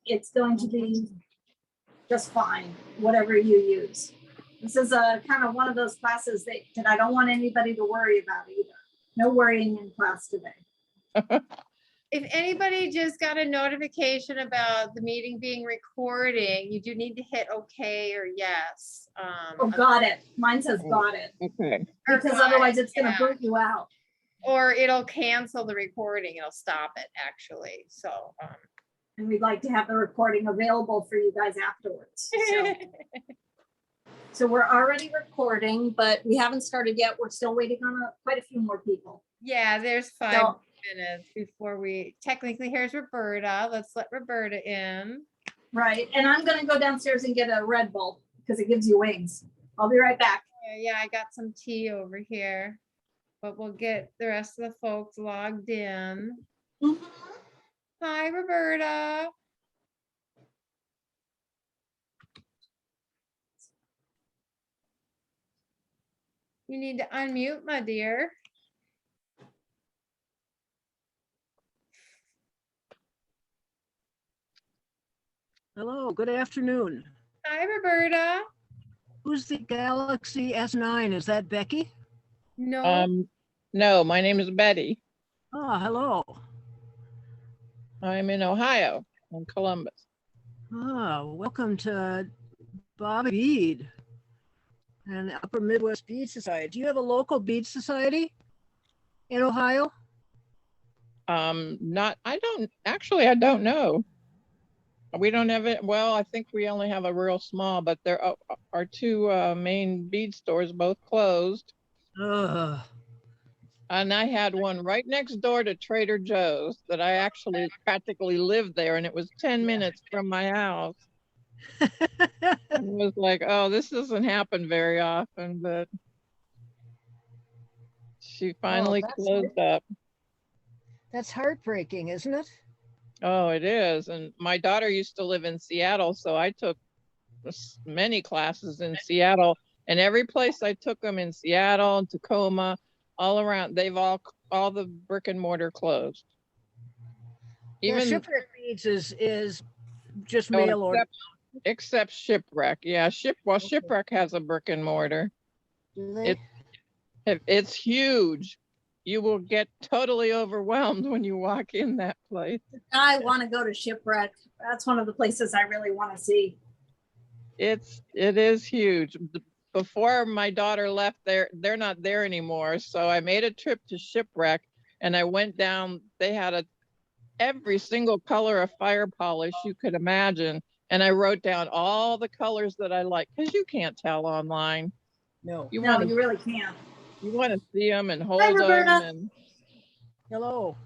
it's going to be just fine, whatever you use. This is a kind of one of those classes that I don't want anybody to worry about either. No worrying in class today. If anybody just got a notification about the meeting being recording, you do need to hit okay or yes. Oh, got it. Mine says got it. Okay. Because otherwise it's gonna boot you out. Or it'll cancel the recording. It'll stop it actually. So, And we'd like to have the recording available for you guys afterwards. So we're already recording, but we haven't started yet. We're still waiting on quite a few more people. yeah, there's 5 So- minutes before we technically. Here's Roberta. Let's let Roberta in. Right, and I'm gonna go downstairs and get a Red Bull because it gives you wings. I'll be right back. Yeah, I got some tea over here, but we'll get the rest of the folks logged in. Hi, Roberta. You need to unmute, my dear. Hello, good afternoon. Hi, Roberta. Who's the Galaxy S9? Is that Becky? No, No, my name is Betty. Oh, hello. I'm in Ohio, in Columbus. Oh, welcome to Bobby Bead and the Upper Midwest Bead Society. Do you have a local bead society in Ohio? I don't know. We don't have it. Well, I think we only have a real small, but there are 2 main bead stores, both closed. Ugh. And I had one right next door to Trader Joe's that I actually practically lived there, and it was 10 minutes from my house. It was like, oh, this doesn't happen very often, but she finally closed up. That's heartbreaking, isn't it? Oh, it is. And my daughter used to live in Seattle, so I took many classes in Seattle, and every place I took them in Seattle and Tacoma, all around, they've all the brick and mortar closed. Yeah, Even shipwreck beads is just oh, mail order. except Shipwreck. Yeah, Shipwreck has a brick and mortar. Do they? It's huge. You will get totally overwhelmed when you walk in that place. I want to go to Shipwreck. That's one of the places I really want to see. It is huge. Before my daughter left, they're not there anymore. So I made a trip to Shipwreck, and I went down. They had every single color of fire polish you could imagine, and I wrote down all the colors that I like, because you can't tell online. No. You No, want you really can't. to see them and hold Roberta. them. And Hello.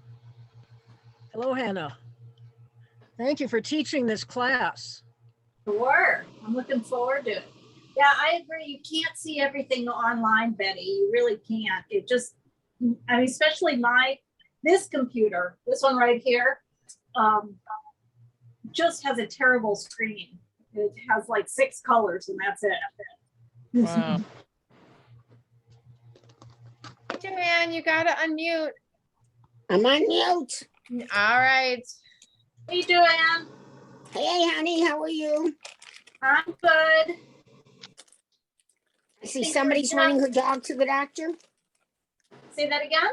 Hello, Hannah. Thank you for teaching this class. Sure, I'm looking forward to it. Yeah, I agree. You can't see everything online, Betty. You really can't. It just, I mean, especially this computer, this one right here, just has a terrible screen. It has like 6 colors and that's it. wow. Joanne, you gotta unmute. I'm on mute. All right. How you doing, Ann? Hey, honey, how are you? I'm good. I see somebody's running her dog to the doctor. Say that again?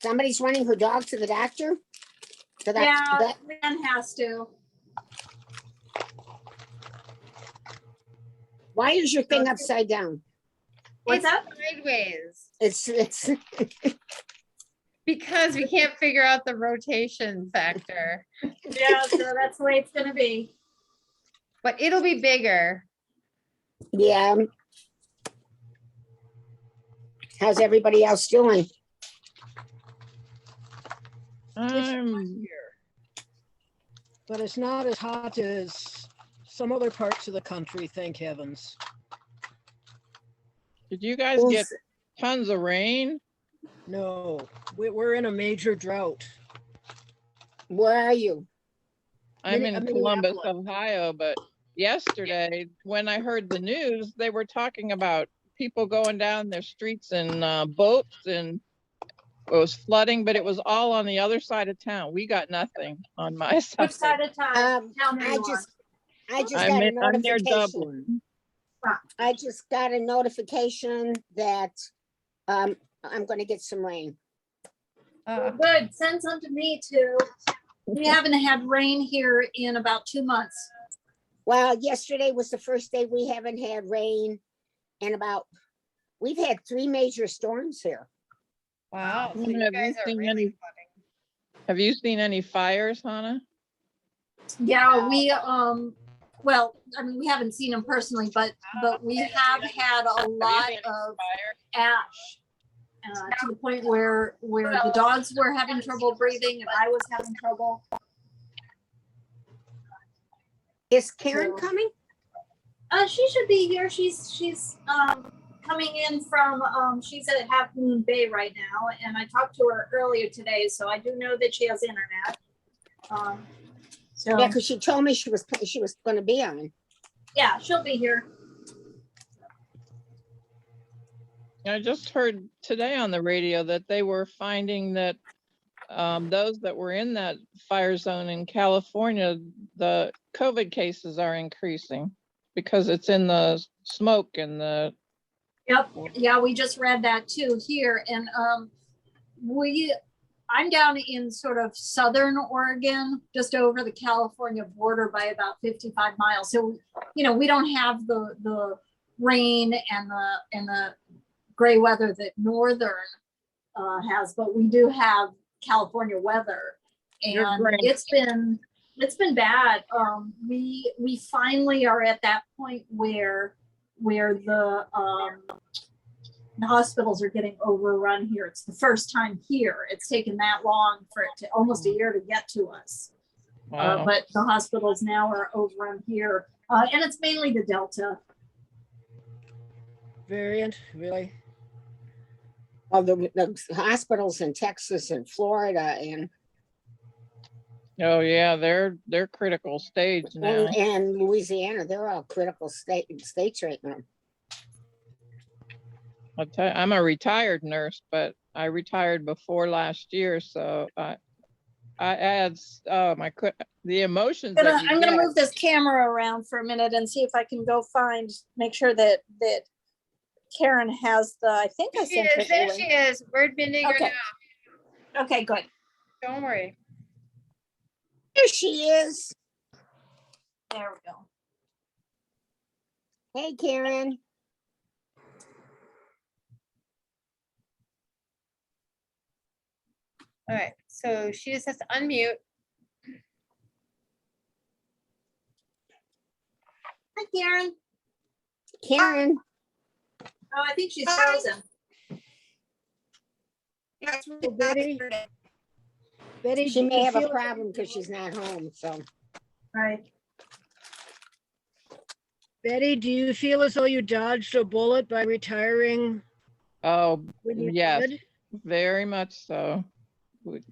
Somebody's running her dog to the doctor. Yeah, Ann has to. Why is your thing upside down? What's It's that? sideways It's because we can't figure out the rotation factor, Yeah, so that's the way it's gonna be. but it'll be bigger. yeah. How's everybody else doing? But it's not as hot as some other parts of the country, thank heavens. Did you guys get tons of rain? No, we're in a major drought. Where are you? I'm in Columbus, Minneapolis. Ohio, but yesterday when I heard the news, they were talking about people going down their streets in boats and It was flooding, but it was all on the other side of town. We got nothing on my Which side. side of town are I you just on? got a I'm near notification. Dublin. I just got a notification that I'm gonna get some rain. Good, send some to me too. We haven't had rain here in about 2 months. Well, yesterday was the first day we haven't had rain and we've had 3 major storms here. Wow. So Hannah, you have you guys are seen really any- flooding. Have you seen any fires, Hannah? Yeah, well, I mean, we haven't seen them personally, but we have had a lot of ash to the point where the dogs were having trouble breathing and I was having trouble. Is Karen So- coming? She should be here. She's coming in from, she's at Half Moon Bay right now, and I talked to her earlier today, so I do know that she has internet. So Yeah, because she told me she was gonna be on. yeah, she'll be here. I just heard today on the radio that they were finding that those that were in that fire zone in California, the COVID cases are increasing because it's in the smoke and the. Yep, yeah, we just read that too here, and I'm down in sort of southern Oregon, just over the California border by about 55 miles. So, we don't have the rain and the gray weather that northern has, but we do have California weather, You're and great. it's been bad. We finally are at that point where the hospitals are getting overrun here. It's the first time here. It's taken that long for it to almost a year to get to us. Wow. But the hospitals now are overrun here, and it's mainly the Delta. Variant, really? Well, the hospitals in Texas and Florida and Oh yeah, they're critical stage now. and Louisiana, they're all critical states right now. I'll tell you, I'm a retired nurse, but I retired before last year, so I had the emotions that you I'm gonna get. move this camera around for a minute and see if I can go make sure that Karen has I think I She sent is, her there the she link. is. We're bending her Okay. now. Okay, good. Don't worry. There she is. There we go. Hey, Karen. All right, so she just has to unmute. Hi, Karen. Karen. Oh, I think she's frozen. Yes, So Betty, Betty, She do may you have a feel- problem because she's not home, so. Right. Betty, do you feel as though you dodged a bullet by retiring Oh, when you yes, did? very much so.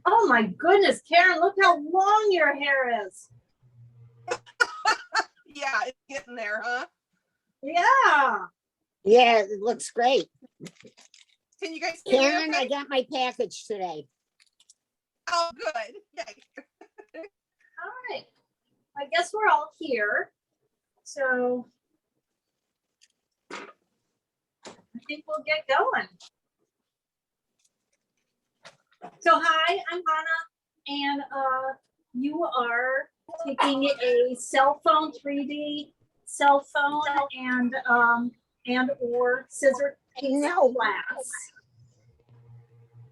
Oh my goodness, Karen, look how long your hair is. yeah, it's getting there, huh? Yeah. Yeah, it looks great. Can you guys hear me Karen, I okay? got my package today. Oh, good. Yay. All right. I guess we're all here. So I think we'll get going. So hi, I'm Hannah, and you are taking a cell phone, 3D cell phone, and or scissor piece No. class.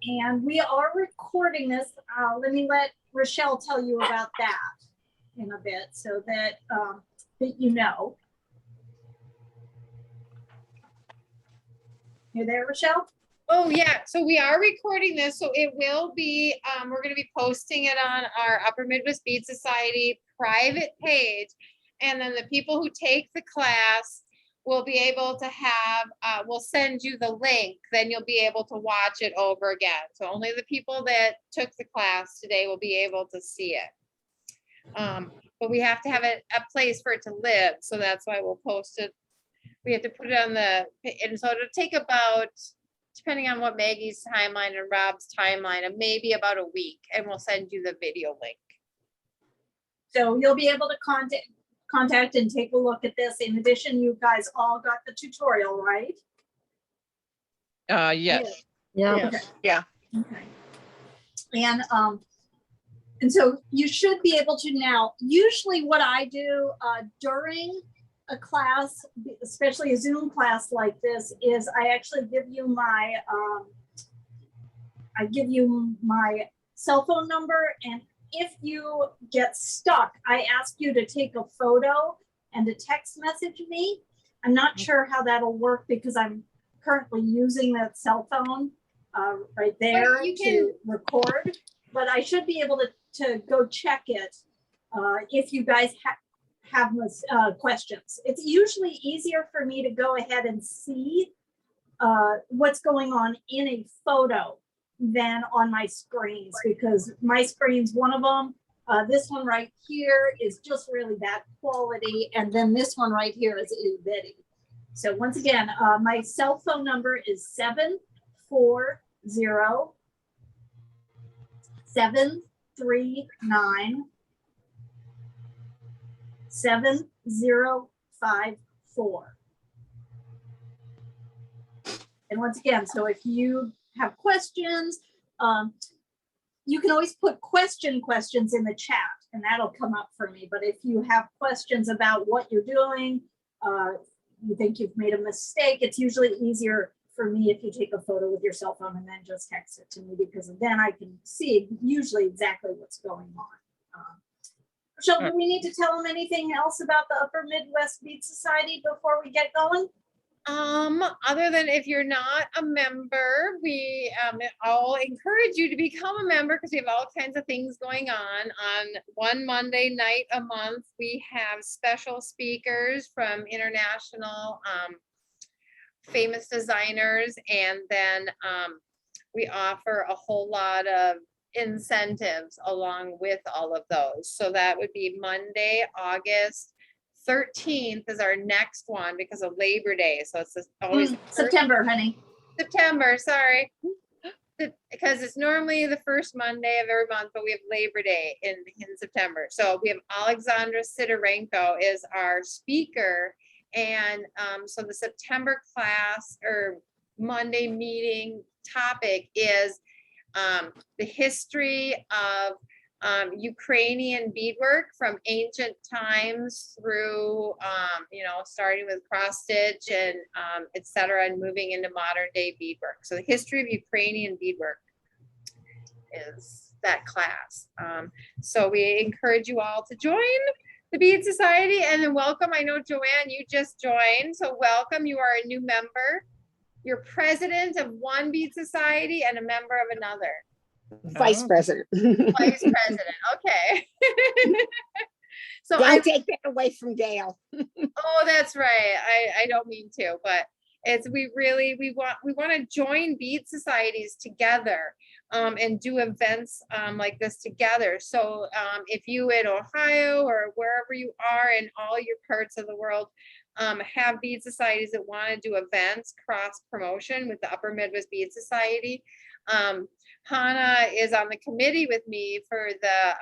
And we are recording this. Let Rochelle tell you about that in a bit, so that you know. You there, Rochelle? Oh, yeah, so we are recording this, so it will be, we're gonna be posting it on our Upper Midwest Bead Society private page. And then the people who take the class will be able to have, we'll send you the link, then you'll be able to watch it over again. So only the people that took the class today will be able to see it. But we have to have a place for it to live, so that's why we'll post it. We have to put it on and so it'll take about depending on what Maggie's timeline and Rob's timeline, of maybe about a week, and we'll send you the video link. So you'll be able to contact and take a look at this. In addition, you guys all got the tutorial, right? Yes. Yeah. Yeah. Okay. And so you should be able to now, usually what I do during a class, especially a Zoom class like this, is I actually give you my, cell phone number. And if you get stuck, I ask you to take a photo and a text message me. I'm not sure how that'll work because I'm currently using that cell phone right there you to record, but I should be able to go check it if you guys have questions. It's usually easier for me to go ahead and see what's going on in a photo than on my screens, because my screen's one of them. This one right here is just really bad quality, and then this one right here is itty-bitty. So once again, my cell phone number is 740-739-7054. And once again, so if you have questions, you can always put questions in the chat and that'll come up for me. But if you have questions about what you're doing, you think you've made a mistake, it's usually easier for me if you take a photo with your cell phone and then just text it to me, because then I can see usually exactly what's going on. Michelle, do we need to tell them anything else about the Upper Midwest Bead Society before we get going? Other than if you're not a member, we all encourage you to become a member, because we have all kinds of things going on. On one Monday night a month, we have special speakers from international famous designers, and then we offer a whole lot of incentives along with all of those. So that would be Monday, August 13th is our next one because of Labor Day. So it's always September, honey. September, sorry. Because it's normally the first Monday of every month, but we have Labor Day in September. So we have Alexandra Sidorenko is our speaker. And so the September class or Monday meeting topic is the history of Ukrainian beadwork from ancient times through, starting with cross stitch and et cetera, and moving into modern day beadwork. So the history of Ukrainian beadwork is that class. So we encourage you all to join the Bead Society, and then welcome. I know Joanne, you just joined, so welcome. You are a new member. You're president of one Bead Society and a member of another. Vice president. Vice president, okay. So Don't take that away from Dale. Oh, that's right. I don't mean to, but it's we want to join bead societies together and do events like this together. So if you in Ohio or wherever you are in all your parts of the world have bead societies that want to do events, cross promotion with the Upper Midwest Bead Society. Hannah is on the committee with me for the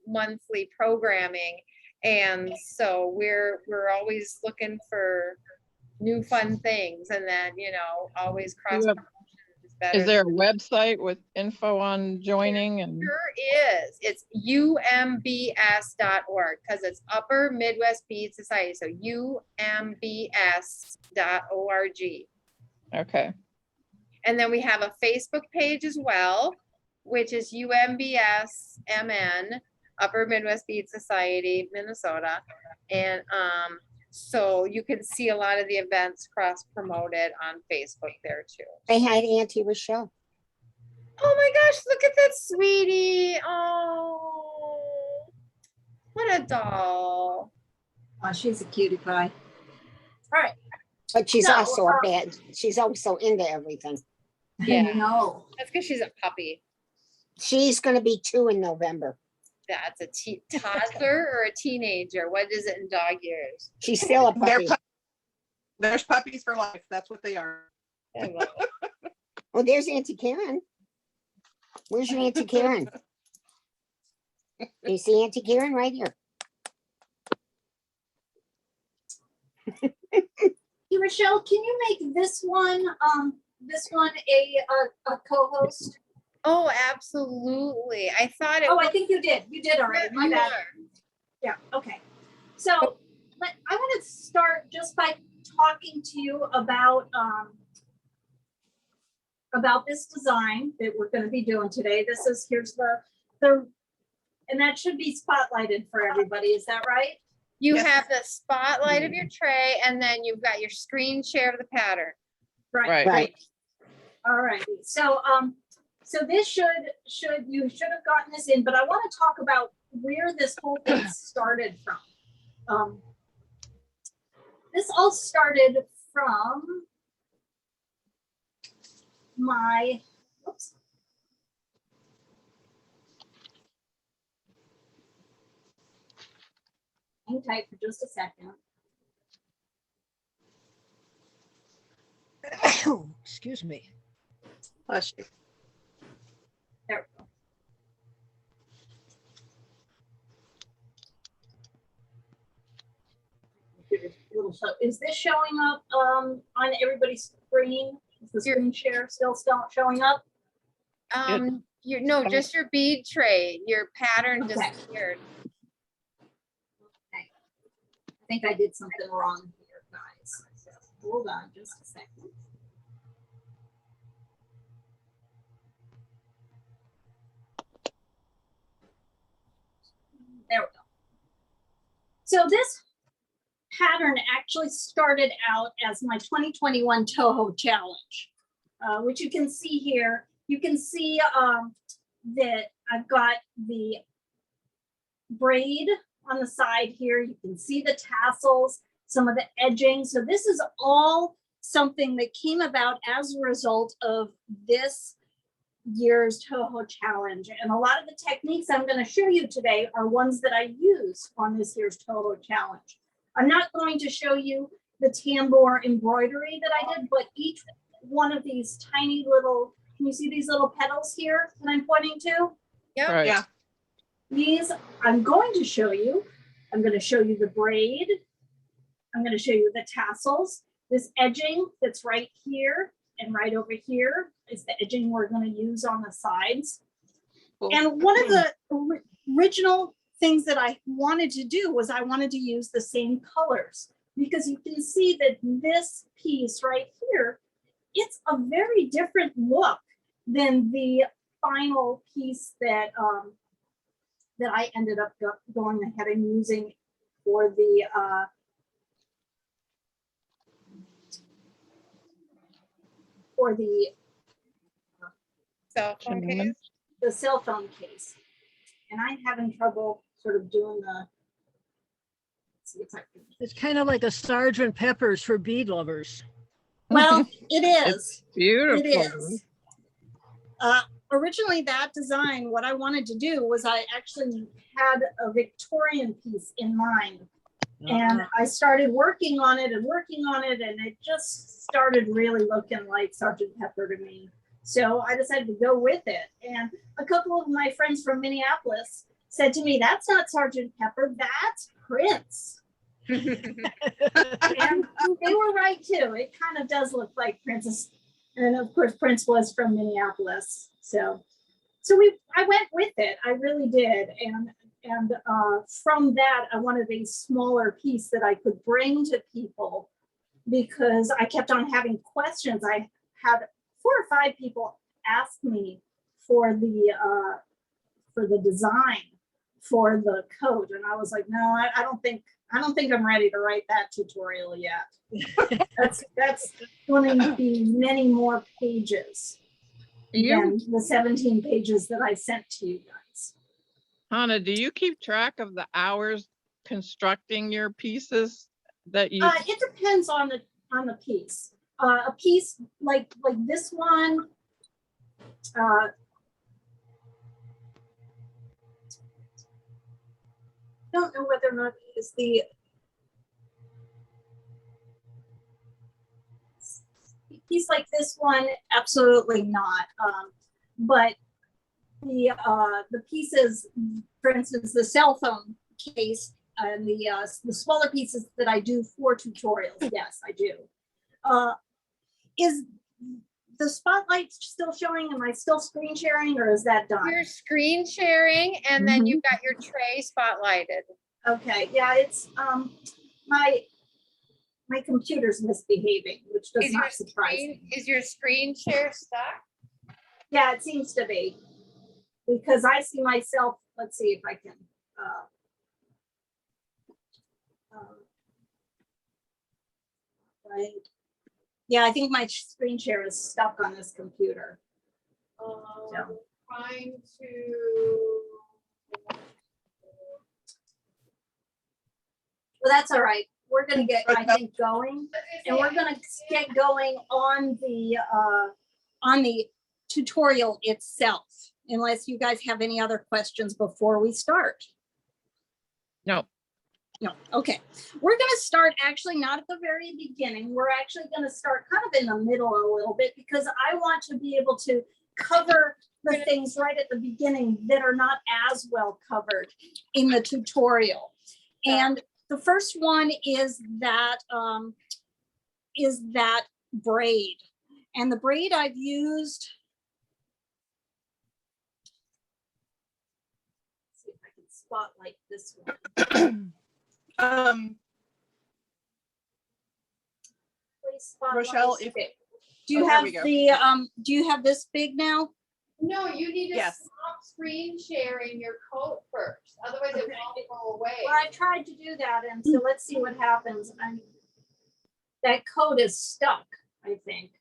monthly programming. And so we're always looking for new fun things, and then, always cross promotion is better. Is there a website with info on joining? And Sure is. It's umbs.org because it's Upper Midwest Bead Society. So umbs.org. okay. And then we have a Facebook page as well, which is UMBSMN, Upper Midwest Bead Society, Minnesota. And so you can see a lot of the events cross-promoted on Facebook there too. They had Auntie Rochelle. Oh my gosh, look at that sweetie. Oh, what a doll. Oh, she's a cutie pie. All right. But she's No, also a bad. She's also into everything. Yeah. No. That's because she's a puppy. She's going to be 2 in November. That's a toddler or a teenager. What is it in dog years? She's still a puppy. There's puppies for life. That's what they are. I love it. Oh, there's Auntie Karen. Where's your Auntie Karen? Do you see Auntie Karen right here? Hey, Rochelle, can you make this one a co-host? Oh, absolutely. I thought it Oh, was. I think you did. You did already. My You bad. are. Yeah, okay. So I want to start just by talking to you about this design that we're going to be doing today. Here's the and that should be spotlighted for everybody. Is that right? You Yes. have the spotlight of your tray, and then you've got your screen share of the pattern. Right. Right. All right. So so this you should have gotten this in, but I want to talk about where this whole thing started from. This all started from my, oops. Hang tight for just a second. Excuse me. Bless you. There we go. So is this showing up on everybody's screen? Is the screen share still showing up? No, just your bead tray. Your pattern Okay. disappeared. Okay. I think I did something wrong here, guys. So hold on just a second. There we go. So this pattern actually started out as my 2021 Toho challenge, which you can see here. You can see that I've got the braid on the side here. You can see the tassels, some of the edging. So this is all something that came about as a result of this year's Toho challenge. And a lot of the techniques I'm going to show you today are ones that I use on this year's Toho challenge. I'm not going to show you the tambour embroidery that I did, but each one of these tiny little, can you see these little petals here that I'm pointing to? Yep. Right. Yeah. These I'm going to show you. I'm going to show you the braid. I'm going to show you the tassels. This edging that's right here and right over here is the edging we're going to use on the sides. Cool. And one of the original things that I wanted to do was I wanted to use the same colors, because you can see that this piece right here, it's a very different look than the final piece that that I ended up going ahead and using for the Cell phone case. the cell phone case. And I'm having trouble sort of doing the, let's see if I can. It's kind of like a Sergeant Pepper's for bead lovers. Well, it is. Beautiful. It is. Originally, that design, what I wanted to do was I actually had a Victorian piece in mind. And I started working on it, and it just started really looking like Sergeant Pepper to me. So I decided to go with it. And a couple of my friends from Minneapolis said to me, "That's not Sergeant Pepper, that's Prince." And they were right too. It kind of does look like Prince's. And of course, Prince was from Minneapolis. So I went with it. I really did. And from that, I wanted a smaller piece that I could bring to people, because I kept on having questions. I had 4 or 5 people ask me for the design for the coat, and I was like, no, I don't think I'm ready to write that tutorial yet. That's going to be many more pages than the 17 pages that I sent to you guys. Hannah, do you keep track of the hours constructing your pieces that you? It depends on the piece. A piece like this one, don't know whether or not is the piece like this one, absolutely not. But the pieces, for instance, the cell phone case and the smaller pieces that I do for tutorials, yes, I do. Is the spotlight still showing? Am I still screen sharing, or is that done? You're screen sharing, and then you've got your tray spotlighted. Okay, yeah, it's my computer's misbehaving, which does not surprise me. Is your screen share stuck? Yeah, it seems to be, because I see myself. Let's see if I can. Right. Yeah, I think my screen share is stuck on this computer. So. Trying to. Well, that's all right. We're gonna get, I think, going, and we're gonna get going on the tutorial itself, unless you guys have any other questions before we start. No. No, okay. We're gonna start actually not at the very beginning. We're actually gonna start kind of in the middle a little bit, because I want to be able to cover the things right at the beginning that are not as well covered in the tutorial. And the first one is that braid. And the braid I've used, let's see if I can spotlight this one. Please spotlight Rochelle, this if big. Do you oh, there have we go. the do you have this big now? No, you need to Yes. stop screen sharing your coat first. Otherwise it won't go away. Well, I tried to do that, and so let's see what happens. That code is stuck, I think.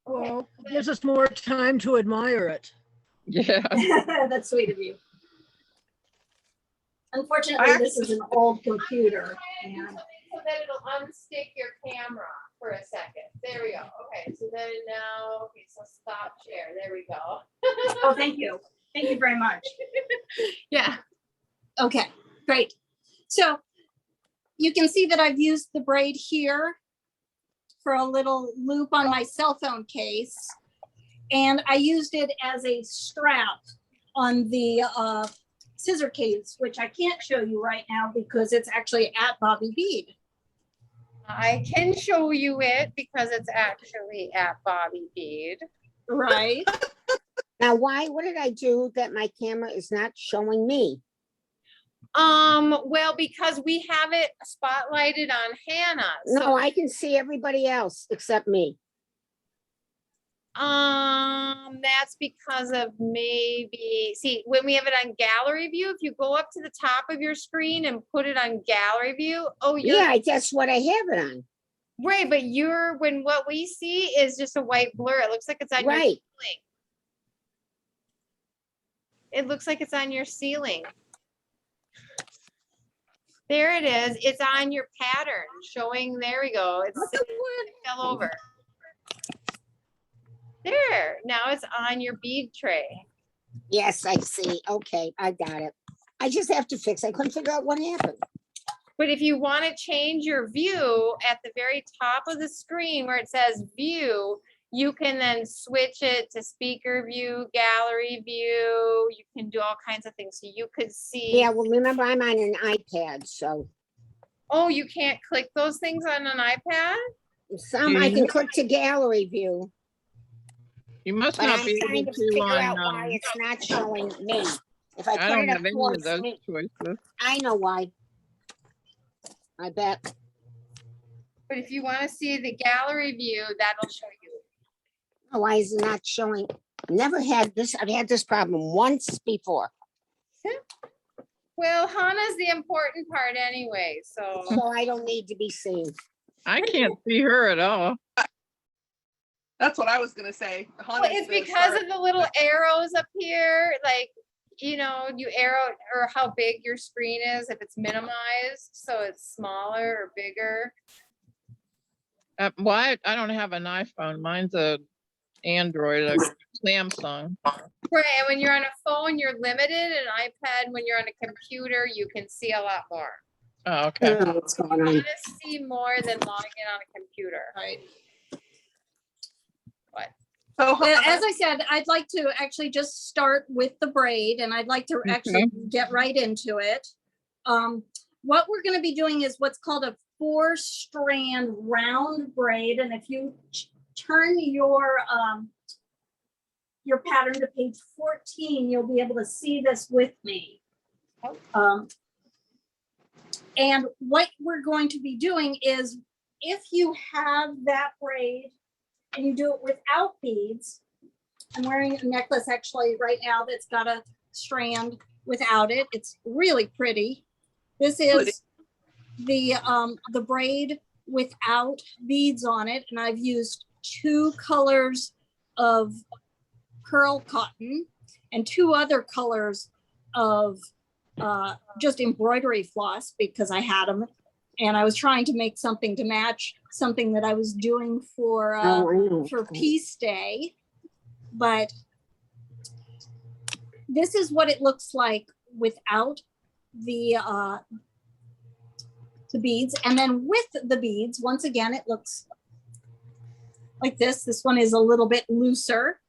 Well, it gives us more time to admire it. Yeah. That's sweet of you. Unfortunately, this is an old computer. And So that it'll unstick your camera for a second. There we go. Okay, so then now, okay, so stop share. There we go. oh, thank you. Thank you very much. Yeah. Okay, great. So you can see that I've used the braid here for a little loop on my cell phone case. And I used it as a strap on the scissor case, which I can't show you right now because it's actually at Bobby Bead. I can show you it because it's actually at Bobby Bead. Right. Now, what did I do that my camera is not showing me? Well, because we have it spotlighted on Hannah. No, I can see everybody else except me. That's because of maybe, see, when we have it on gallery view, if you go up to the top of your screen and put it on gallery view, Yeah, that's what I have it on. right, but when what we see is just a white blur, it looks like it's on your Right. ceiling. It looks like it's on your ceiling. There it is. It's on your pattern showing, there we go. It fell over. There, now it's on your bead tray. Yes, I see. Okay, I got it. I just have to fix. I couldn't figure out what happened. But if you want to change your view at the very top of the screen where it says view, you can then switch it to speaker view, gallery view. You can do all kinds of things. So you could see. Yeah, well, remember, I'm on an iPad, so Oh, you can't click those things on an iPad? I can click to gallery view, You must but not I'm be trying able to to figure on, out why it's not showing me. If I I put don't it have up any of towards those me, choices. I know why. I bet. But if you want to see the gallery view, that'll show you. Oh, why is it not showing? Never had this. I've had this problem once before. Well, Hannah's the important part anyway, so. So I don't need to be seen. I can't see her at all. That's what I was gonna say. Well, it's because of the little arrows up here, like, you know, you arrow or how big your screen is, if it's minimized, so it's smaller or bigger. Why? I don't have an iPhone. Mine's a Android, a Samsung. Right, and when you're on a phone, you're limited, an iPad, when you're on a computer, you can see a lot more. Oh, I okay. don't know what's going You on. want to see more than logging in on a computer. Right. So As I said, I'd like to actually just start with the braid, and I'd like to actually get right into it. What we're going to be doing is what's called a 4-strand round braid. And if you turn your pattern to page 14, you'll be able to see this with me. And what we're going to be doing is, if you have that braid and you do it without beads, I'm wearing a necklace actually right now that's got a strand without it. It's really pretty. This is the braid without beads on it. And I've used 2 colors of pearl cotton and 2 other colors of just embroidery floss, because I had them. And I was trying to make something to match something that I was doing for Peace Day. But this is what it looks like without the beads. And then with the beads, once again, it looks like this. This one is a little bit looser.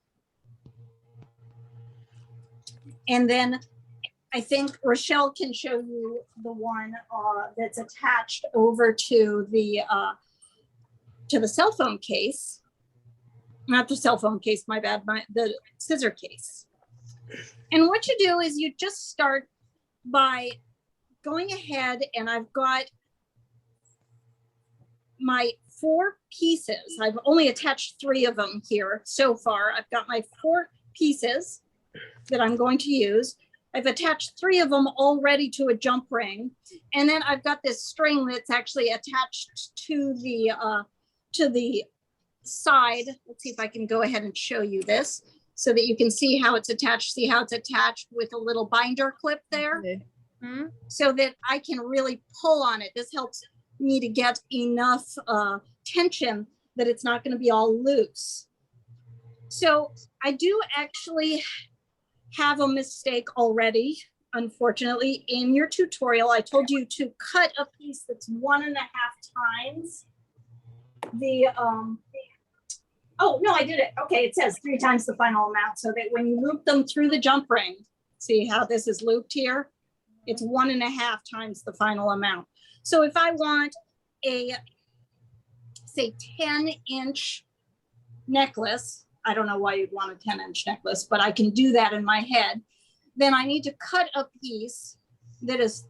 And then I think Rochelle can show you the one that's attached over to the cell phone case. Not the cell phone case, my bad, the scissor case. And what you do is you just start by going ahead, and I've got my 4 pieces. I've only attached 3 of them here so far. I've got my 4 pieces that I'm going to use. I've attached 3 of them already to a jump ring. And then I've got this string that's actually attached to the side. Let's see if I can go ahead and show you this so that you can see how it's attached. See how it's attached with a little binder clip there? Okay. So that I can really pull on it. This helps me to get enough tension that it's not going to be all loose. So I do actually have a mistake already, unfortunately. In your tutorial, I told you to cut a piece that's 1.5 times the oh no, I did it. Okay, it says 3 times the final amount, so that when you loop them through the jump ring, see how this is looped here? It's 1.5 times the final amount. So if I want a, say, 10-inch necklace, I don't know why you'd want a 10-inch necklace, but I can do that in my head. Then I need to cut a piece that is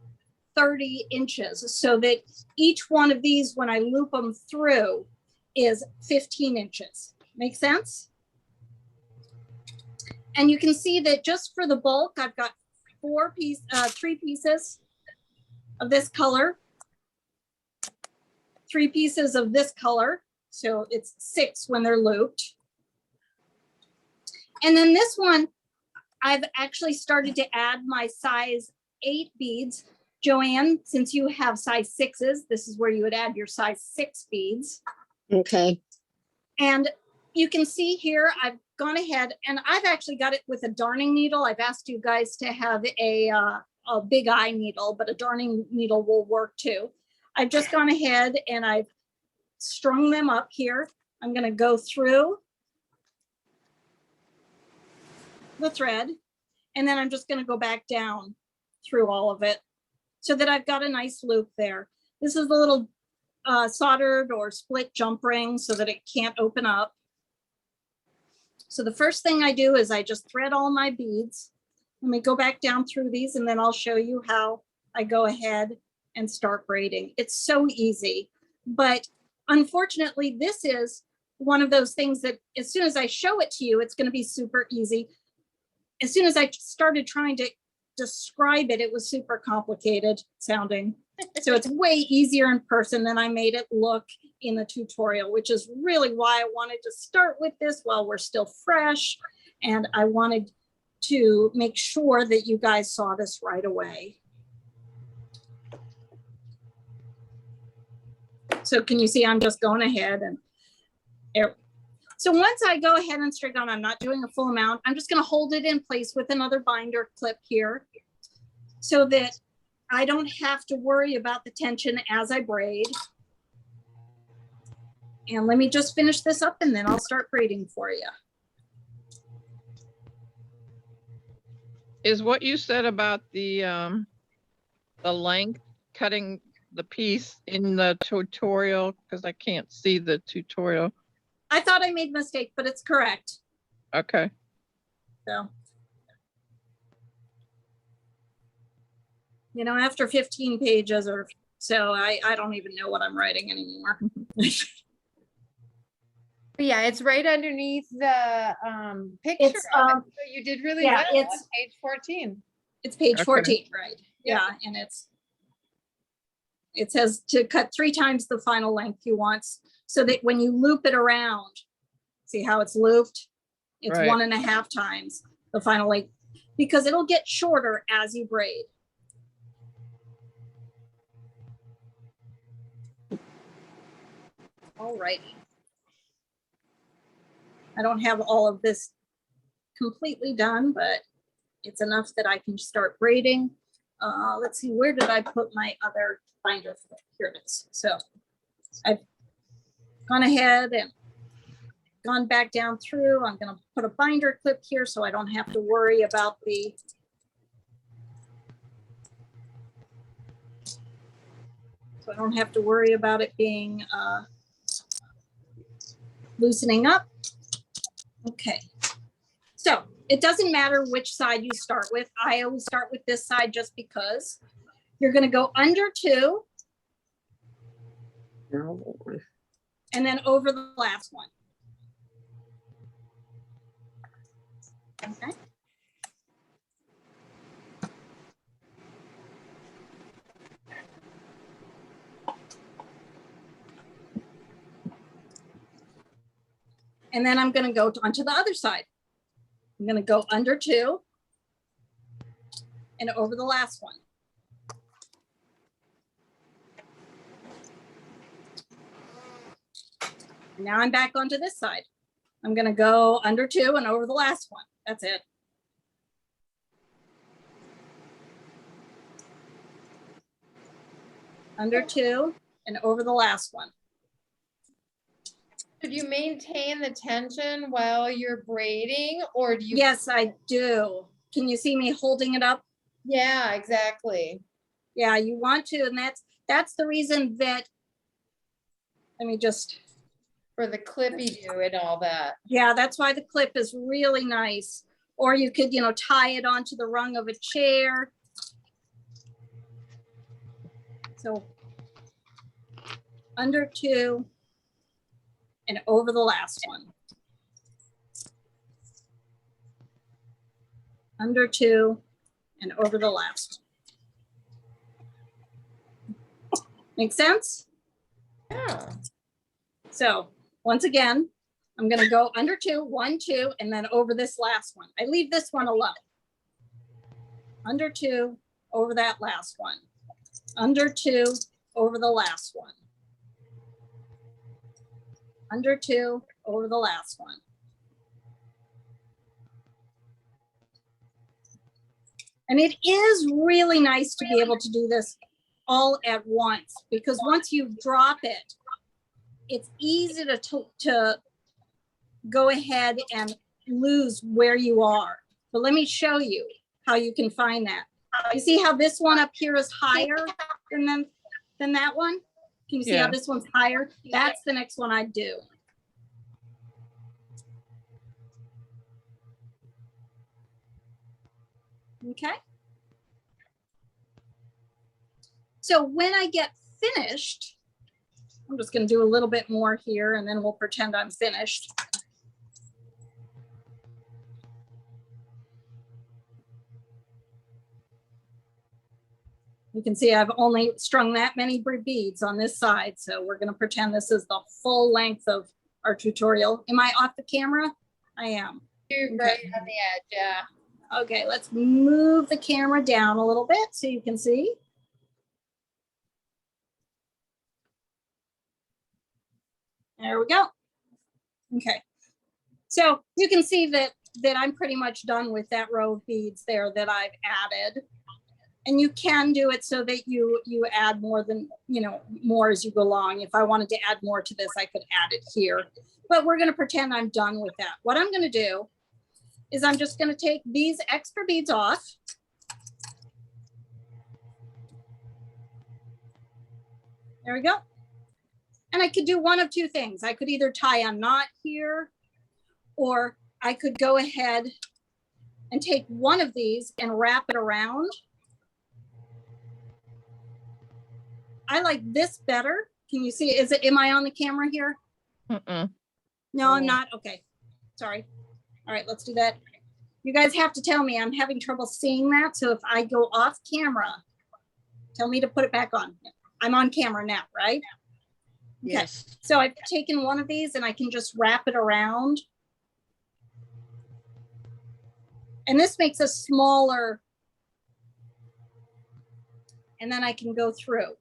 30 inches so that each one of these, when I loop them through, is 15 inches. Make sense? And you can see that just for the bulk, I've got 3 pieces of this color, 3 pieces of this color. So it's 6 when they're looped. And then this one, I've actually started to add my size 8 beads. Joanne, since you have size 6s, this is where you would add your size 6 beads. Okay. And you can see here, I've gone ahead and I've actually got it with a darning needle. I've asked you guys to have a big eye needle, but a darning needle will work too. I've just gone ahead and I've strung them up here. I'm going to go through the thread, and then I'm just going to go back down through all of it so that I've got a nice loop there. This is the little soldered or split jump ring so that it can't open up. So the first thing I do is I just thread all my beads. Let me go back down through these, and then I'll show you how I go ahead and start braiding. It's so easy, but unfortunately, this is one of those things that as soon as I show it to you, it's going to be super easy. As soon as I started trying to describe it, it was super complicated sounding. So it's way easier in person than I made it look in the tutorial, which is really why I wanted to start with this while we're still fresh. And I wanted to make sure that you guys saw this right away. So can you see I'm just going ahead and there. So once I go ahead and straight on, I'm not doing a full amount. I'm just going to hold it in place with another binder clip here so that I don't have to worry about the tension as I braid. And let me just finish this up and then I'll start braiding for you. Is what you said about the length, cutting the piece in the tutorial, because I can't see the tutorial. I thought I made a mistake, but it's correct. Okay. So, you know, after 15 pages or so, I don't even know what I'm writing anymore. Yeah, it's right underneath the picture It's, of it. So you did really yeah, well on it's- page 14. It's page Okay. 14, right? Yeah. Yeah, and it says to cut 3 times the final length you want, so that when you loop it around, see how it's looped? It's Right. 1.5 times the final length, because it'll get shorter as you braid. Alrighty. I don't have all of this completely done, but it's enough that I can start braiding. Let's see, where did I put my other binder? Here it is. So I've gone ahead and gone back down through. I'm going to put a binder clip here so I don't have to worry about the it being loosening up. Okay. So it doesn't matter which side you start with. I always start with this side just because you're going to go under 2 and then over the last one. Okay. And then I'm going to go onto the other side. I'm going to go under 2 and over the last one. Now I'm back onto this side. I'm going to go under 2 and over the last one. That's it. Under 2 and over the last one. Should you maintain the tension while you're braiding, or do you? Yes, I do. Can you see me holding it up? Yeah, exactly. Yeah, you want to, and that's the reason that, let me just, For the clippy do and all that. yeah, that's why the clip is really nice. Or you could, you know, tie it onto the rung of a chair. So under 2 and over the last one. Under 2 and over the last. Make sense? Yeah. So once again, I'm going to go under 2, 1, 2, and then over this last one. I leave this one alone. Under 2, over that last one. Under 2, over the last one. Under 2, over the last one. And it is really nice to be able to do this all at once, because once you drop it, it's easy to go ahead and lose where you are. But let me show you how you can find that. You see how this one up here is higher than that one? Can you see how Yeah. this one's higher? That's the next one I'd do. Okay. So when I get finished, I'm just going to do a little bit more here and then we'll pretend I'm finished. You can see I've only strung that many beads on this side. So we're going to pretend this is the full length of our tutorial. Am I off the camera? I am. You're right on the edge, yeah. Okay, let's move the camera down a little bit so you can see. There we go. Okay. So you can see that I'm pretty much done with that row of beads there that I've added. And you can do it so that you add more than, you know, more as you go along. If I wanted to add more to this, I could add it here. But we're going to pretend I'm done with that. What I'm going to do is I'm just going to take these extra beads off. There we go. And I could do one of two things. I could either tie a knot here, or I could go ahead and take one of these and wrap it around. I like this better. Can you see? Am I on the camera here? Mm-mm. No, I'm not. Okay. Sorry. All right, let's do that. You guys have to tell me. I'm having trouble seeing that. So if I go off camera, tell me to put it back on. I'm on camera now, right? Okay. Yes. So I've taken one of these and I can just wrap it around. And this makes a smaller, and then I can go through.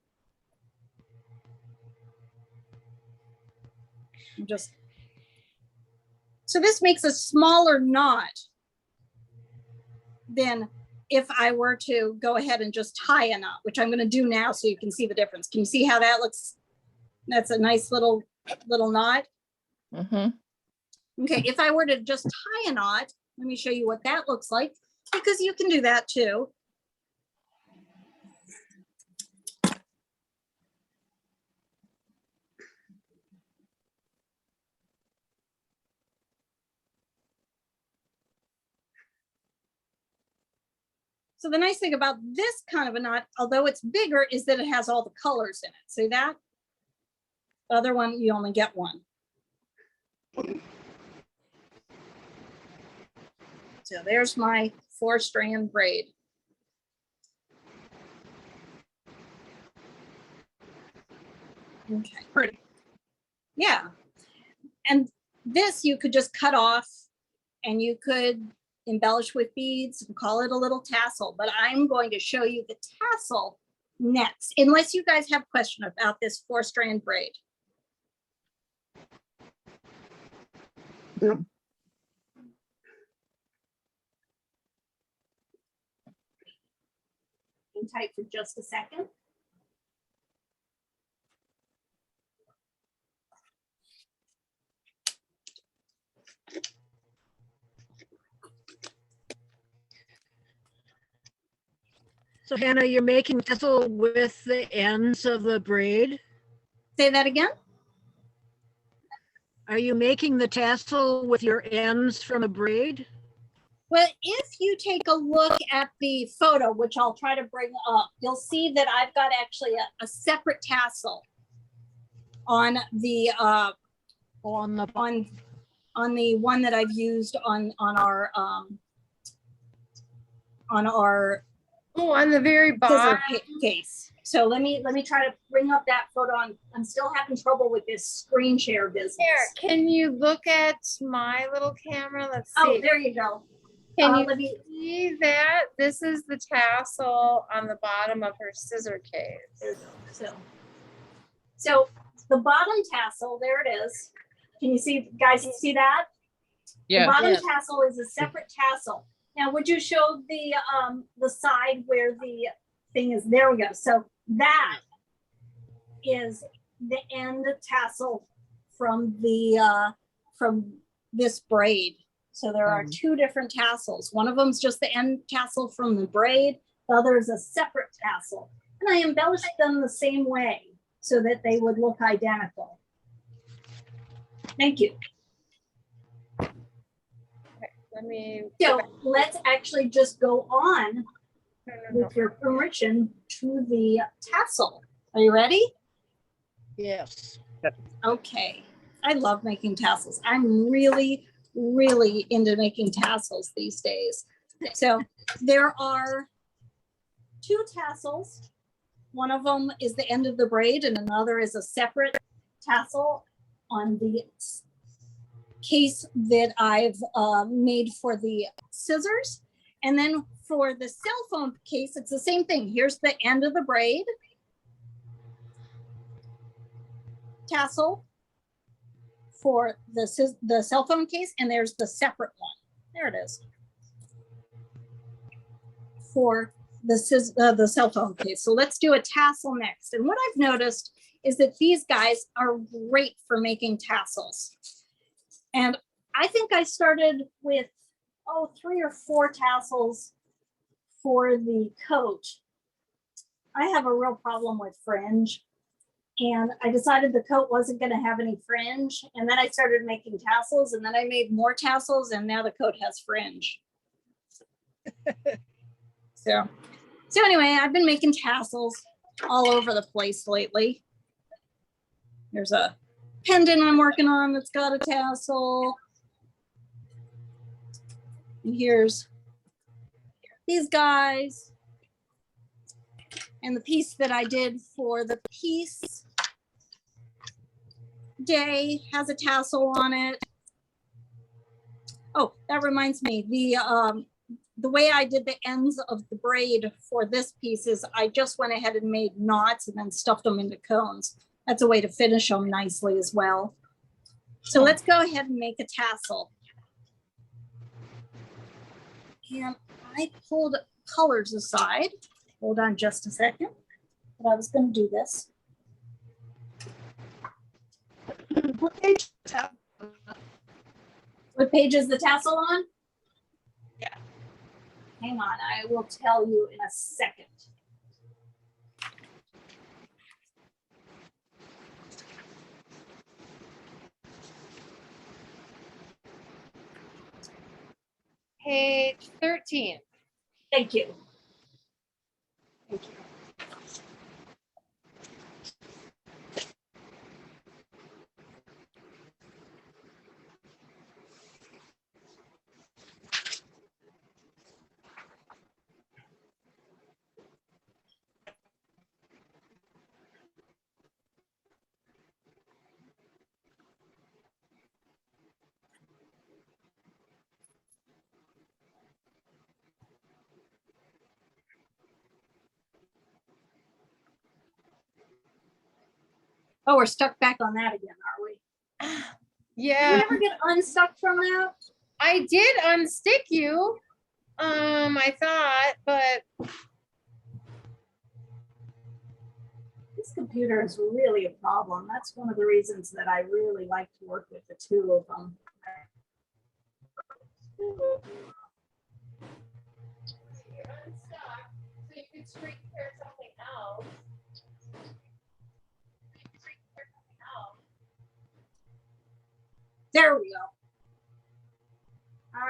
So this makes a smaller knot than if I were to go ahead and just tie a knot, which I'm going to do now so you can see the difference. Can you see how that looks? That's a nice little knot. Mm-hmm. Okay, if I were to just tie a knot, let me show you what that looks like, because you can do that too. So the nice thing about this kind of a knot, although it's bigger, is that it has all the colors in it. See that? The other one, you only get one. So there's my 4-strand braid. Okay. Pretty. Yeah. And this you could just cut off and you could embellish with beads and call it a little tassel, but I'm going to show you the tassel next, unless you guys have a question about this 4-strand braid. Nope. Hang tight for just a second. So Hannah, you're making tassel with the ends of the braid? Say that again? Are you making the tassel with your ends from a braid? Well, if you take a look at the photo, which I'll try to bring up, you'll see that I've got actually a separate tassel on the on the one that I've used on our Oh, on the very scissor bottom. case. So let me try to bring up that photo. I'm still having trouble with this screen share business. Here, can you look at my little camera? Let's see. Oh, there you go. Can you Let me see that? This is the tassel on the bottom of her scissor case. There you go. So the bottom tassel, there it is. Can you see, guys, see that? Yeah. The bottom Yes. tassel is a separate tassel. Now, would you show the side where the thing is? There we go. So that is the end tassel from this braid. So there are two different tassels. One of them is just the end tassel from the braid. The other is a separate tassel. And I embellished them the same way so that they would look identical. Thank you. Let me. So let's actually just go on with your permission to the tassel. Are you ready? Yes. Okay. I love making tassels. I'm really into making tassels these days. So there are two tassels. One of them is the end of the braid and another is a separate tassel on the case that I've made for the scissors. And then for the cell phone case, it's the same thing. Here's the end of the braid tassel for the cell phone case, and there's the separate one. There it is. For the cell phone case. So let's do a tassel next. And what I've noticed is that these guys are great for making tassels. And I think I started with oh, 3 or 4 tassels for the coat. I have a real problem with fringe. And I decided the coat wasn't going to have any fringe. And then I started making tassels, and then I made more tassels, and now the coat has fringe. So anyway, I've been making tassels all over the place lately. There's a pendant I'm working on that's got a tassel. And here's these guys. And the piece that I did for the piece day has a tassel on it. Oh, that reminds me, the way I did the ends of the braid for this piece is I just went ahead and made knots and then stuffed them into cones. That's a way to finish them nicely as well. So let's go ahead and make a tassel. And I pulled colors aside. Hold on just a second. But I was going to do this. What page is the tassel on? Yeah. Hang on, I will tell you in a second. Page 13. Thank you. Thank you. Oh, we're stuck back on that again, are we? Did Yeah, we ever get unstuck from that? I did unstick you. I thought, but This computer is really a problem. That's one of the reasons that I really like to work with the two of them. you're unstuck, so you could screen share something else. There we go.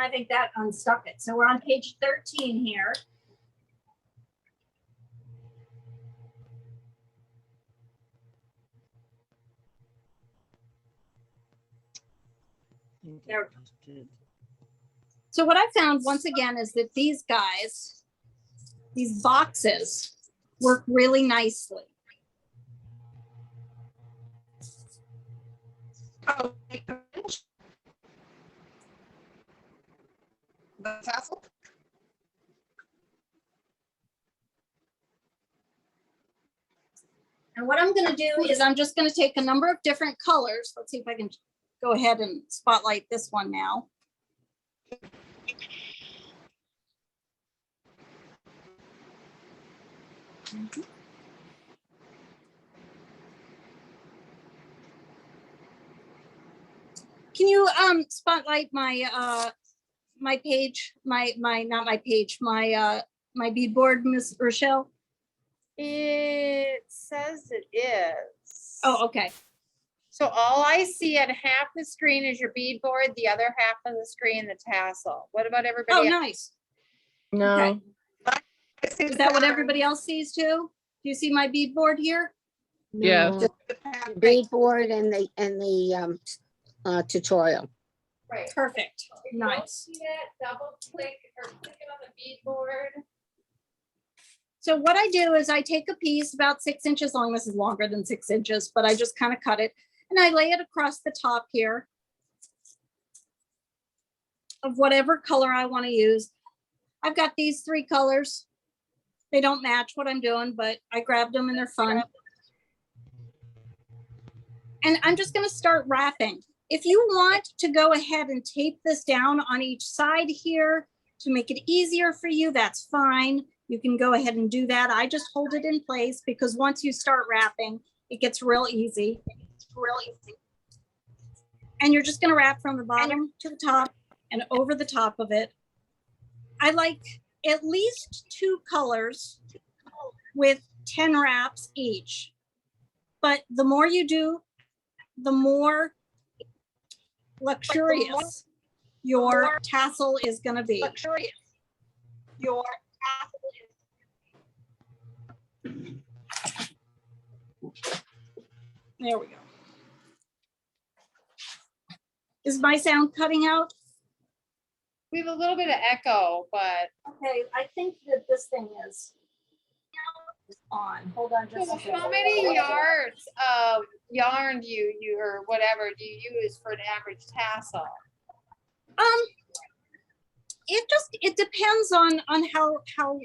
I think that unstuck it. So we're on page 13 here. There. So what I found once again is that these guys, these boxes, work really nicely. Oh, the tassel. And what I'm going to do is I'm just going to take a number of different colors. Let's see if I can go ahead and spotlight this one now. Can you spotlight my my page, my not my page, my beadboard, Miss Rochelle? It says it is. Oh, okay. So all I see at half the screen is your beadboard, the other half of the screen, the tassel. What about Oh, everybody else? nice. No, Okay. Is that what everybody else sees too? Do you see my beadboard here? Yes. just beadboard and the tutorial. Right. Perfect. If you don't Nice. see that, double click or click it on the beadboard. So what I do is I take a piece about 6 inches long. This is longer than 6 inches, but I just kind of cut it and I lay it across the top here of whatever color I want to use. I've got these 3 colors. They don't match what I'm doing, but I grabbed them and they're fun. And I'm just going to start wrapping. If you want to go ahead and tape this down on each side here to make it easier for you, that's fine. You can go ahead and do that. I just hold it in place because once you start wrapping, it gets real easy. It's real easy. And you're just going to wrap from the bottom to the top and over the top of it I like at least 2 colors with 10 wraps each. But the more you do, the more luxurious your tassel is going to be. There we go. Is my sound cutting out? We have a little bit of echo, but Okay, I think that this thing is on. Hold on just a so second. how many yards of yarn do you or whatever do you use for an average tassel? It depends on how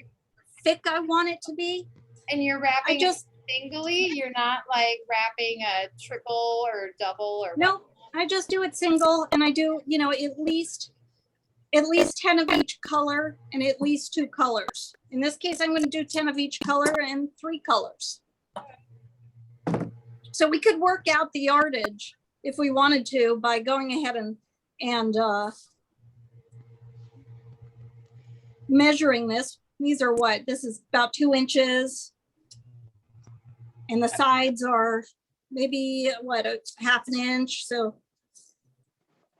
thick I want it to be. And you're wrapping just- singly? You're not like wrapping a triple or double or No, I just do it single, and I do, you know, at least 10 of each color and at least 2 colors. In this case, I'm going to do 10 of each color and 3 colors. So we could work out the yardage if we wanted to by going ahead and measuring this. These are what? This is about 2 inches. And the sides are maybe what, a half an inch. So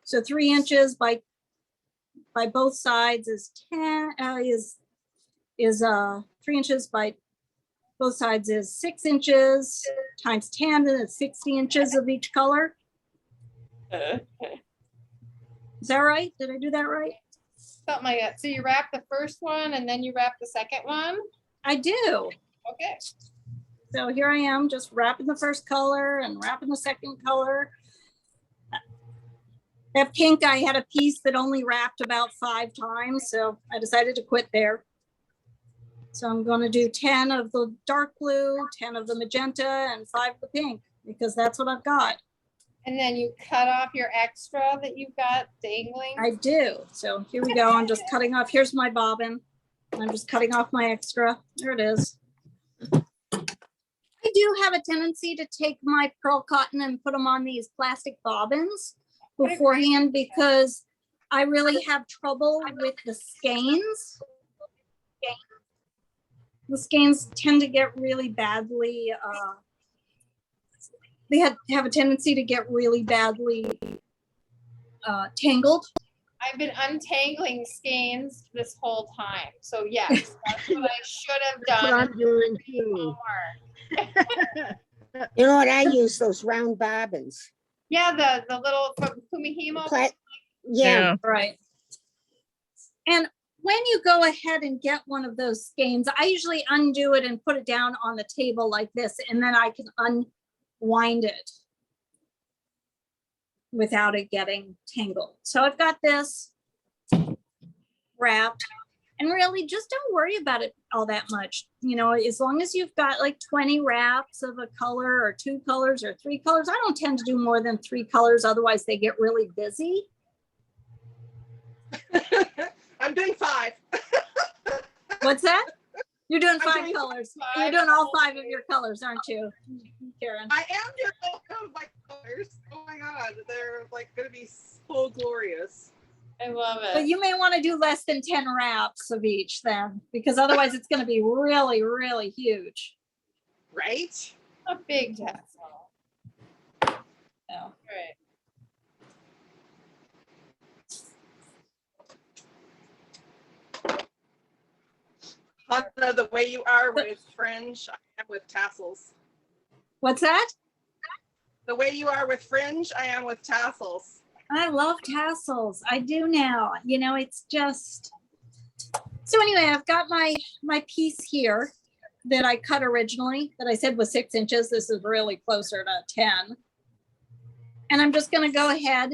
3 inches by both sides is 3 inches by both sides is 6 inches times 10, and it's 60 inches of each color. Is that right? Did I do that right? something like that. So you wrap the first one and then you wrap the second one? I do. Okay. So here I am just wrapping the first color and wrapping the second color. That pink, I had a piece that only wrapped about 5 times, so I decided to quit there. So I'm going to do 10 of the dark blue, 10 of the magenta, and 5 of the pink, because that's what I've got. And then you cut off your extra that you've got dangling? I do. So here we go. I'm just cutting off. Here's my bobbin. I'm just cutting off my extra. There it is. I do have a tendency to take my pearl cotton and put them on these plastic bobbins beforehand because I really have trouble with the skeins. The skeins tend to get really badly, they have a tendency to get really badly tangled. I've been untangling skeins this whole time. So yes, that's what I should have That's what done. I'm doing too. Homework. You know what? I use those round bobbins. Yeah, the little from Kumihimo. Yeah, Right. And when you go ahead and get one of those skeins, I usually undo it and put it down on the table like this, and then I can unwind it without it getting tangled. So I've got this wrapped, and really just don't worry about it all that much. You know, as long as you've got like 20 wraps of a color or 2 colors or 3 colors, I don't tend to do more than 3 colors. Otherwise they get really busy. I'm doing 5. What's that? You're doing I'm 5 doing colors. 5 You're doing all 5 of your colors, aren't you, Karen? I am doing all of my colors. Oh my god, they're like gonna be so glorious. I love it. But you may want to do less than 10 wraps of each then, because otherwise it's going to be really, really huge. Right? A big tassel. So, Right. Hannah, the way you are with fringe, I am with tassels. what's that? The way you are with fringe, I am with tassels. I love tassels. I do now. You know, it's just. So anyway, I've got my piece here that I cut originally that I said was 6 inches. This is really closer to 10. And I'm just going to go ahead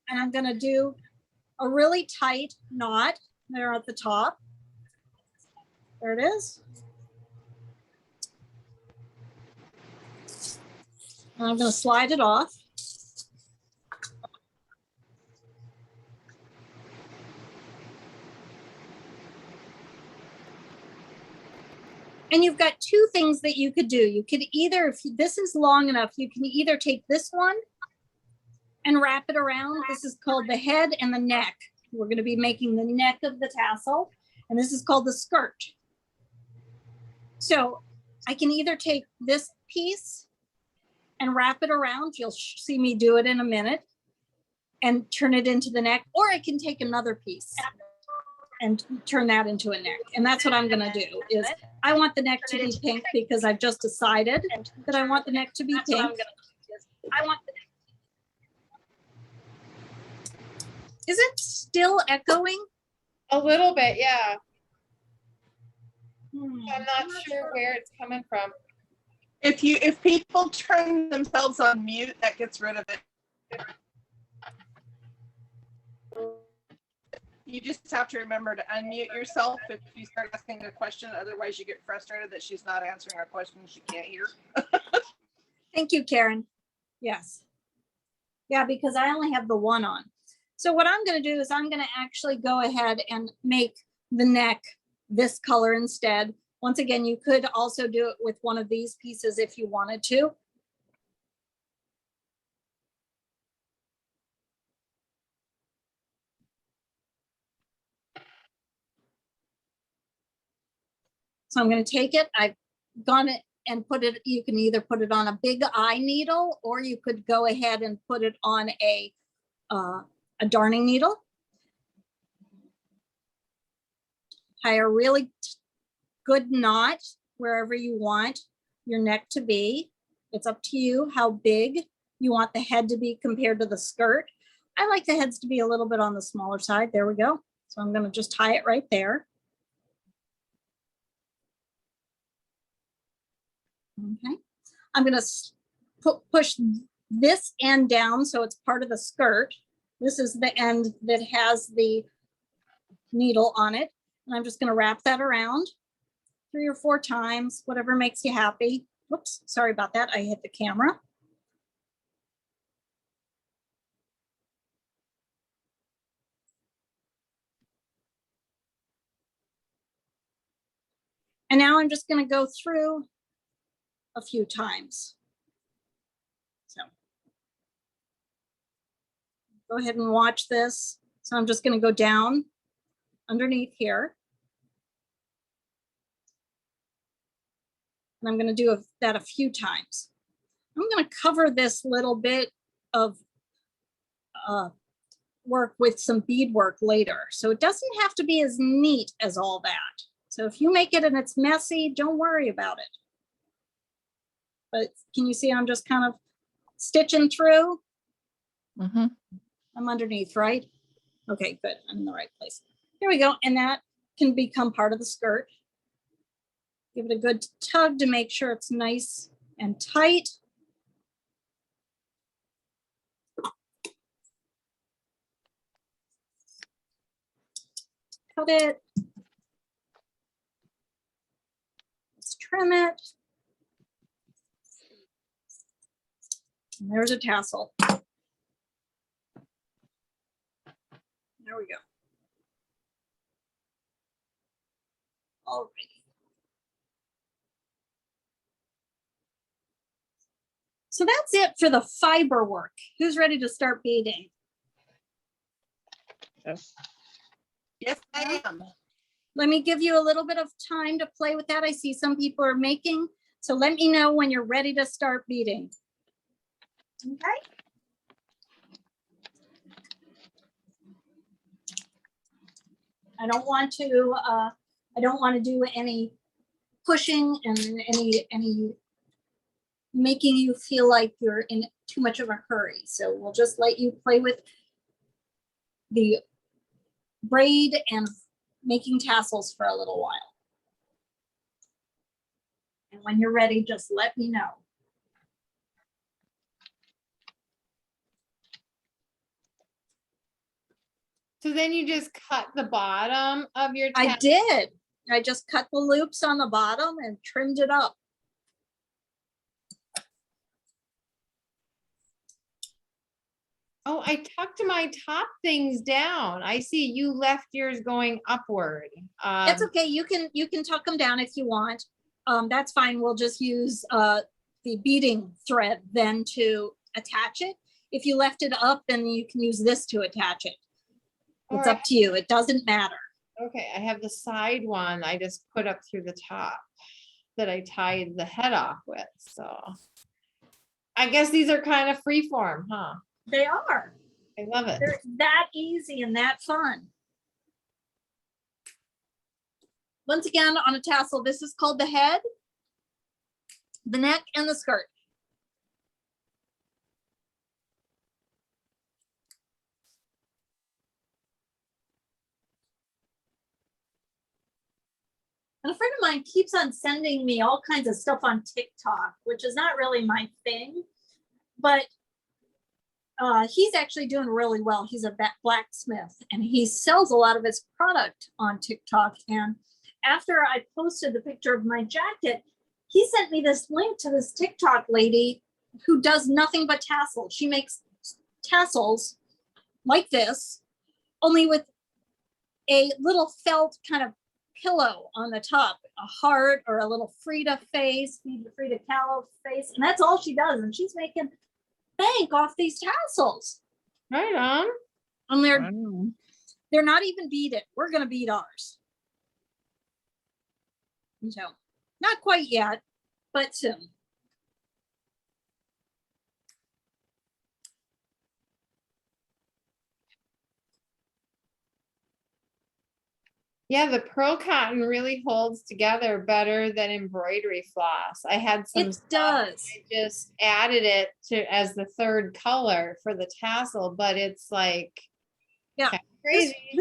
and I'm going to do a really tight knot there at the top. There it is. And I'm going to slide it off. And you've got 2 things that you could do. You could either, if this is long enough, you can either take this one and wrap it around. This is called the head and the neck We're going to be making the neck of the tassel, and this is called the skirt. So I can either take this piece and wrap it around. You'll see me do it in a minute and turn it into the neck, or I can take another piece and turn that into a neck. And that's what I'm going to do is I want the neck to be pink because I've just decided that I want the neck to be pink. Is it still echoing? A little bit, yeah. Hmm, I'm not sure where it's coming from. If people turn themselves on mute, that gets rid of it. You just have to remember to unmute yourself if you start asking a question. Otherwise, you get frustrated that she's not answering our questions she can't hear. Thank you, Karen. Yes. Yeah, because I only have the one on. So what I'm going to do is I'm going to actually go ahead and make the neck this color instead. Once again, you could also do it with one of these pieces if you wanted to. So I'm going to take it. I've gone it and put it, you can either put it on a big eye needle, or you could go ahead and put it on a darning needle. Tie a really good knot wherever you want your neck to be. It's up to you how big you want the head to be compared to the skirt. I like the heads to be a little bit on the smaller side. There we go. So I'm going to just tie it right there. Okay. I'm going to push this end down so it's part of the skirt. This is the end that has the needle on it. And I'm just going to wrap that around 3 or 4 times, whatever makes you happy. Whoops, sorry about that. I hit the camera. And now I'm just going to go through a few times. So go ahead and watch this. So I'm just going to go down underneath here. And I'm going to do that a few times. I'm going to cover this little bit of work with some beadwork later. So it doesn't have to be as neat as all that. So if you make it and it's messy, don't worry about it. But can you see I'm just kind of stitching through? Mm-hmm. I'm underneath, right? Okay, good. I'm in the right place. Here we go. And that can become part of the skirt. Give it a good tug to make sure it's nice and tight. Cut it. Let's trim it. And there's a tassel. There we go. All right. So that's it for the fiber work. Who's ready to start beading? Yes. Yes, I am. Let me give you a little bit of time to play with that. I see some people are making, so let me know when you're ready to start beading. Okay. I don't want to do any pushing and any making you feel like you're in too much of a hurry. So we'll just let you play with the braid and making tassels for a little while. And when you're ready, just let me know. So then you just cut the bottom of your I tassel. did. I just cut the loops on the bottom and trimmed it up. Oh, I tucked my top things down. I see you left yours going upward. It's okay. You can tuck them down if you want. That's fine. We'll just use the beading thread then to attach it. If you left it up, then you can use this to attach it. All It's right. up to you. It doesn't matter. Okay, I have the side one I just put up through the top that I tied the head off with, so. I guess these are kind of free form, huh? They are. I love it. They're that easy and that fun. Once again, on a tassel, this is called the head, the neck, and the skirt. And a friend of mine keeps on sending me all kinds of stuff on TikTok, which is not really my thing, but he's actually doing really well. He's a blacksmith and he sells a lot of his product on TikTok. And after I posted the picture of my jacket, he sent me this link to this TikTok lady who does nothing but tassels. She makes tassels like this, only with a little felt kind of pillow on the top, a heart or a little Frida face, Frida Kahlo face, and that's all she does. And she's making bank off these tassels. Right on. And Wow. they're not even beaded. We're gonna bead ours. So not quite yet, but soon. Yeah, the pearl cotton really holds together better than embroidery floss. I had some It stuff, does. I just added it to as the third color for the tassel, but it's like Yeah. kinda crazy.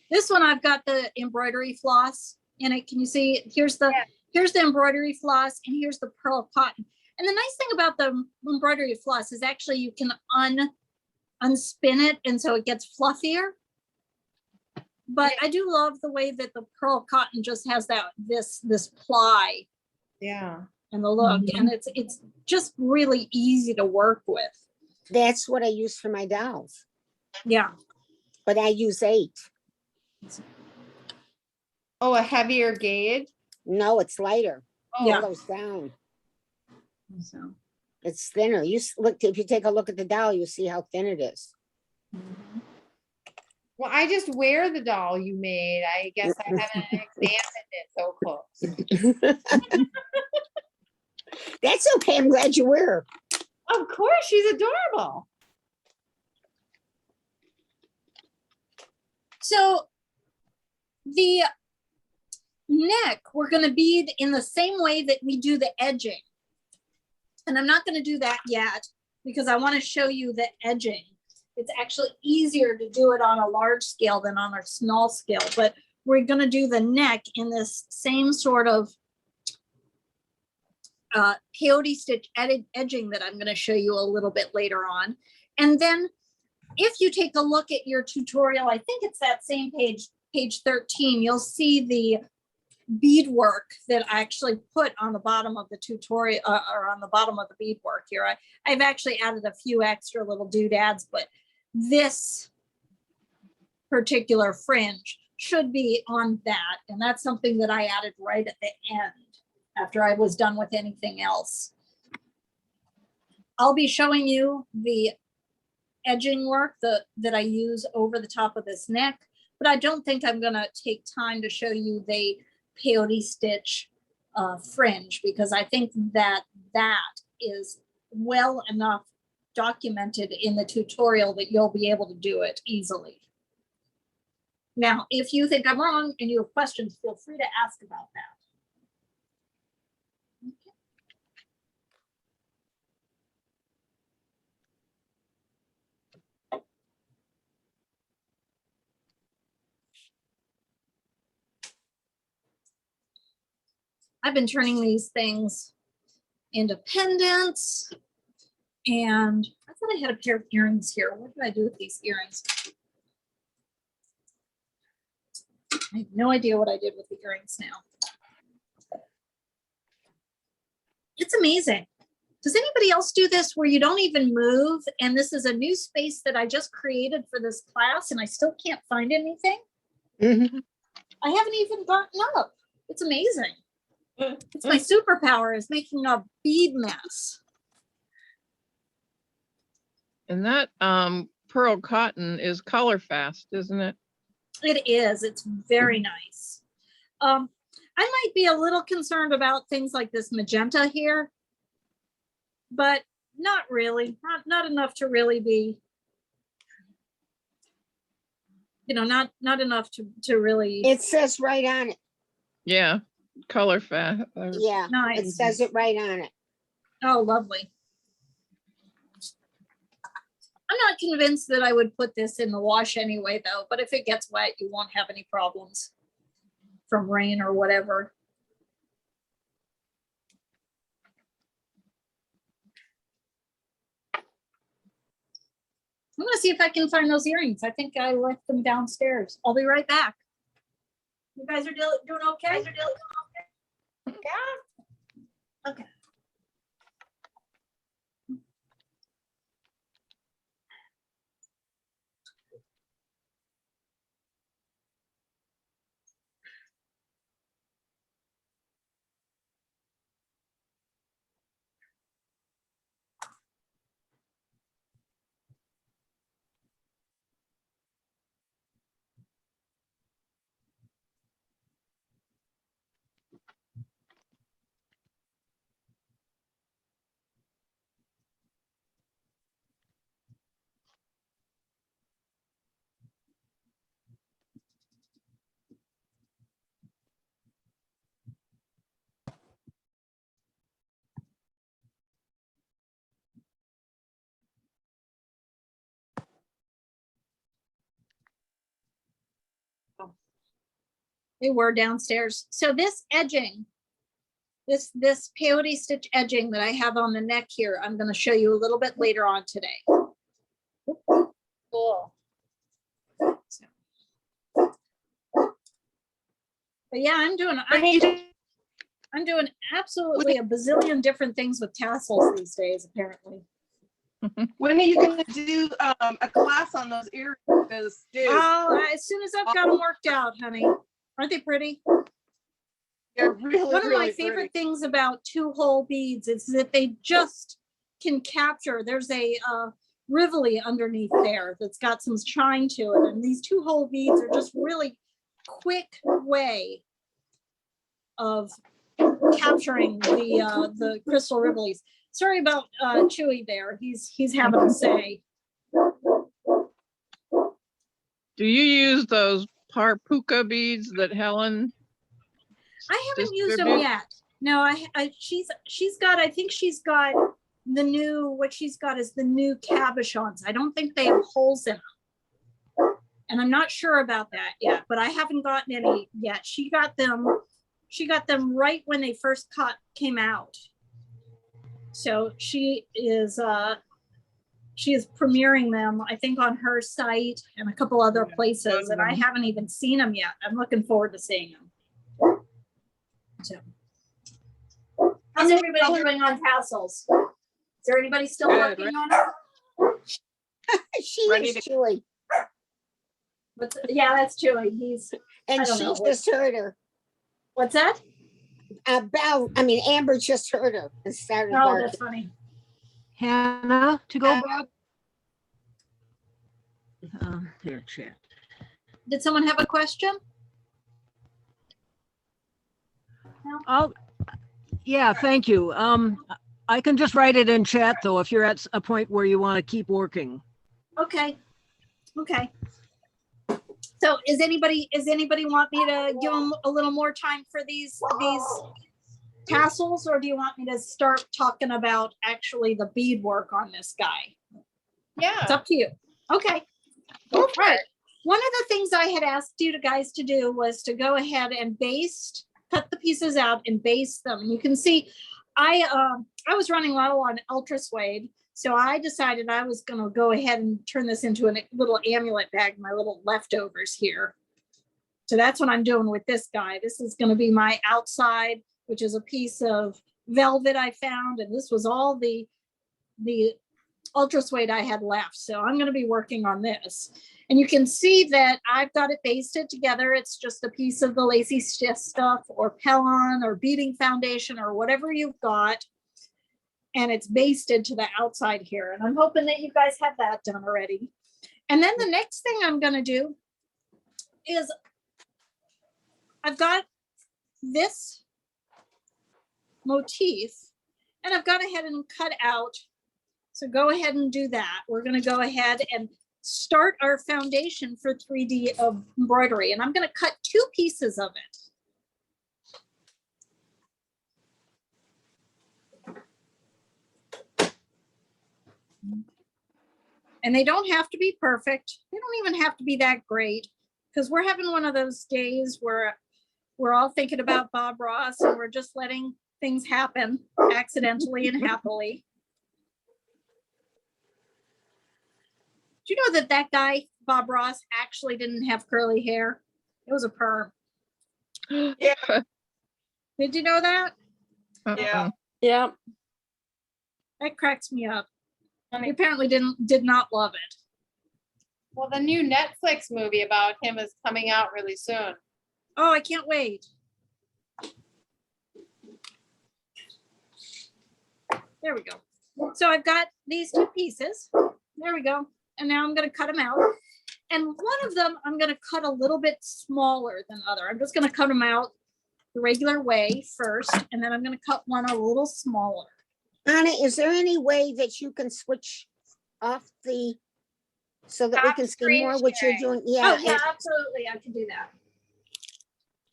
This one I've got the embroidery floss in it. Can you see? Here's the embroidery floss and here's the pearl cotton. And the nice thing about the embroidery floss is actually you can unspin it and so it gets fluffier. But I do love the way that the pearl cotton just has that this ply Yeah. and the look, and it's just really easy to work with. That's what I use for my dolls, Yeah. but I use 8. Oh, a heavier gauge. No, it's lighter. Oh, Yeah. It goes down. So. It's thinner. Look, if you take a look at the doll, you'll see how thin it is. well, I just wear the doll you made. I guess I haven't examined it so close. That's okay. I'm glad you wear her. Of course, she's adorable. So the neck, we're going to bead in the same way that we do the edging. And I'm not going to do that yet because I want to show you the edging. It's actually easier to do it on a large scale than on a small scale, but we're going to do the neck in this same sort of peyote stitch edging that I'm going to show you a little bit later on. And then if you take a look at your tutorial, I think it's that same page, page 13, you'll see the beadwork that I actually put on the bottom of the tutorial or on the bottom of the beadwork here. I've actually added a few extra little doodads, but this particular fringe should be on that. And that's something that I added right at the end after I was done with anything else. I'll be showing you the edging work that I use over the top of this neck, but I don't think I'm going to take time to show you the peyote stitch fringe because I think that is well enough documented in the tutorial that you'll be able to do it easily. Now, if you think I'm wrong and you have questions, feel free to ask about that. I've been turning these things into pendants, and I thought I had a pair of earrings here. What did I do with these earrings? I have no idea what I did with the earrings now. It's amazing. Does anybody else do this where you don't even move? And this is a new space that I just created for this class and I still can't find anything. Mm-hmm. I haven't even gotten up. It's amazing. It's my superpower is making a bead mess. And that pearl cotton is color fast, isn't it? It is. It's very nice. I might be a little concerned about things like this magenta here, but not really. Not enough to really be, you know, not enough to really. It says right on it. Yeah, color fast. Yeah, it Nice. says it right on it. Oh, lovely. I'm not convinced that I would put this in the wash anyway, though, but if it gets wet, you won't have any problems from rain or whatever. I'm gonna see if I can find those earrings. I think I left them downstairs. I'll be right back. You guys are doing okay? Yeah. Okay. They were downstairs. So this edging, this peyote stitch edging that I have on the neck here, I'm going to show you a little bit later on today. Cool. But yeah, I'm doing absolutely a bazillion different things with tassels these days, apparently. When are you going to do a class on those earrings? Oh, as soon as I've got them worked out, honey. Aren't they pretty? They're really, One of really my favorite pretty. things about 2-hole beads is that they just can capture. There's a rivelet underneath there that's got some shine to it, and these 2-hole beads are just really quick way of capturing the crystal rivelets. Sorry about Chewy there. He's having a say. Do you use those parpuka beads that Helen? I haven't used them distributes? yet. No, she's got, I think she's got the new, what she's got is the new cabochons. I don't think they have holes in them. And I'm not sure about that yet, but I haven't gotten any yet. She got them right when they first came out. So she is premiering them, I think, on her site and a couple other places, and I haven't even seen them yet. I'm looking forward to seeing them. So, how's everybody doing on tassels? Is there anybody still working on it? She Ready is to- Chewy. Yeah, that's Chewy. He's, And I don't she know. just heard her. what's that? Amber just heard her and started Oh, barking. that's funny. Hannah, to go back. Here, chat. Did someone have a question? Oh, yeah, thank you. I can just write it in chat though, if you're at a point where you want to keep working. Okay. Okay. So is anybody want me to give them a little more time for these tassels, or do you want me to start talking about actually the beadwork on this guy? Yeah. It's up to you. Okay. Go for Right. it. One of the things I had asked you guys to do was to go ahead and cut the pieces out and baste them. And you can see I was running low on ultra suede, so I decided I was going to go ahead and turn this into a little amulet bag, my little leftovers here. So that's what I'm doing with this guy. This is going to be my outside, which is a piece of velvet I found, and this was all the ultra suede I had left. So I'm going to be working on this. And you can see that I've got it basted together. It's just a piece of the lacy stuff or Pellon or beading foundation or whatever you've got. And it's basted to the outside here. And I'm hoping that you guys have that done already. And then the next thing I'm gonna do is I've got this motif and I've gone ahead and cut out. So go ahead and do that. We're gonna go ahead and start our foundation for 3D of embroidery. And I'm gonna cut 2 pieces of it. And they don't have to be perfect. They don't even have to be that great, because we're having one of those days where we're all thinking about Bob Ross and we're just letting things happen accidentally and happily. Do you know that that guy, Bob Ross, actually didn't have curly hair? It was a perm. Yeah. Did you know that? Yeah. Yeah. That cracks me up. He apparently did not love it. Well, the new Netflix movie about him is coming out really soon. Oh, I can't wait. There we go. So I've got these 2 pieces. There we go. And now I'm going to cut them out. And one of them I'm going to cut a little bit smaller than other. I'm just going to cut them out the regular way first, and then I'm going to cut one a little smaller. Anna, is there any way that you can switch off the, so that we Stop can see screen more what you're sharing. doing? Yeah, Oh, yeah, absolutely. I can do that.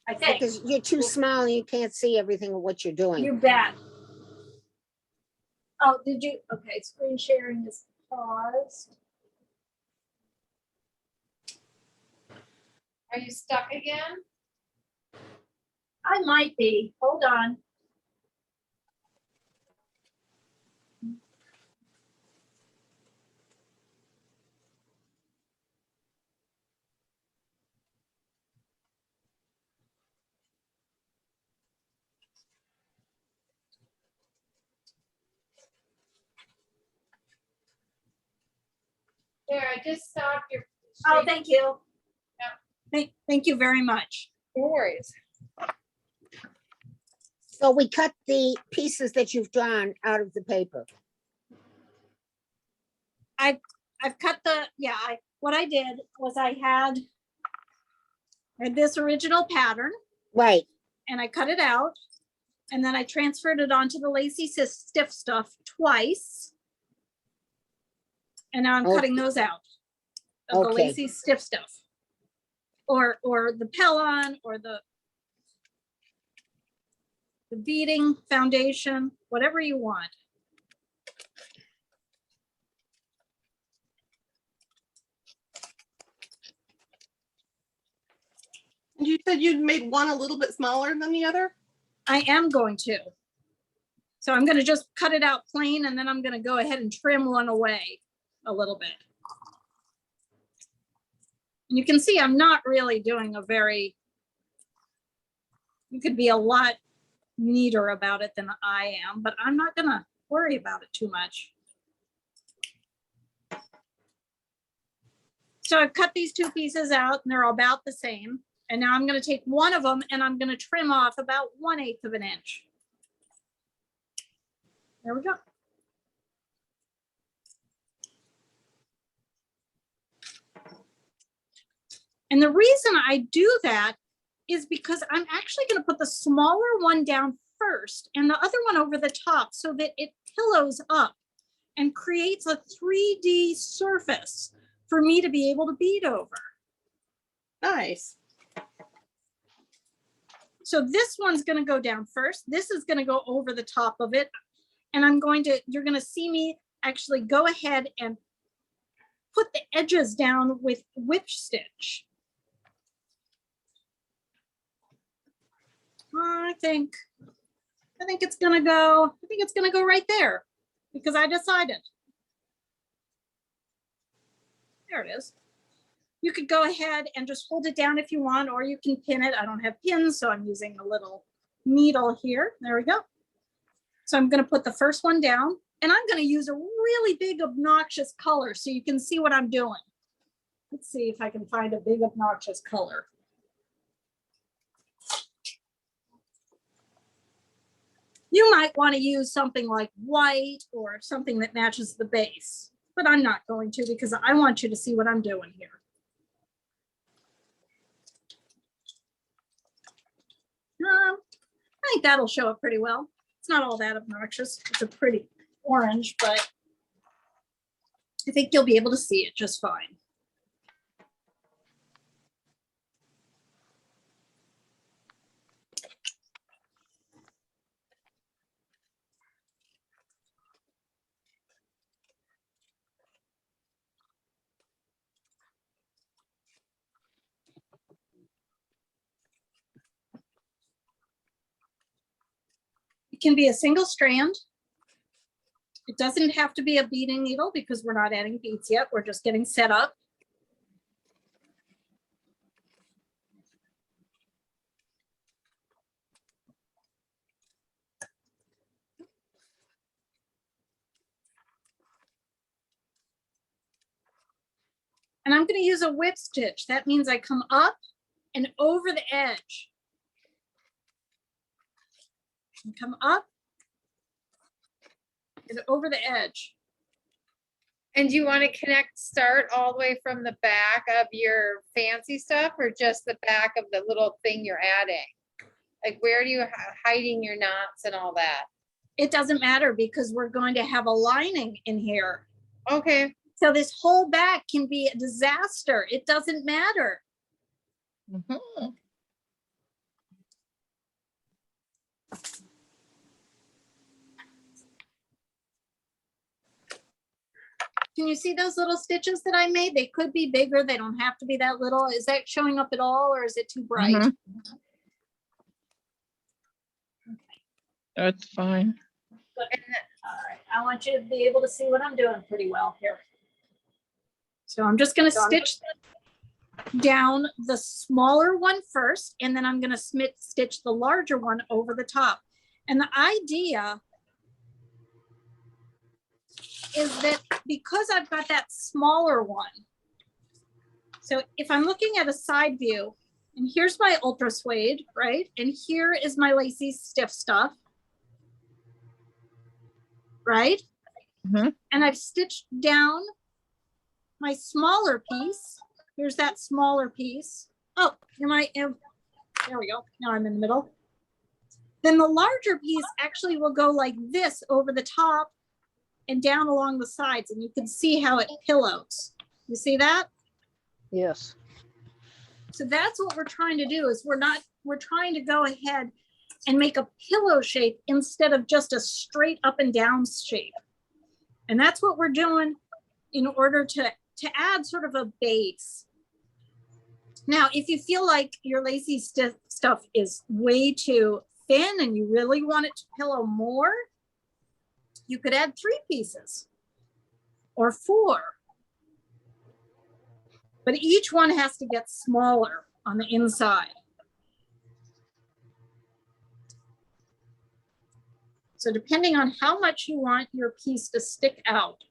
I think. because you're too small and you can't see everything of what you're doing. You bet. Oh, did you? Okay, screen sharing is paused. Are you stuck again? I might be. Hold on. There, I just stopped your. Oh, thank you. Yeah. Thank you very much. No worries. So we cut the pieces that you've drawn out of the paper. I've cut the, yeah, what I did was I had this original pattern Right. and I cut it out. And then I transferred it onto the lacy stiff stuff twice. And now I'm cutting those out of the Okay. lacy stiff stuff. Or the Pellon or the beading foundation, whatever you want. And you said you'd made one a little bit smaller than the other? I am going to. So I'm going to just cut it out plain and then I'm going to go ahead and trim one away a little bit. And you can see I'm not really doing a very, you could be a lot neater about it than I am, but I'm not going to worry about it too much. So I've cut these 2 pieces out and they're about the same. And now I'm going to take one of them and I'm going to trim off about 1/8 of an inch. There we go. And the reason I do that is because I'm actually going to put the smaller one down first and the other one over the top so that it pillows up and creates a 3D surface for me to be able to bead over. Nice. So this one's going to go down first. This is going to go over the top of it. And you're going to see me actually go ahead and put the edges down with whip stitch. I think it's going to go right there because I decided. There it is. You could go ahead and just hold it down if you want, or you can pin it. I don't have pins, so I'm using a little needle here. There we go. So I'm going to put the first one down and I'm going to use a really big obnoxious color so you can see what I'm doing. Let's see if I can find a big obnoxious color. You might want to use something like white or something that matches the base, but I'm not going to because I want you to see what I'm doing here. I think that'll show up pretty well. It's not all that obnoxious. It's a pretty orange, but I think you'll be able to see it just fine. It can be a single strand. It doesn't have to be a beading needle because we're not adding beads yet. We're just getting set up. And I'm going to use a whip stitch. That means I come up and over the edge. And come up and over the edge. And do you want to start all the way from the back of your fancy stuff or just the back of the little thing you're adding? Like where do you hiding your knots and all that? It doesn't matter because we're going to have a lining in here. Okay. So this whole back can be a disaster. It doesn't matter. Mhm. Can you see those little stitches that I made? They could be bigger. They don't have to be that little. Is that showing up at all or is it too bright? Mhm. That's fine. All right, I want you to be able to see what I'm doing pretty well here. So I'm just going to stitch down the smaller one first, and then I'm going to stitch the larger one over the top. And the idea is that because I've got that smaller one, so if I'm looking at a side view, and here's my ultra suede, right? And here is my lacy stiff stuff, right? Mhm. And I've stitched down my smaller piece. Here's that smaller piece. Oh, there we go. Now I'm in the middle. Then the larger piece actually will go like this over the top and down along the sides, and you can see how it pillows. You see that? Yes. So that's what we're trying to do is we're trying to go ahead and make a pillow shape instead of just a straight up and down shape. And that's what we're doing in order to add sort of a base. Now, if you feel like your lacy stuff is way too thin and you really want it to pillow more, you could add 3 pieces or 4. But each one has to get smaller on the inside. So depending on how much you want your piece to stick out.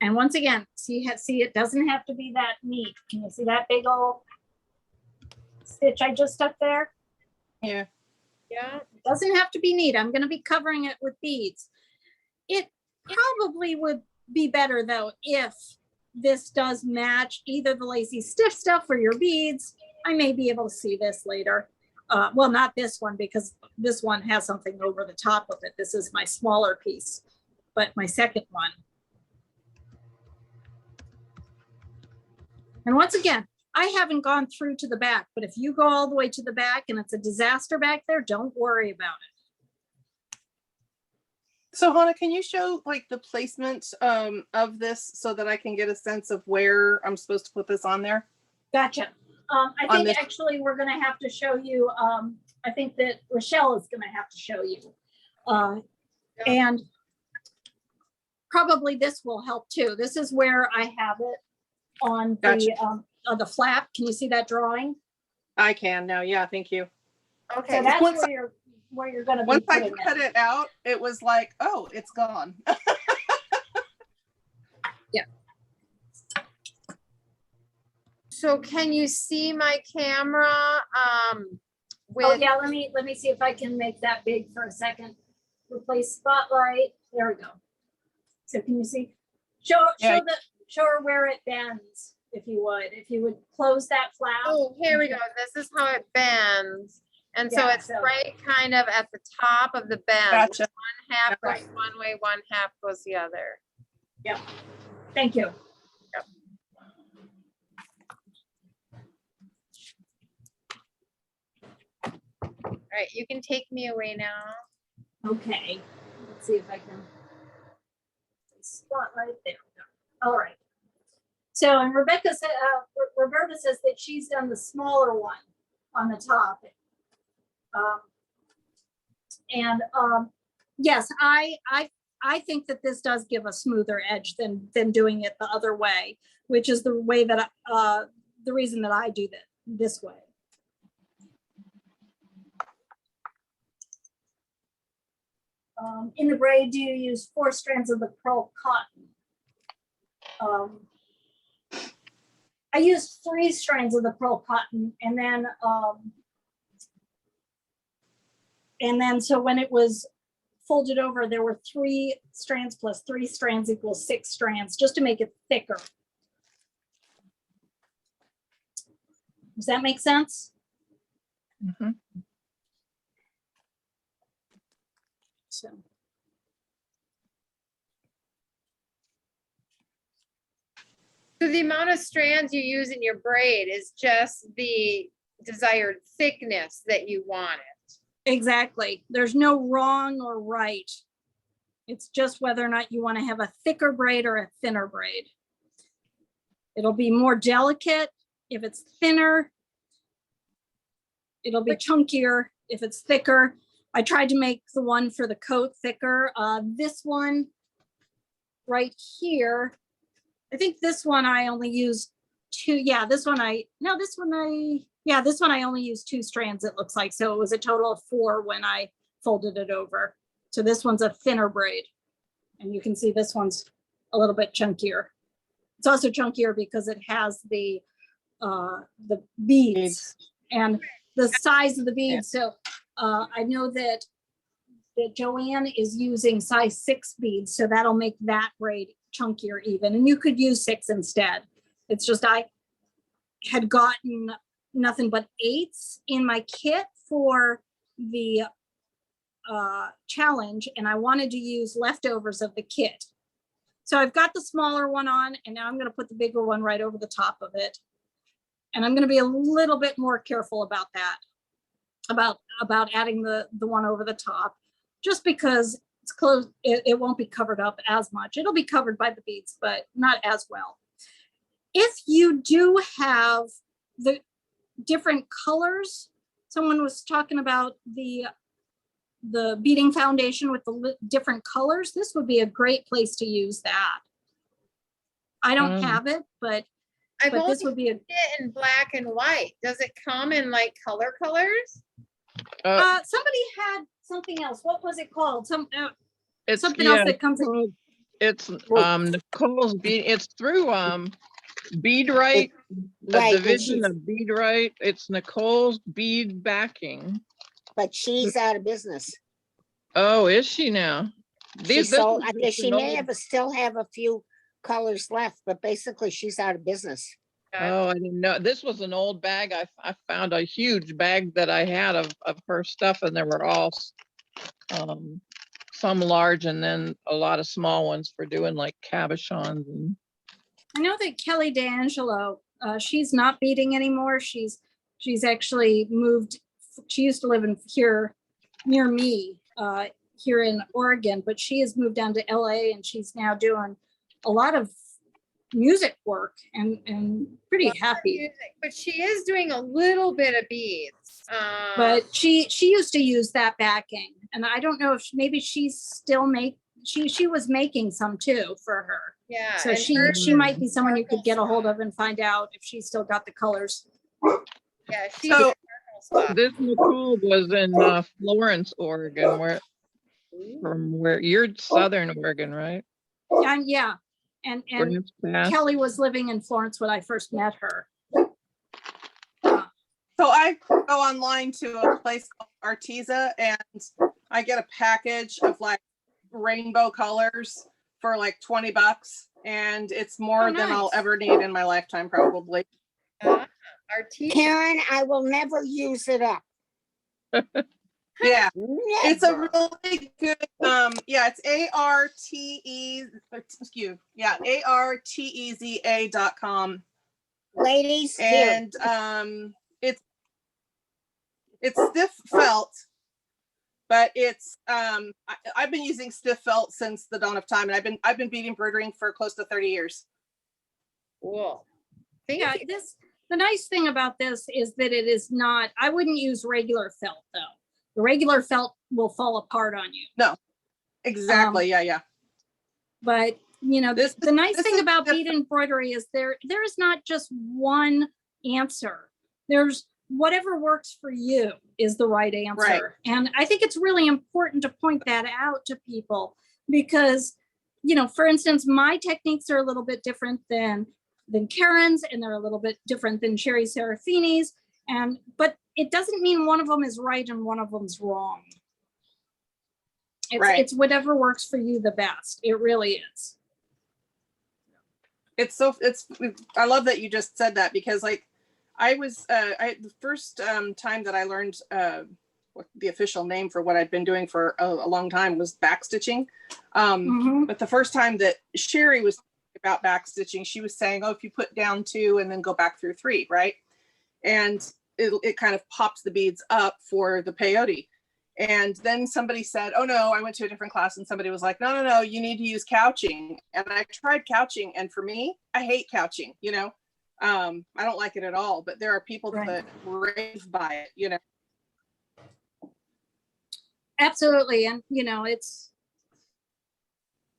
And once again, see, it doesn't have to be that neat. Can you see that big old stitch I just stuck there? Yeah. Yeah. It doesn't have to be neat. I'm going to be covering it with beads. It probably would be better though if this does match either the lacy stiff stuff or your beads. I may be able to see this later. Well, not this one because this one has something over the top of it. This is my smaller piece, but my second one. And once again, I haven't gone through to the back, but if you go all the way to the back and it's a disaster back there, don't worry about it. So Hannah, can you show like the placement of this so that I can get a sense of where I'm supposed to put this on there? Gotcha. I think actually we're going to have to show you, I think that Rochelle is going to have to show you. And probably this will help too. This is where I have it on the, Gotcha. the flap. Can you see that drawing? I can now. Yeah, thank you. Okay. So that's Once where you're going to be Once I putting cut it out, it was like, oh, it's gone. So can you see my camera? Oh With, yeah, let me see if I can make that big for a second. Replace spotlight. There we go. So can you see? Show Yeah. show her where it bends, if you would. If you would close that flap. oh, here we go. This is how it bends. And so Yeah, it's so- right kind of at the top of the bend. Gotcha. One half goes Right. one way, one half goes the other. Thank you. All right, you can take me away now. Okay. Let's see if I can. Spotlight. There we go. All right. So, and Rebecca said, Roberta says that she's done the smaller one on the top. Yes, I think that this does give a smoother edge than doing it the other way, which is the way that the reason that I do that this way. In the braid, do you use 4 strands of the pearl cotton? I used 3 strands of the pearl cotton, and then so when it was folded over, there were 3 strands plus 3 strands equals 6 strands, just to make it thicker. Does that make sense? Mhm. So. So the amount of strands you use in your braid is just the desired thickness that you want it. Exactly. There's no wrong or right. It's just whether or not you want to have a thicker braid or a thinner braid. It'll be more delicate if it's thinner. It'll be chunkier if it's thicker. I tried to make the one for the coat thicker. This one right here, I think this one I only used 2. Yeah, this one I only used 2 strands, it looks like. So it was a total of 4 when I folded it over. So this one's a thinner braid. And you can see this one's a little bit chunkier. It's also chunkier because it has the beads and the size of the beads. So I know that Joanne is using size 6 beads, so that'll make that braid chunkier even. And you could use 6 instead. It's just I had gotten nothing but 8s in my kit for the challenge, and I wanted to use leftovers of the kit. So I've got the smaller one on, and now I'm going to put the bigger one right over the top of it. And I'm going to be a little bit more careful about that, about adding the one over the top, just because it's close. It won't be covered up as much. It'll be covered by the beads, but not as well. If you do have the different colors, someone was talking about the beading foundation with the different colors. This would be a great place to use that. I don't have it, but this would be a it in black and white. Does it come in like colors? somebody had something else. What was it called? It's Something else that comes in. It's Nicole's bead. It's through Bead-Right, Right, a and division she's- of Bead-Right. It's Nicole's bead backing. But she's out of business. Oh, is she now? She sold, I was guess she an may old- have still have a few colors left, but basically she's out of business. Oh, I didn't know. This was an old bag. I found a huge bag that I had of her stuff, and there were all some large and then a lot of small ones for doing like cabochons. And I know that Kelly D'Angelo, she's not beading anymore. She's actually moved. She used to live here near me, here in Oregon, but she has moved down to LA, and she's now doing a lot of music work and pretty happy. But she is doing a little bit of beads. But she used to use that backing, and I don't know if maybe she still she was making some too for her. Yeah. So and she hers might be is someone you could get a hold sparkle of and find out if she's still got the colors. swap. Yeah, she So- did sparkle swap. This Nicole was in Florence, Oregon, from where you're Southern Oregon, right? Yeah. And Grants Pass. Kelly was living in Florence when I first met her. So I go online to a place called Arteza and I get a package of like rainbow colors for like $20, and it's more Oh, than I'll nice. ever need in my lifetime, probably. Our teacher. Karen, I will never use it up. Yeah, it's a Never. really good. Yeah, it's ARTEZA.com, Ladies, here. and it's stiff felt, but it's I've been using stiff felt since the dawn of time, and I've been bead embroidering for close to 30 years. Cool. Thank Yeah, you. the nice thing about this is that it is not, I wouldn't use regular felt though. The regular felt will fall apart on you. Exactly. Yeah. But you know, This the nice this thing is about bead different. embroidery is there is not just one answer. There's whatever works for you is the right answer. Right. And I think it's really important to point that out to people because, you know, for instance, my techniques are a little bit different than Karen's, and they're a little bit different than Sherry Serafini's. But it doesn't mean one of them is right and one of them's wrong. Right. It's whatever works for you the best. It really is. I love that you just said that, because like the first time that I learned what the official name for what I'd been doing for a long time was backstitching. Mhm. But the first time that Sherry was talking about backstitching, she was saying, oh, if you put down 2 and then go back through 3, right? And it kind of pops the beads up for the peyote. And then somebody said, oh no, I went to a different class and somebody was like, no, you need to use couching. And I tried couching, and for me, I hate couching, you know. I don't like it at all, but there are people Right. that rave by it, you know. Absolutely. And you know, it's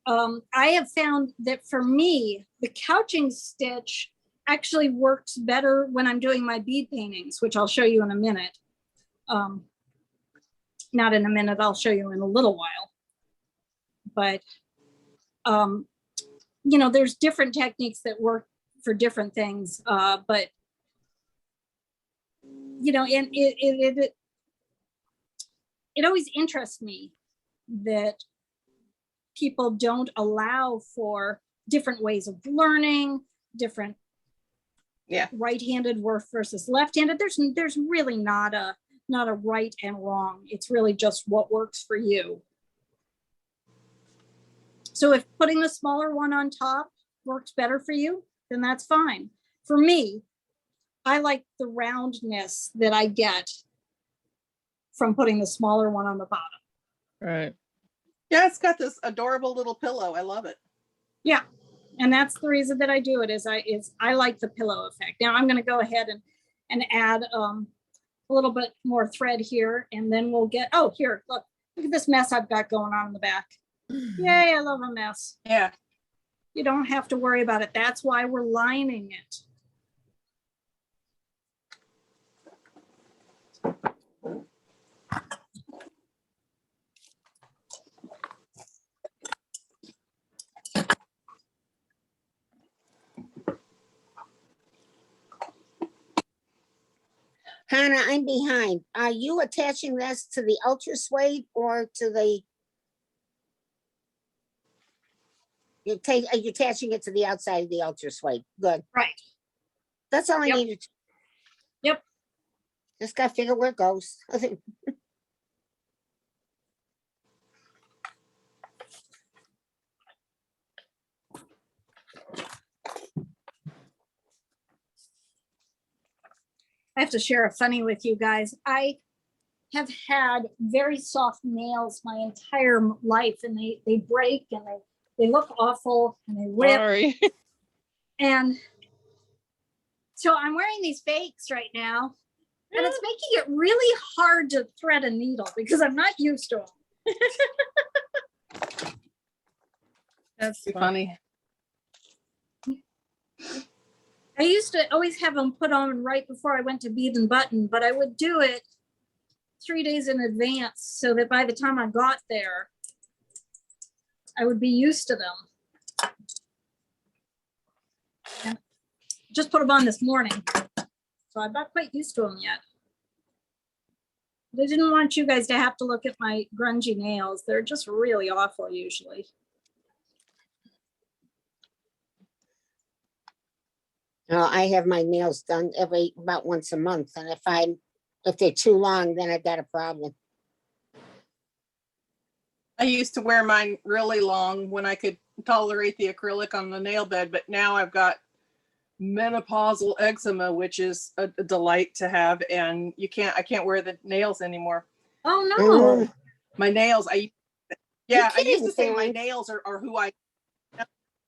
I have found that for me, the couching stitch actually works better when I'm doing my bead paintings, which I'll show you in a minute. Not in a minute, I'll show you in a little while. But you know, there's different techniques that work for different things. But you know, and it always interests me that people don't allow for different ways of learning, different right-handed work versus left-handed. There's really not a right and wrong. It's really just what works for you. So if putting the smaller one on top works better for you, then that's fine. For me, I like the roundness that I get from putting the smaller one on the bottom. Right. Yeah, it's got this adorable little pillow. I love it. Yeah. And that's the reason that I do it is I like the pillow effect. Now I'm going to go ahead and add a little bit more thread here, and then we'll get, oh, here, look at this mess I've got going on in the back. Yay, I love a mess. Yeah. You don't have to worry about it. That's why we're lining it. Hannah, I'm behind. Are you attaching this to the ultra suede or to the? You're attaching it to the outside of the ultra suede. Good. Right. That's all I Yep. needed. Yep. Just gotta figure where it goes. I have to share a funny with you guys. I have had very soft nails my entire life, and they break and they look awful and they rip. Sorry. And so I'm wearing these fakes right now, and it's making it really hard to thread a needle because I'm not used to them. That's Too funny. funny. I used to always have them put on right before I went to bead and button, but I would do it 3 days in advance so that by the time I got there, I would be used to them. And just put them on this morning. So I'm not quite used to them yet. I didn't want you guys to have to look at my grungy nails. They're just really awful usually. I have my nails done about once a month, and if they're too long, then I've got a problem. I used to wear mine really long when I could tolerate the acrylic on the nail bed, but now I've got menopausal eczema, which is a delight to have, and I can't wear the nails anymore. Oh no. My nails, I used to kidding, say my Terry. nails are who I.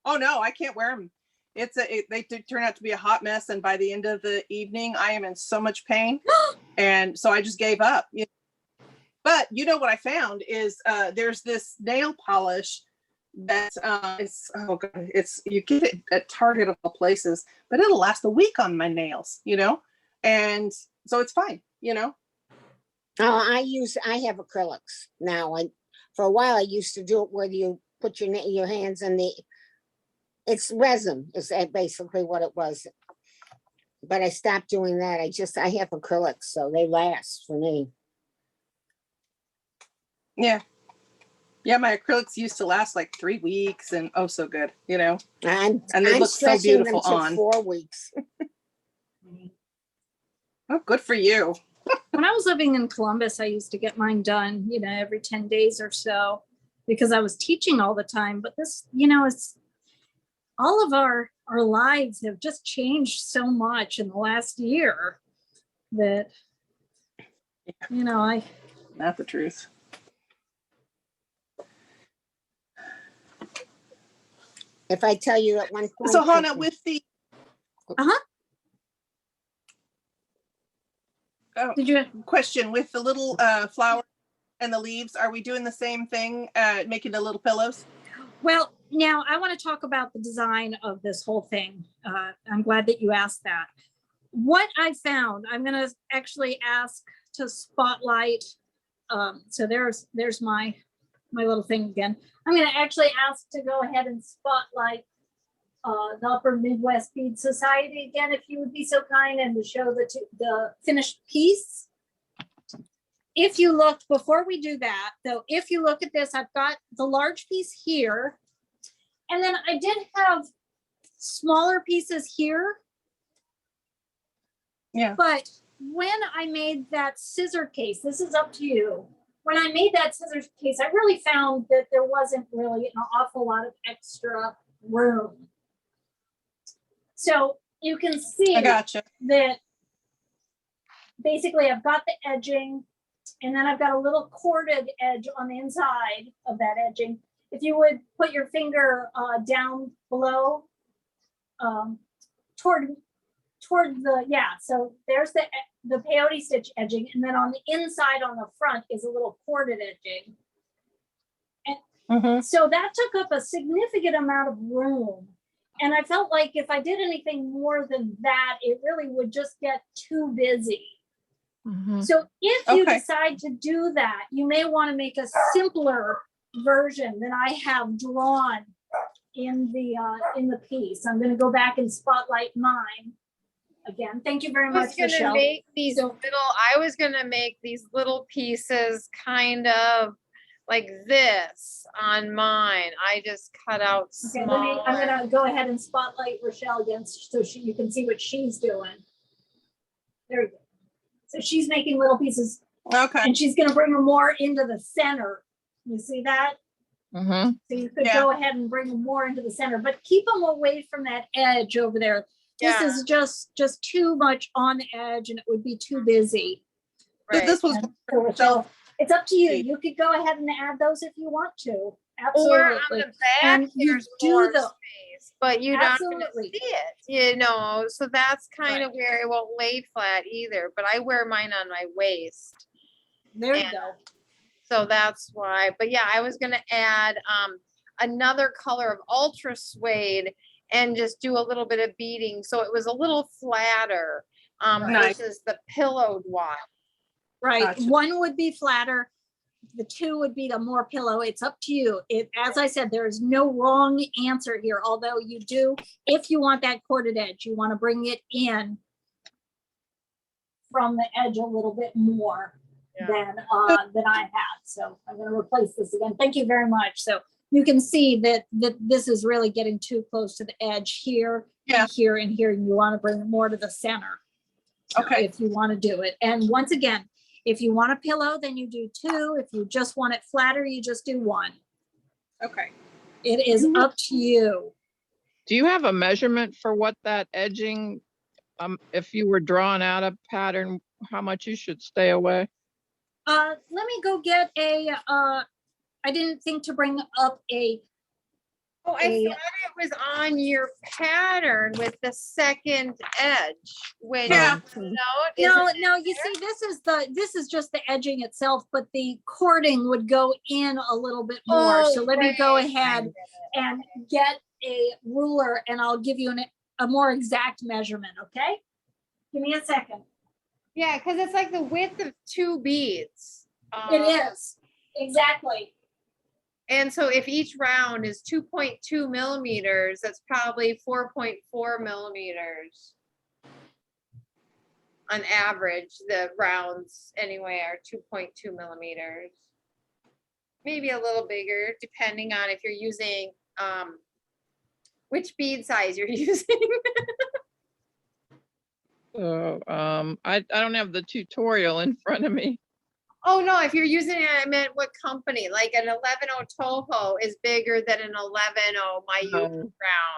Oh no, I can't wear them. They turn out to be a hot mess, and by the end of the evening, I am in so much pain, and so I just gave up. But you know what I found is there's this nail polish that you get it at Target of all places, but it'll last a week on my nails, and so it's fine, I have acrylics now. For a while I used to do it where you put your hands in it's resin is basically what it was. But I stopped doing that. I have acrylics, so they last for me. Yeah, my acrylics used to last like 3 weeks, and oh, so good, and they look so stretching beautiful them to on. 4 weeks. Oh, good for you. When I was living in Columbus, I used to get mine done, every 10 days or so because I was teaching all the time. But this, it's all of our lives have just changed so much in the last year that, Not the truth. If I tell you at one point. So Hannah, with the did you? question with the little flower and the leaves, are we doing the same thing, making the little pillows? Well, now I want to talk about the design of this whole thing. I'm glad that you asked that. What I found, I'm going to actually ask to spotlight. So there's my little thing again. I'm going to actually ask to go ahead and spotlight the Upper Midwest Bead Society again, if you would be so kind, and to show the finished piece. If you look, before we do that, though, if you look at this, I've got the large piece here, and then I did have smaller pieces here. Yeah. But when I made that scissor case, this is up to you. When I made that scissors case, I really found that there wasn't really an awful lot of extra room. So you can see I gotcha. that basically I've got the edging, and then I've got a little corded edge on the inside of that edging. If you would put your finger down below toward so there's the peyote stitch edging, and then on the inside on the front is a little corded edging. And so that took up a significant amount of room. And I felt like if I did anything more than that, it really would just get too busy. So if you decide to do that, you may want to make a simpler version than I have drawn in the piece. I'm going to go back and spotlight mine again. Thank you very much, Michelle. I was going to make these little pieces kind of like this on mine. I just cut out small. I'm going to go ahead and spotlight Rochelle again so you can see what she's doing. There you go. So she's making little pieces. Okay. And she's going to bring them more into the center. You see that? So you could go ahead and bring them more into the center, but keep them away from that edge over there. This is just too much on the edge, and it would be too busy. Right. This was so it's up to you. You could go ahead and add those if you want to. Absolutely. Or on the back, and there's more space, but you don't see it, so that's kind of where it won't lay flat either. But I wear mine on my waist. There you go. So that's why. But yeah, I was gonna add another color of ultra suede and just do a little bit of beading. So it was a little flatter Nice. versus the pillowed one. Right, Gotcha. one would be flatter, the two would be the more pillow. It's up to you. As I said, there is no wrong answer here, although you do, if you want that corded edge, you want to bring it in from the edge a little bit more than I have. So I'm going to replace this again. Thank you very much. So you can see that this is really getting too close to the edge here, Yeah. and here, and here. You want to bring it more to the center. Okay. If you want to do it. And once again, if you want a pillow, then you do two. If you just want it flatter, you just do one. Okay. It is up to you. Do you have a measurement for what that edging, if you were drawing out a pattern, how much you should stay away? Let me go get I didn't think to bring up a, Oh, I thought it was on your pattern with the second edge. When Yeah. no, you see, this is just the edging itself, but the cording would go in a little bit more. So let me go ahead and get a ruler and I'll give you a more exact measurement, okay? Give me a second. Yeah, because it's like the width of two beads. It is, exactly. And so if each round is 2.2 millimeters, that's probably 4.4 millimeters. On average, the rounds anyway are 2.2 millimeters. Maybe a little bigger, depending on if you're using, which bead size you're using. So, I don't have the tutorial in front of me. Oh, no, if you're using it, I meant what company, like an 11.0 Toho is bigger than an 11.0 Mayuki No. round.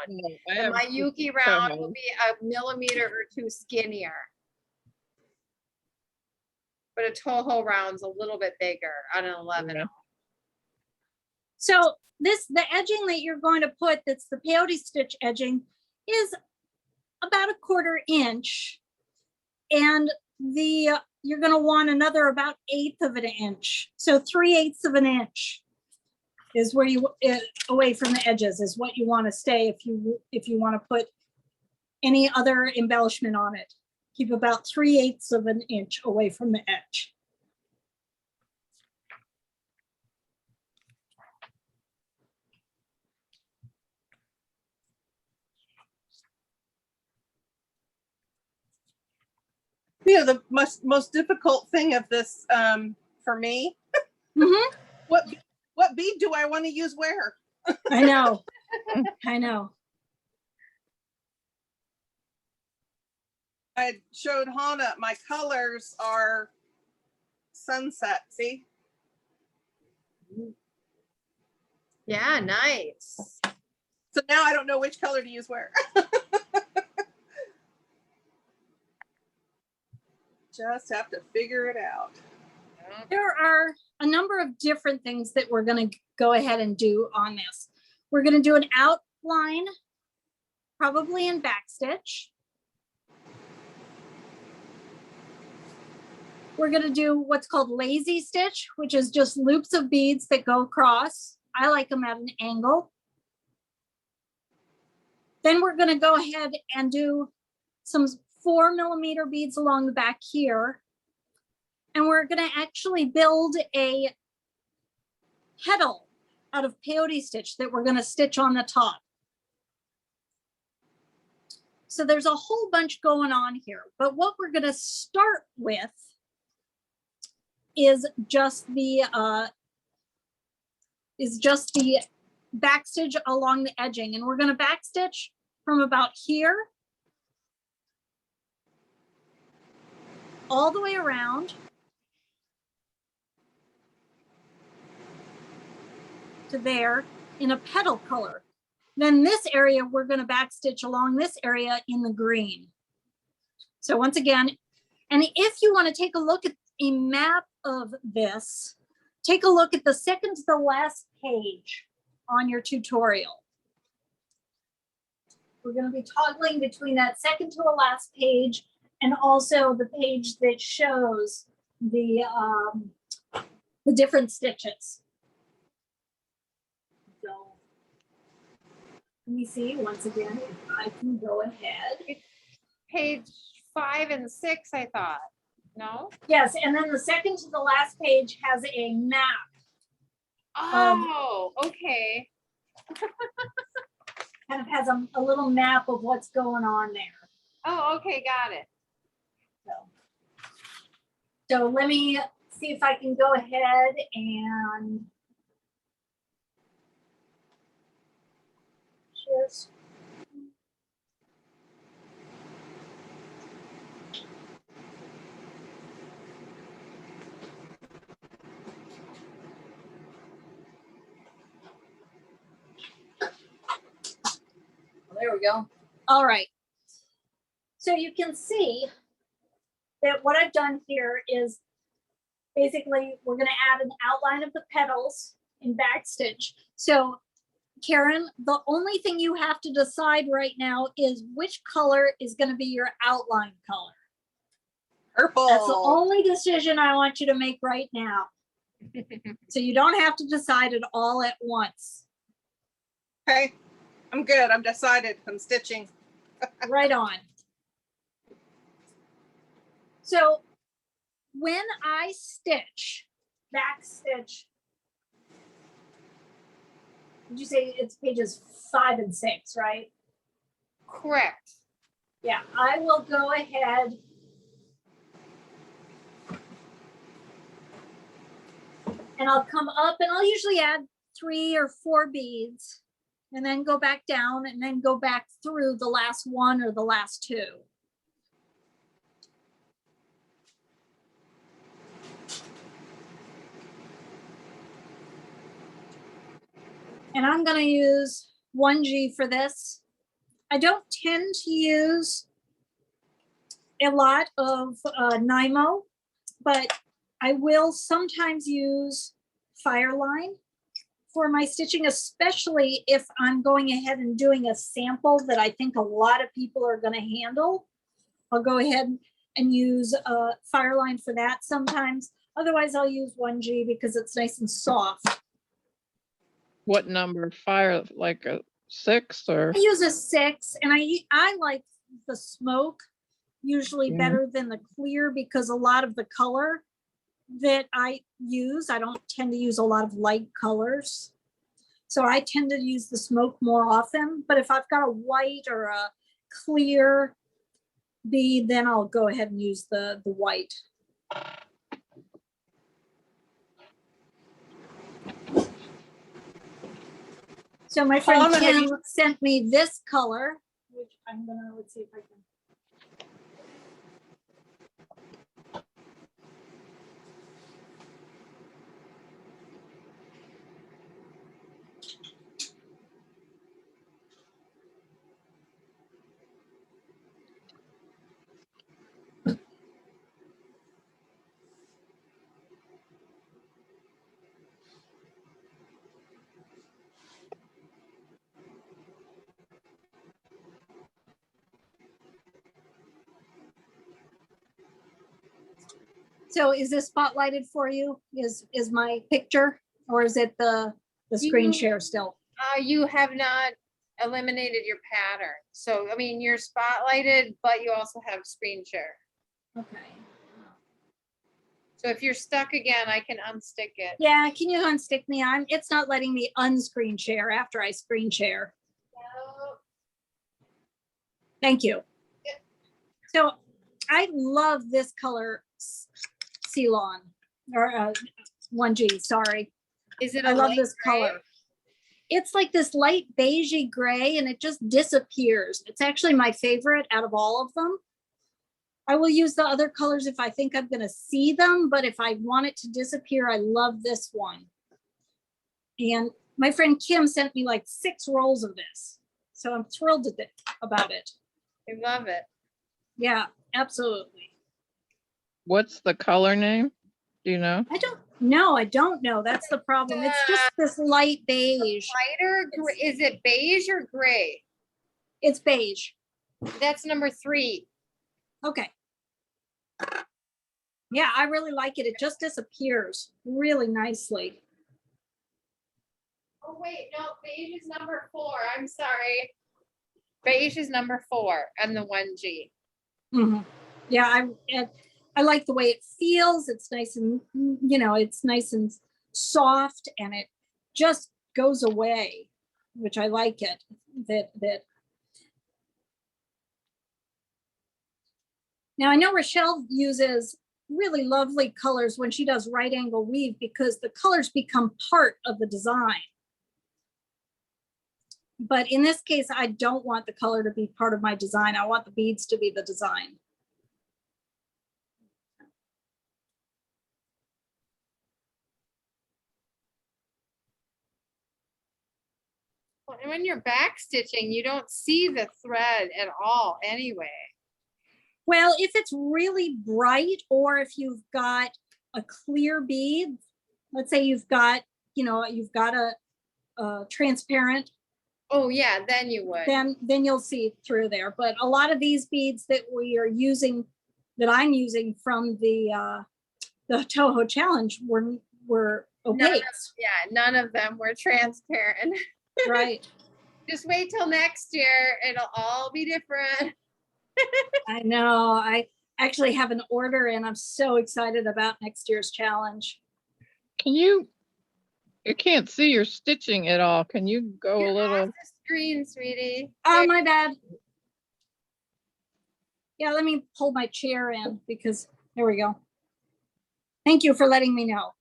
No, I The have Mayuki round will Toho. be a millimeter or two skinnier. But a Toho round's a little bit bigger on an 11.0. Yeah. So the edging that you're going to put, that's the peyote stitch edging, is about 1/4 inch. And you're going to want another about 1/8 of an inch. So 3/8 of an inch is where you, away from the edges is what you want to stay if you want to put any other embellishment on it. Keep about 3/8 of an inch away from the edge. You know, the most difficult thing of this for me, Mhm. what bead do I want to use where? I know. I know. I showed Hannah my colors are sunset. See? Yeah, nice. So now I don't know which color to use where. Just have to figure it out. There are a number of different things that we're going to go ahead and do on this. We're going to do an outline, probably in backstitch. We're going to do what's called lazy stitch, which is just loops of beads that go across. I like them at an angle. Then we're going to go ahead and do some 4 millimeter beads along the back here. And we're going to actually build a petal out of peyote stitch that we're going to stitch on the top. So there's a whole bunch going on here, but what we're going to start with is just the backstitch along the edging, and we're going to backstitch from about here all the way around to there in a petal color. Then this area, we're going to backstitch along this area in the green. So once again, and if you want to take a look at a map of this, take a look at the second to the last page on your tutorial. We're going to be toggling between that second to the last page and also the page that shows the different stitches. So Let me see, once again, if I can go ahead. Page 5 and 6, I thought. No? Yes, and then the second to the last page has a map. Oh, okay. Kind of has a little map of what's going on there. Oh, okay, got it. So let me see if I can go ahead and just. There we go. All right. So you can see that what I've done here is basically we're going to add an outline of the petals in backstitch. So Karen, the only thing you have to decide right now is which color is going to be your outline color. Purple. That's the only decision I want you to make right now. So you don't have to decide it all at once. Okay, I'm good. I'm decided. I'm stitching. Right on. So when I stitch, back stitch, did you say it's pages 5 and 6, right? Correct. Yeah, I will go ahead and I'll come up and I'll usually add 3 or 4 beads and then go back down and then go back through the last 1 or the last 2. And I'm going to use 1G for this. I don't tend to use a lot of Nymo, but I will sometimes use Fireline for my stitching, especially if I'm going ahead and doing a sample that I think a lot of people are going to handle. I'll go ahead and use Fireline for that sometimes. Otherwise, I'll use 1G because it's nice and soft. What number? Fire, like a 6 or? I use a 6, and I like the smoke usually better than the clear because a lot of the color that I use, I don't tend to use a lot of light colors. So I tend to use the smoke more often, but if I've got a white or a clear bead, then I'll go ahead and use the white. So my friend Kim sent me this color, which I'm gonna, let's see if I can. So is this spotlighted for you? Is my picture, or is it the screen share still? You have not eliminated your pattern. So, I mean, you're spotlighted, but you also have screen share. Okay. So if you're stuck again, I can unstick it. Yeah, can you unstick me? It's not letting me unscreen share after I screen share. No. Thank you. So I love this color, Ceylon, or 1G, sorry. Is it? I love this color. It's like this light beigey gray and it just disappears. It's actually my favorite out of all of them. I will use the other colors if I think I'm gonna see them, but if I want it to disappear, I love this one. And my friend Kim sent me like 6 rolls of this. So I'm thrilled about it. I love it. Yeah, absolutely. What's the color name? Do you know? I don't know. That's the problem. It's just this light beige. Lighter, is it beige or gray? It's beige. That's number 3. Okay. Yeah, I really like it. It just disappears really nicely. Oh, wait, no, beige is number 4. I'm sorry. Beige is number 4 and the 1G. Yeah, I like the way it feels. It's nice and, it's nice and soft, and it just goes away, which I like it. That. Now I know Rochelle uses really lovely colors when she does right angle weave because the colors become part of the design. But in this case, I don't want the color to be part of my design. I want the beads to be the design. Well, and when you're back stitching, you don't see the thread at all anyway. Well, if it's really bright, or if you've got a clear bead, let's say you've got a transparent, Oh yeah, then you would. then you'll see through there. But a lot of these beads that we are using, that I'm using from the Toho Challenge were opaque. None of them were transparent. Right. Just wait till next year. It'll all be different. I know. I actually have an order and I'm so excited about next year's challenge. You can't see your stitching at all. Can you go You're a little? off the screen, sweetie. Oh, my bad. Yeah, let me pull my chair in because there we go. Thank you for letting me know.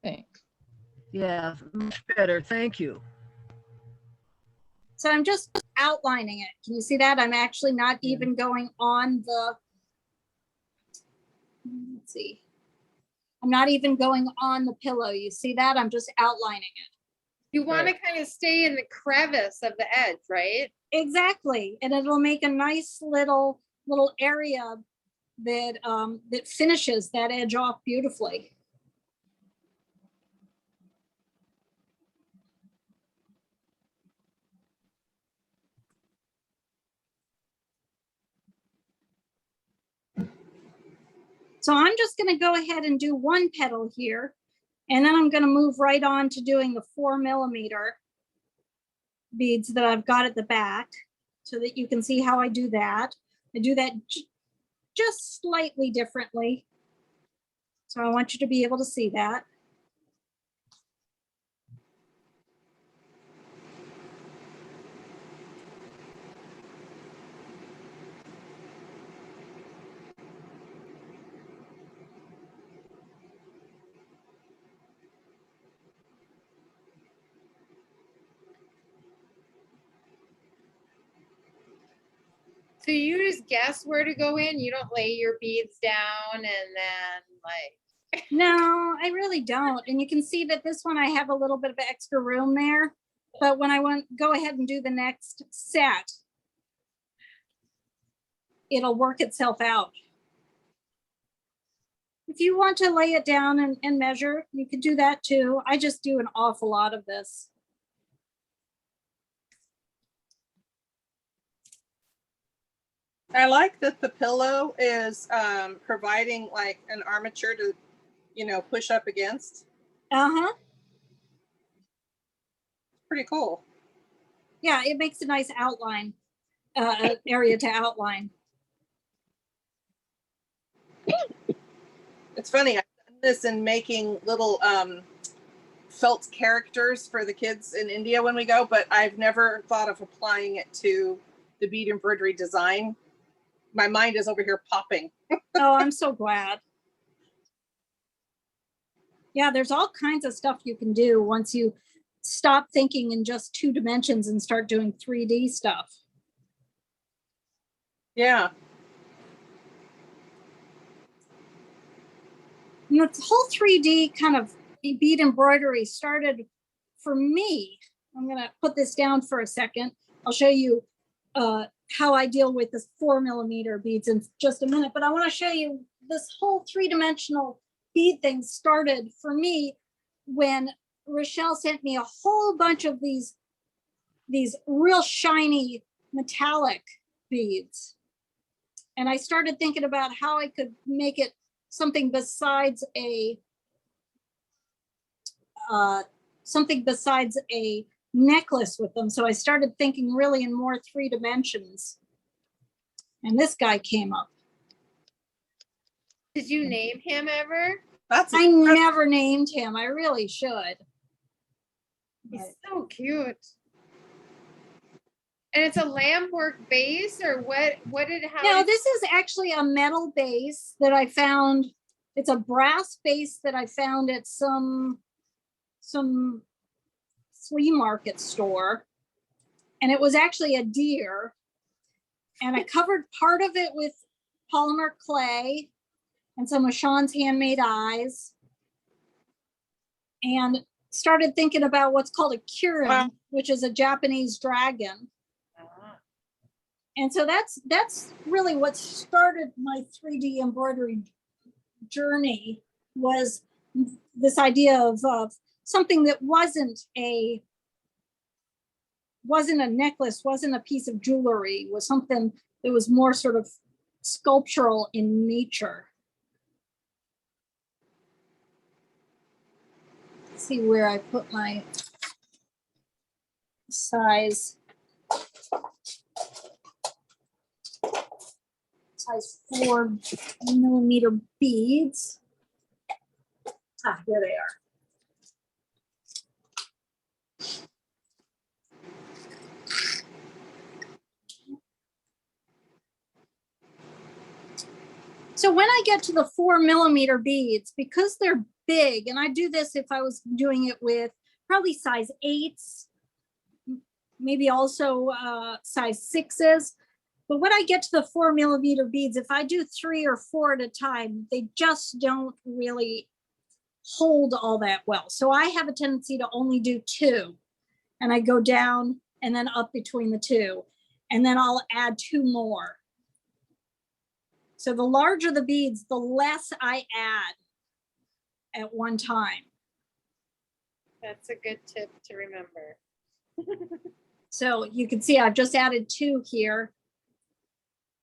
Thanks. Yeah, much better. Thank you. So I'm just outlining it. Can you see that? I'm actually not even going on the, let's see. I'm not even going on the pillow. You see that? I'm just outlining it. You want to Right. kind of stay in the crevice of the edge, right? Exactly. And it'll make a nice little area that that finishes that edge off beautifully. So I'm just going to go ahead and do one petal here, and then I'm going to move right on to doing the 4mm beads that I've got at the back, so that you can see how I do that. I do that just slightly differently. So I want you to be able to see that. So you just guess where to go in. You don't lay your beads down and then like. No, I really don't. And you can see that this one, I have a little bit of extra room there. But when I go ahead and do the next set, it'll work itself out. If you want to lay it down and measure, you could do that too. I just do an awful lot of this. I like that the pillow is providing like an armature to, push up against. Uh-huh. Pretty cool. Yeah, it makes a nice outline, area to outline. It's funny, I've done this in making little felt characters for the kids in India when we go, but I've never thought of applying it to the bead embroidery design. My mind is over here popping. Oh, I'm so glad. Yeah, there's all kinds of stuff you can do once you stop thinking in just 2 dimensions and start doing 3D stuff. Yeah. And the whole 3D kind of bead embroidery started for me. I'm going to put this down for a second. I'll show you how I deal with this 4mm beads in just a minute, but I want to show you this whole 3-dimensional bead thing started for me when Rochelle sent me a whole bunch of these real shiny metallic beads. And I started thinking about how I could make it something besides a something besides a necklace with them. So I started thinking really in more 3 dimensions. And this guy came up. Did you name him ever? That's I never named him. I really should. He's But so cute. And it's a lamp work base, or what? no, this is actually a metal base that I found. It's a brass base that I found at some flea market store. And it was actually a deer. And I covered part of it with polymer clay and some of Sean's handmade eyes. And started thinking about what's called a kirin, Wow. which is a Japanese dragon. And so that's really what started my 3D embroidery journey, was this idea of something that wasn't a necklace, wasn't a piece of jewelry, was something that was more sort of sculptural in nature. Let's see where I put my size 4mm beads. Here they are. So when I get to the 4mm beads, because they're big, and I do this if I was doing it with probably size 8s, maybe also size 6s. But when I get to the 4mm beads, if I do 3 or 4 at a time, they just don't really hold all that well. So I have a tendency to only do 2, and I go down and then up between the 2, and then I'll add 2 more. So the larger the beads, the less I add at one time. That's a good tip to remember. So you can see I've just added 2 here,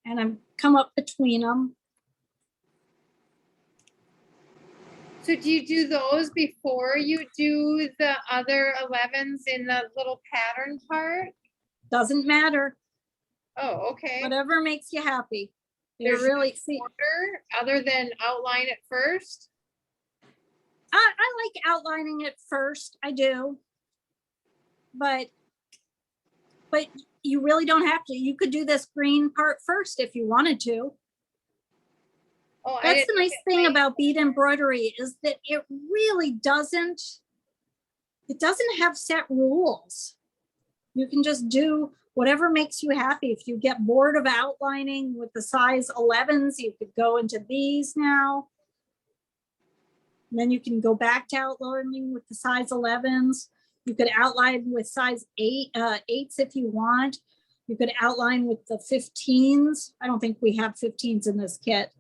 and I'm come up between them. So do you do those before you do the other 11s in the little pattern part? Doesn't matter, Oh, okay. whatever makes you happy. They're There's really, no see, order other than outline it first? I like outlining it first, I do. But you really don't have to. You could do this green part first if you wanted to. Oh, I That's didn't the nice look at thing my- about bead embroidery, is that it really doesn't have set rules. You can just do whatever makes you happy. If you get bored of outlining with the size 11s, you could go into these now. And then you can go back to outlining with the size 11s. You could outline with size 8s if you want. You could outline with the 15s. I don't think we have 15s in this kit,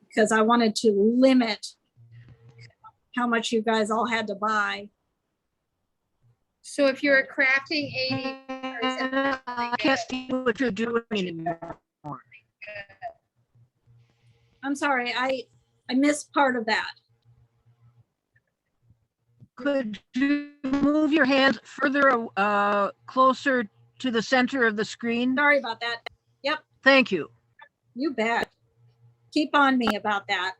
because I wanted to limit how much you guys all had to buy. So if you're crafting 80, I can't see what you're doing anymore. I'm sorry, I missed part of that. Could you move your hands further closer to the center of the screen? Sorry about that. Yep, Thank you. you bet. Keep on me about that.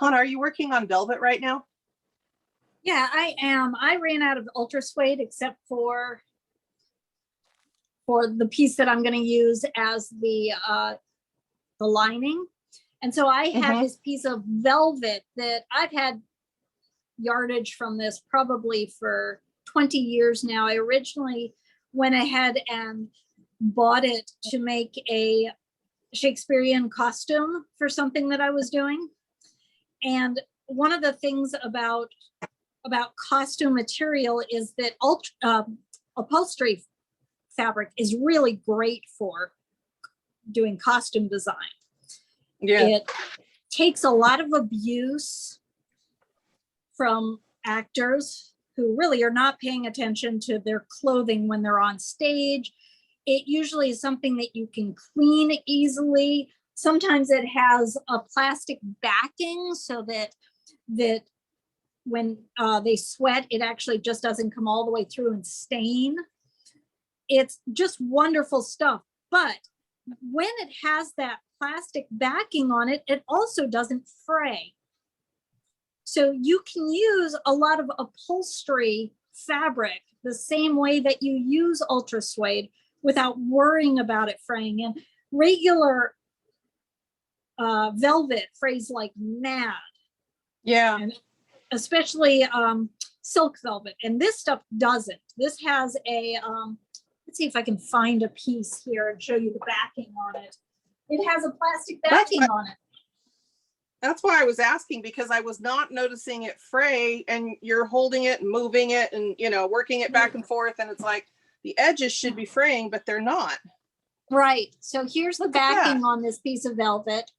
Hannah, are you working on velvet right now? Yeah, I am. I ran out of ultra suede except for the piece that I'm going to use as the lining. And so I had this piece of velvet that I've had yardage from this probably for 20 years now. I originally went ahead and bought it to make a Shakespearean costume for something that I was doing. And one of the things about costume material is that upholstery fabric is really great for doing costume design. Yeah. It takes a lot of abuse from actors who really are not paying attention to their clothing when they're on stage. It usually is something that you can clean easily. Sometimes it has a plastic backing so that when they sweat, it actually just doesn't come all the way through and stain. It's just wonderful stuff. But when it has that plastic backing on it, it also doesn't fray. So you can use a lot of upholstery fabric the same way that you use ultra suede without worrying about it fraying. And regular velvet frays like mad. Yeah. And especially silk velvet. And this stuff doesn't. This has a, let's see if I can find a piece here and show you the backing on it. It has a plastic backing on it. That's why I was asking, because I was not noticing it fray, and you're holding it and moving it and, you know, working it back and forth. And it's like the edges should be fraying, but they're not. Right. So here's the backing on this piece of velvet.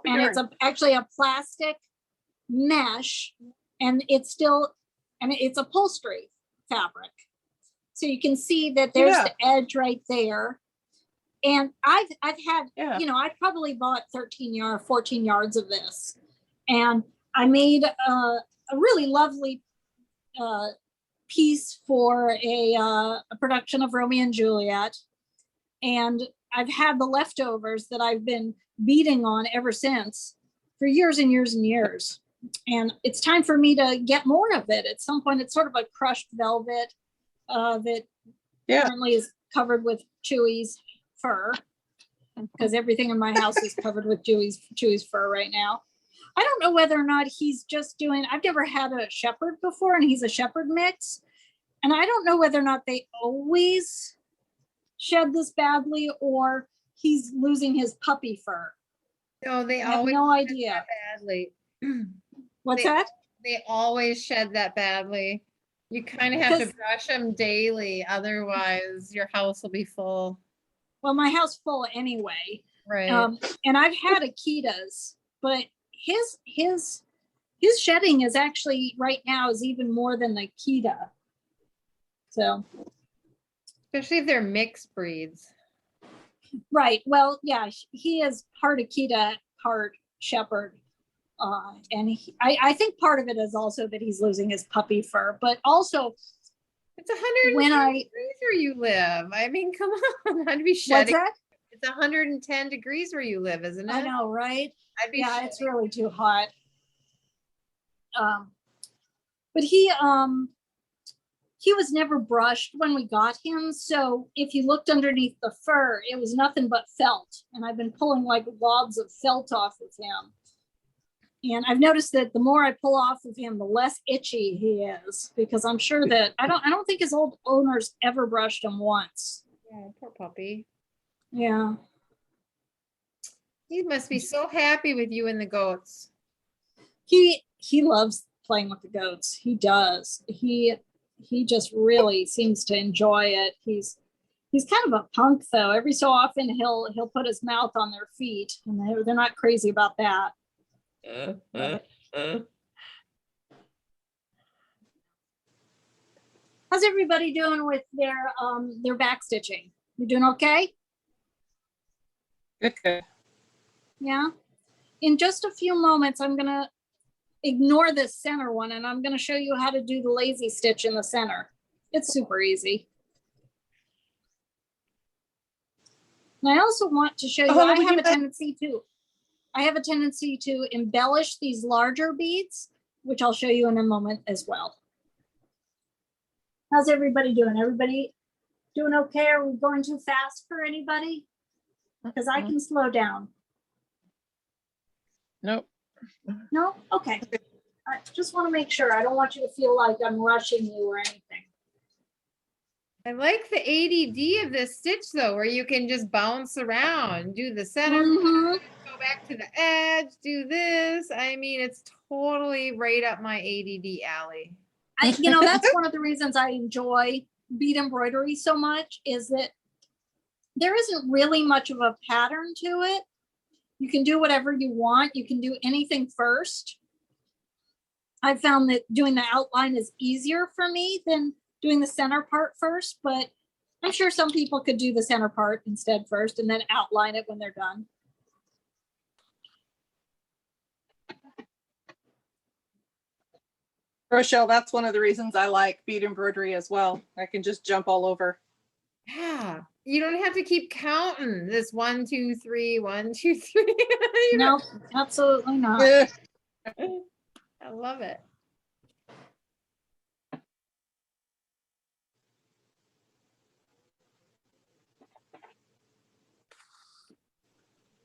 And it's actually a plastic mesh, and it's upholstery fabric. So you can see that there's the edge right there. And I've had, you know, I probably bought 14 yards of this. And I made a really lovely piece for a production of Romeo and Juliet. And I've had the leftovers that I've been beating on ever since for years and years and years. And it's time for me to get more of it. At some point, it's sort of a crushed velvet that currently is covered with Chewy's fur, because everything in my house is covered with Chewy's fur right now. I don't know whether or not he's just doing, I've never had a shepherd before, and he's a shepherd mix. And I don't know whether or not they always shed this badly or he's losing his puppy fur. No, they I have always no shed idea. that badly. What's that? They always shed that badly. You kind of have to Because- brush them daily, otherwise your house will be full. Well, my house full anyway. Right. And I've had Akitas, but his shedding is actually right now is even more than the Akita. So, Especially if they're mixed breeds. right. Well, yeah, he is part Akita, part shepherd. And I think part of it is also that he's losing his puppy fur, but also It's 110 when I, degrees where you live. I mean, come on, I'd be what's shedding. that? It's 110 degrees where you live, isn't it? I know, right? I'd be Yeah, shedding. it's really too hot. But he was never brushed when we got him. So if you looked underneath the fur, it was nothing but felt. And I've been pulling like wads of felt off of him. And I've noticed that the more I pull off of him, the less itchy he is, because I'm sure that I don't think his old owners ever brushed him once. Yeah, poor puppy. Yeah. He must be so happy with you and the goats. He loves playing with the goats. He does. He just really seems to enjoy it. He's kind of a punk though. Every so often he'll put his mouth on their feet, and they're not crazy about that. How's everybody doing with their back stitching? You doing okay? Good. Yeah. In just a few moments, I'm gonna ignore this center one, and I'm gonna show you how to do the lazy stitch in the center. It's super easy. And I also want to show you, Oh, I would have you a mind- tendency to embellish these larger beads, which I'll show you in a moment as well. How's everybody doing? Everybody doing okay? Are we going too fast for anybody? Because I can slow down. Nope. No? Okay. I just want to make sure. I don't want you to feel like I'm rushing you or anything. I like the ADD of this stitch though, where you can just bounce around, do the center, Mhm. go back to the edge, do this. I mean, it's totally right up my ADD alley. That's one of the reasons I enjoy bead embroidery so much, is that there isn't really much of a pattern to it. You can do whatever you want. You can do anything first. I found that doing the outline is easier for me than doing the center part first, but I'm sure some people could do the center part instead first and then outline it when they're done. Rochelle, that's one of the reasons I like bead embroidery as well. I can just jump all over. Yeah, you don't have to keep counting this 1, 2, 3, 1, 2, 3. You No, absolutely not. Yeah. know, I love it.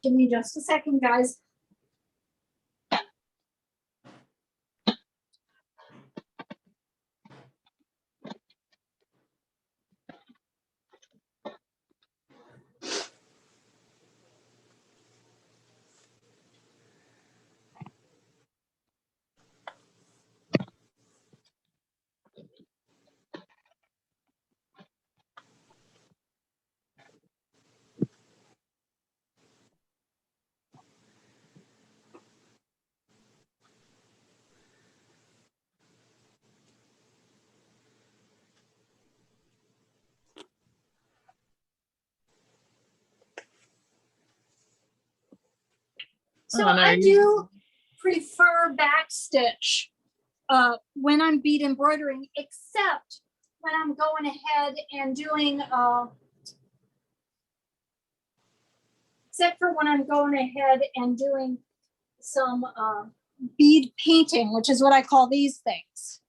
Give me just a second, guys. So Oh, no, I you- do prefer backstitch when I'm bead embroidering, except when I'm going ahead and doing, except for when I'm going ahead and doing some bead painting, which is what I call these things.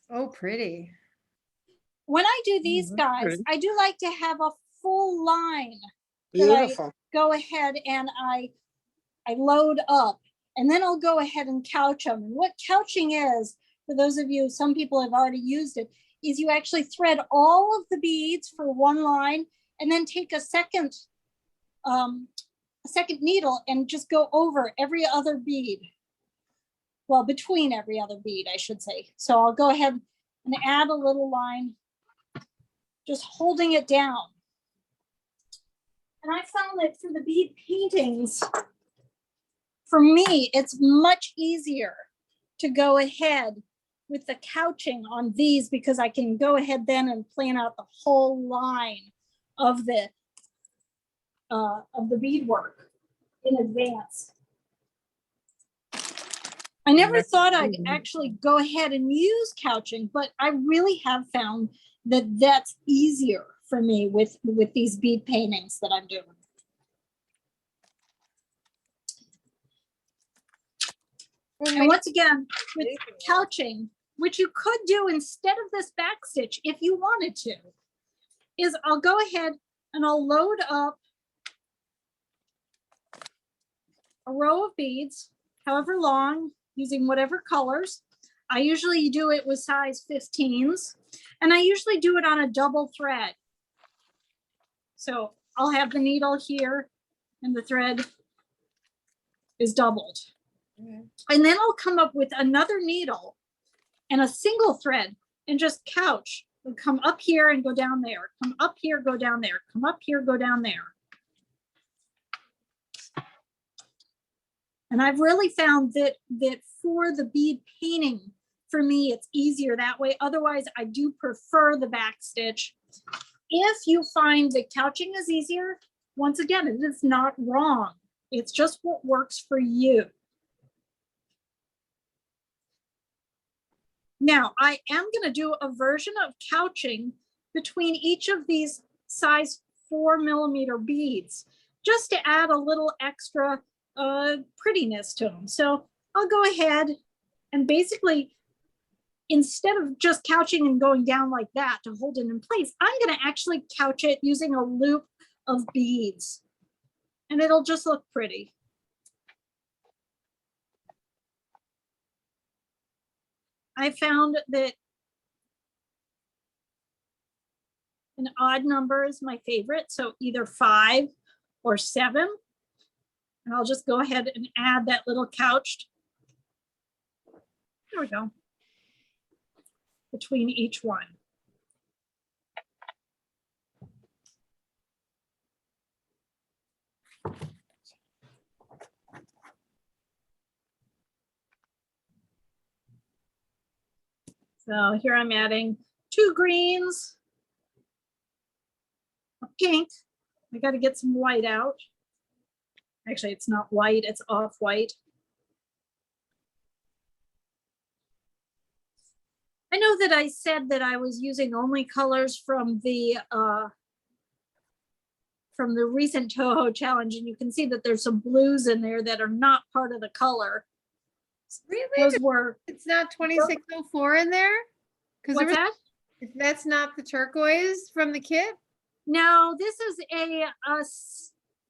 Oh, pretty. When I do these that's guys, pretty. I do like to have a full line that I Beautiful. go ahead and I load up, and then I'll go ahead and couch them. And what couching is, for those of you, some people have already used it, is you actually thread all of the beads for one line and then take a second needle and just go over every other bead. Well, between every other bead, I should say. So I'll go ahead and add a little line, just holding it down. And I found that for the bead paintings, for me, it's much easier to go ahead with the couching on these, because I can go ahead then and plan out the whole line of the beadwork in advance. I never thought I'd actually go ahead and use couching, but I really have found that that's easier for me with these bead paintings that I'm doing. And once again, with couching, which you could do instead of this backstitch if you wanted to, is I'll go ahead and I'll load up a row of beads, however long, using whatever colors. I usually do it with size 15s, and I usually do it on a double thread. So I'll have the needle here and the thread is doubled. And then I'll come up with another needle and a single thread and just couch. It'll come up here and go down there, come up here, go down there, come up here, go down there. And I've really found that for the bead painting, for me, it's easier that way. Otherwise, I do prefer the back stitch. If you find that couching is easier, once again, it is not wrong. It's just what works for you. Now, I am going to do a version of couching between each of these size 4mm beads, just to add a little extra prettiness to them. So I'll go ahead and basically, instead of just couching and going down like that to hold it in place, I'm going to actually couch it using a loop of beads, and it'll just look pretty. I found that an odd number is my favorite, so either 5 or 7. And I'll just go ahead and add that little couched. There we go. Between each one. So here I'm adding 2 greens, a pink. I got to get some white out. Actually, it's not white, it's off-white. I know that I said that I was using only colors from the recent Toho challenge, and you can see that there's some blues in there that are not part of the color. Really? Those were, It's not 2604 in there? Because what's that? that's not the turquoise from the kit? No, this is a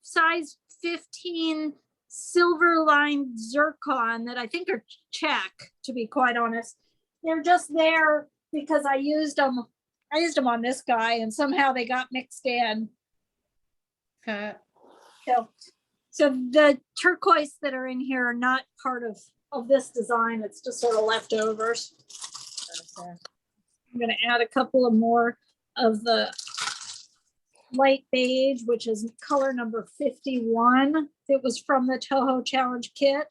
size 15 silver lined zircon that I think are Czech, to be quite honest. They're just there because I used them on this guy, and somehow they got mixed in. So the turquoise that are in here are not part of this design. It's just sort of leftovers. Okay. I'm going to add a couple of more of the light beige, which is color number 51. It was from the Toho Challenge kit.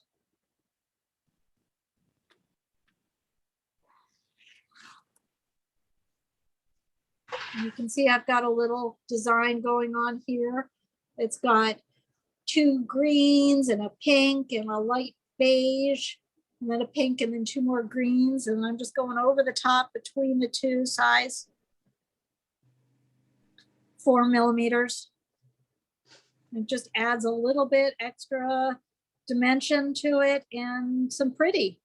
And you can see I've got a little design going on here. It's got 2 greens and a pink and a light beige, and then a pink and then 2 more greens. And I'm just going over the top between the 2 size 4mm. It just adds a little bit extra dimension to it and some pretty.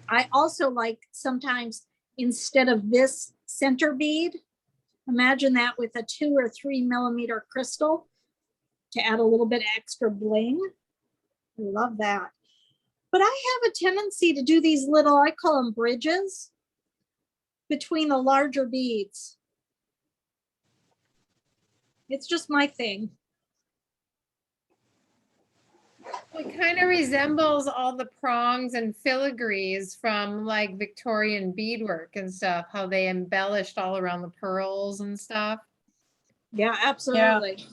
I also like sometimes, instead of this center bead, imagine that with a 2 or 3mm crystal to add a little bit extra bling. I love that. But I have a tendency to do these little, I call them bridges, between the larger beads. It's just my thing. It kind of resembles all the prongs and filigrees from like Victorian beadwork and stuff, how they embellished all around the pearls and stuff. Yeah, absolutely. Yeah.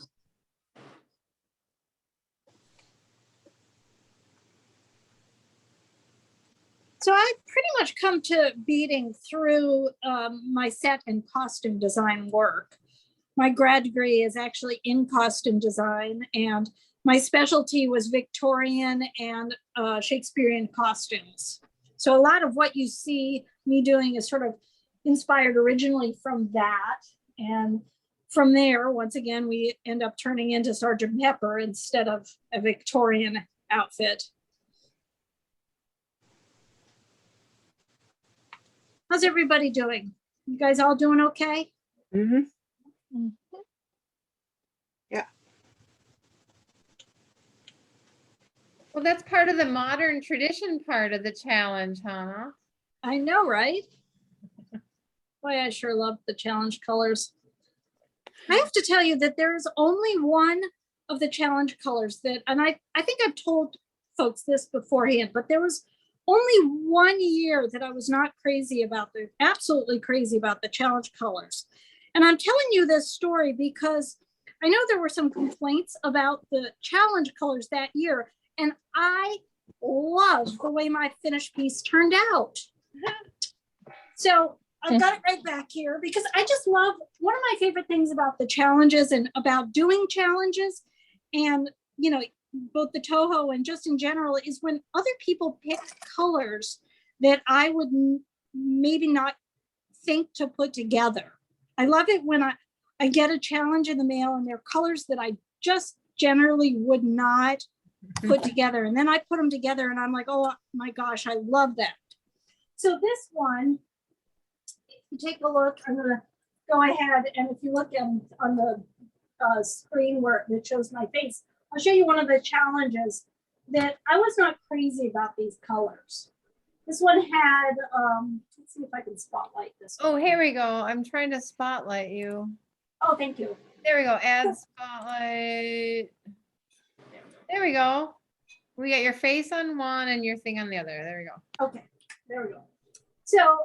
So I pretty much come to beading through my set and costume design work. My grad degree is actually in costume design, and my specialty was Victorian and Shakespearean costumes. So a lot of what you see me doing is sort of inspired originally from that. And from there, once again, we end up turning into Sergeant Pepper instead of a Victorian outfit. How's everybody doing? You guys all doing okay? Mm-hmm. Yeah. Well, that's part of the modern tradition part of the challenge, huh? I know, right? Boy, I sure love the challenge colors. I have to tell you that there is only one of the challenge colors that, and I think I've told folks this beforehand, but there was only 1 year that I was not crazy about absolutely crazy about the challenge colors. And I'm telling you this story because I know there were some complaints about the challenge colors that year, and I love the way my finished piece turned out. So I've got it right back here because I just love, one of my favorite things about the challenges and about doing challenges, and you know, both the Toho and just in general is when other people pick colors that I would maybe not think to put together. I love it when I get a challenge in the mail and they're colors that I just generally would not put together. And then I put them together and I'm like, oh my gosh, I love that. So this one, if you take a look, I'm gonna go ahead and if you look on the screen where it shows my face, I'll show you one of the challenges that I was not crazy about these colors. This one had, let's see if I can spotlight this. Oh, here we go. I'm trying to spotlight you. Oh, thank you. There we go. Add spotlight. There we go. We got your face on one and your thing on the other. There we go. Okay, there we go. So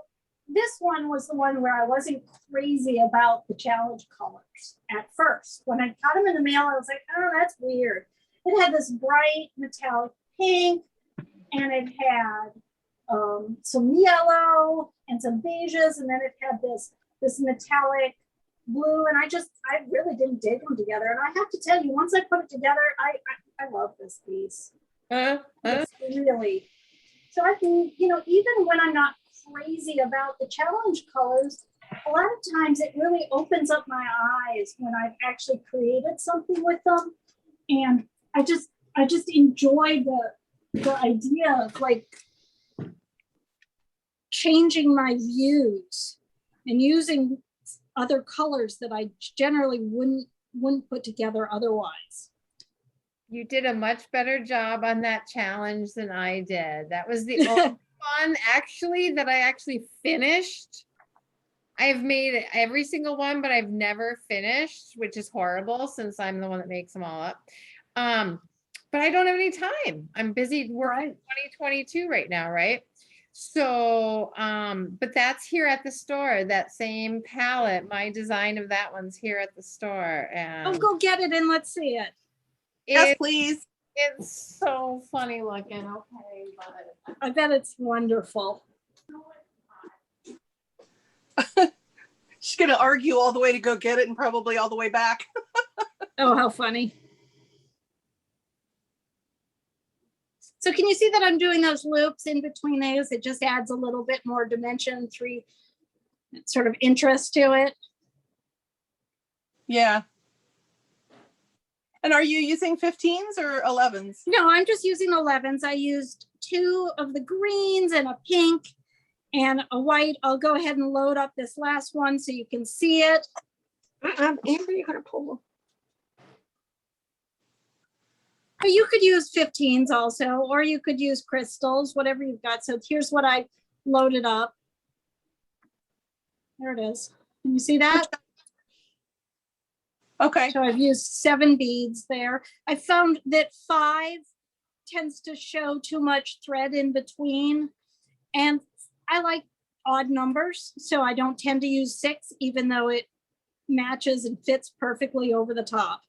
this one was the one where I wasn't crazy about the challenge colors at first. When I got them in the mail, I was like, oh, that's weird. It had this bright metallic pink and it had some yellow and some beiges, and then it had this metallic blue, and I really didn't dig them together. And I have to tell you, once I put it together, I love this piece. It's really, so I can, you know, even when I'm not crazy about the challenge colors, a lot of times it really opens up my eyes when I've actually created something with them. And I just enjoy the idea of like changing my views and using other colors that I generally wouldn't put together otherwise. You did a much better job on that challenge than I did. That was the only one actually that I actually finished. I've made every single one, but I've never finished, which is horrible since I'm the one that makes them all up. But I don't have any time. I'm busy working 2022 right now, right? So, but that's here at the store, that same palette, my design of that one's here at the store. And Oh, go get it and let's see it. Yes, please. It's so funny looking. Okay, but I bet it's wonderful. She's gonna argue all the way to go get it and probably all the way back. Oh, how funny. So can you see that I'm doing those loops in between those? It just adds a little bit more dimension, sort of interest to it. Yeah. And are you using 15s or 11s? No, I'm just using 11s. I used 2 of the greens and a pink and a white. I'll go ahead and load up this last one so you can see it. Amber, you're gonna pull. But you could use 15s also, or you could use crystals, whatever you've got. So here's what I loaded up. There it is. Can you see that? Okay. So I've used 7 beads there. I found that 5 tends to show too much thread in between. And I like odd numbers, so I don't tend to use 6, even though it matches and fits perfectly over the top.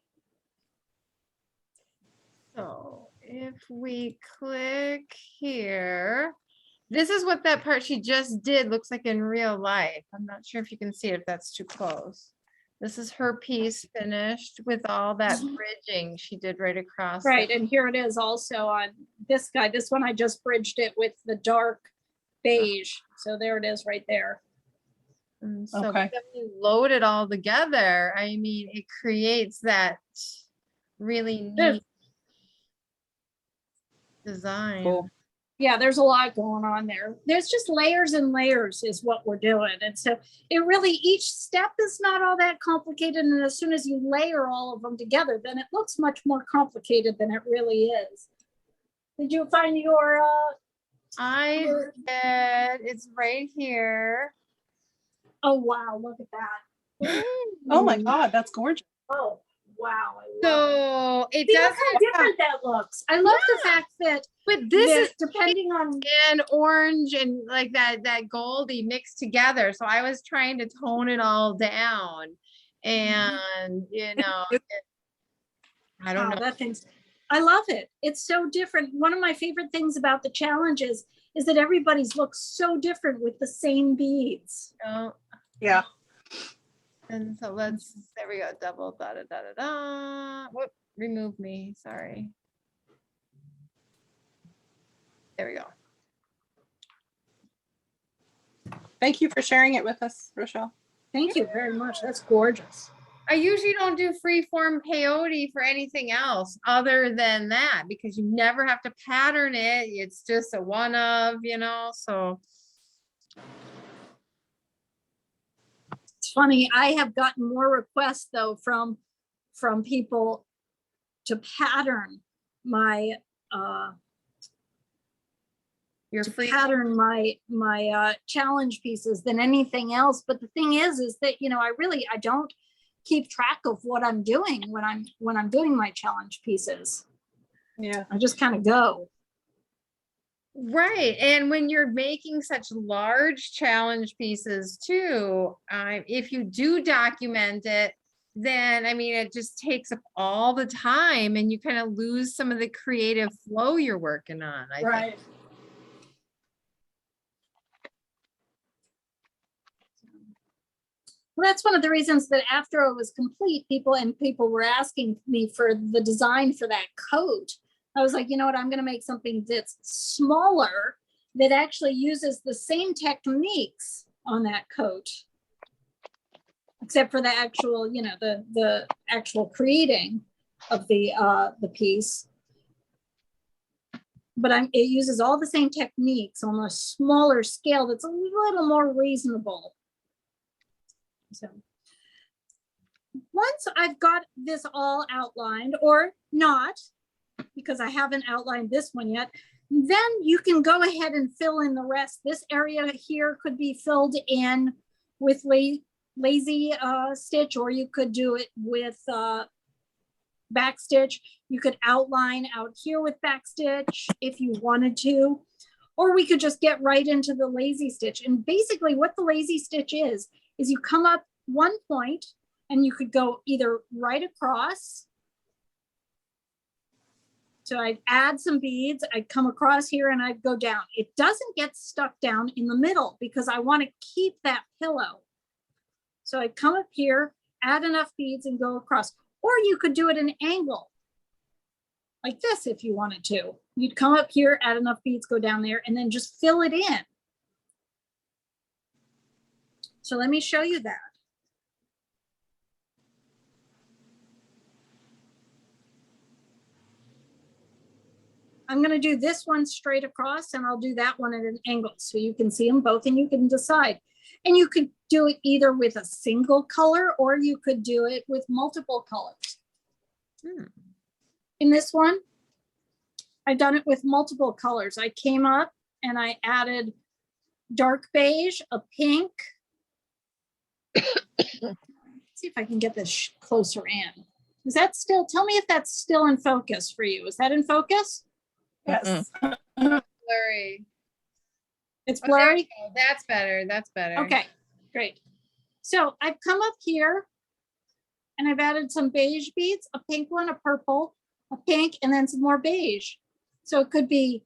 so if we click here, this is what that part she just did looks like in real life. I'm not sure if you can see it if that's too close. This is her piece finished with all that bridging she did right across. Right, and here it is also on this guy. This one I just bridged it with the dark beige. So there it is right there. And so Okay. when you load it all together, I mean, it creates that really neat design. Cool. Yeah, there's a lot going on there. There's just layers and layers is what we're doing. And so it really, each step is not all that complicated. And as soon as you layer all of them together, then it looks much more complicated than it really is. Did you find your, I did. It's right here. oh, wow, look at that. Oh my God, that's gorgeous. Oh, wow. I love it. So it See, does look how different that looks. I love the fact that, but this that is depending on, and orange and like that goldy mixed together. So I was trying to tone it all down, and you know, I don't wow, know. that thing's, I love it. It's so different. One of my favorite things about the challenges is that everybody's looks so different with the same beads. Yeah. And so let's, there we go, double da da da da da. Whoop, remove me, sorry. There we go. Thank you for sharing it with us, Rochelle. Thank you very much. That's gorgeous. I usually don't do freeform peyote for anything else other than that, because you never have to pattern it. It's just a one of, you know, so. It's funny, I have gotten more requests though from people to pattern my You're to free. pattern my challenge pieces than anything else. But the thing is that, you know, I don't keep track of what I'm doing when I'm doing my challenge pieces. Yeah. I just kind of go. Right. And when you're making such large challenge pieces too, if you do document it, then I mean, it just takes up all the time and you kind of lose some of the creative flow you're working on. I think. Well, that's one of the reasons that after it was complete, people were asking me for the design for that coat. I was like, you know what, I'm going to make something that's smaller that actually uses the same techniques on that coat, except for the actual, you know, the actual creating of the piece. But it uses all the same techniques on a smaller scale that's a little more reasonable. So once I've got this all outlined, or not, because I haven't outlined this one yet, then you can go ahead and fill in the rest. This area here could be filled in with lazy stitch, or you could do it with back stitch. You could outline out here with back stitch if you wanted to, or we could just get right into the lazy stitch. And basically what the lazy stitch is you come up one point and you could go either right across. So I'd add some beads, I'd come across here and I'd go down. It doesn't get stuck down in the middle because I want to keep that pillow. So I'd come up here, add enough beads and go across. Or you could do it at an angle like this if you wanted to. You'd come up here, add enough beads, go down there, and then just fill it in. So let me show you that. I'm going to do this one straight across and I'll do that one at an angle so you can see them both and you can decide. And you could do it either with a single color or you could do it with multiple colors. In this one, I've done it with multiple colors. I came up and I added dark beige, a pink. Let's see if I can get this closer in. Is that still, tell me if that's still in focus for you. Is that in focus? Yes. Blurry. It's Oh, there blurry? we go. That's better. That's better. Okay, great. So I've come up here and I've added some beige beads, a pink one, a purple, a pink, and then some more beige. So it could be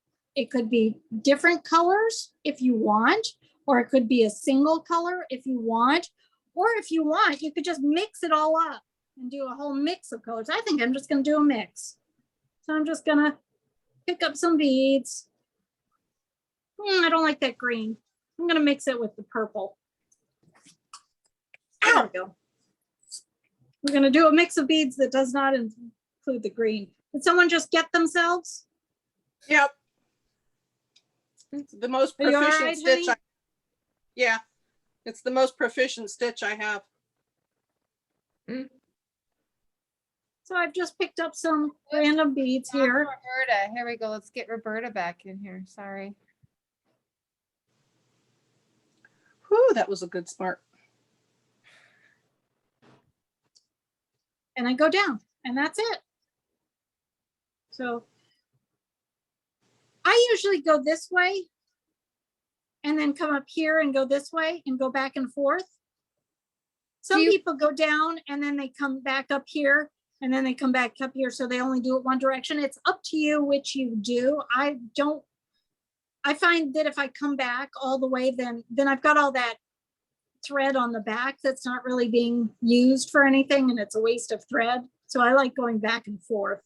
different colors if you want, or it could be a single color if you want, or if you want, you could just mix it all up and do a whole mix of colors. I think I'm just going to do a mix. So I'm just going to pick up some beads. I don't like that green. I'm going to mix it with the purple. There we go. We're going to do a mix of beads that does not include the green. Did someone just get themselves? Yep. It's the most Are you all proficient right, stitch. honey? Yeah, it's the most proficient stitch I have. So I've just picked up some random beads here. Roberta, here we go. Let's get Roberta back in here. Sorry. Whew, that was a good smart. And I go down and that's it. So I usually go this way and then come up here and go this way and go back and forth. Some people go down and then they come back up here and then they come back up here. So they only do it one direction. It's up to you which you do. I find that if I come back all the way, then I've got all that thread on the back that's not really being used for anything and it's a waste of thread. So I like going back and forth.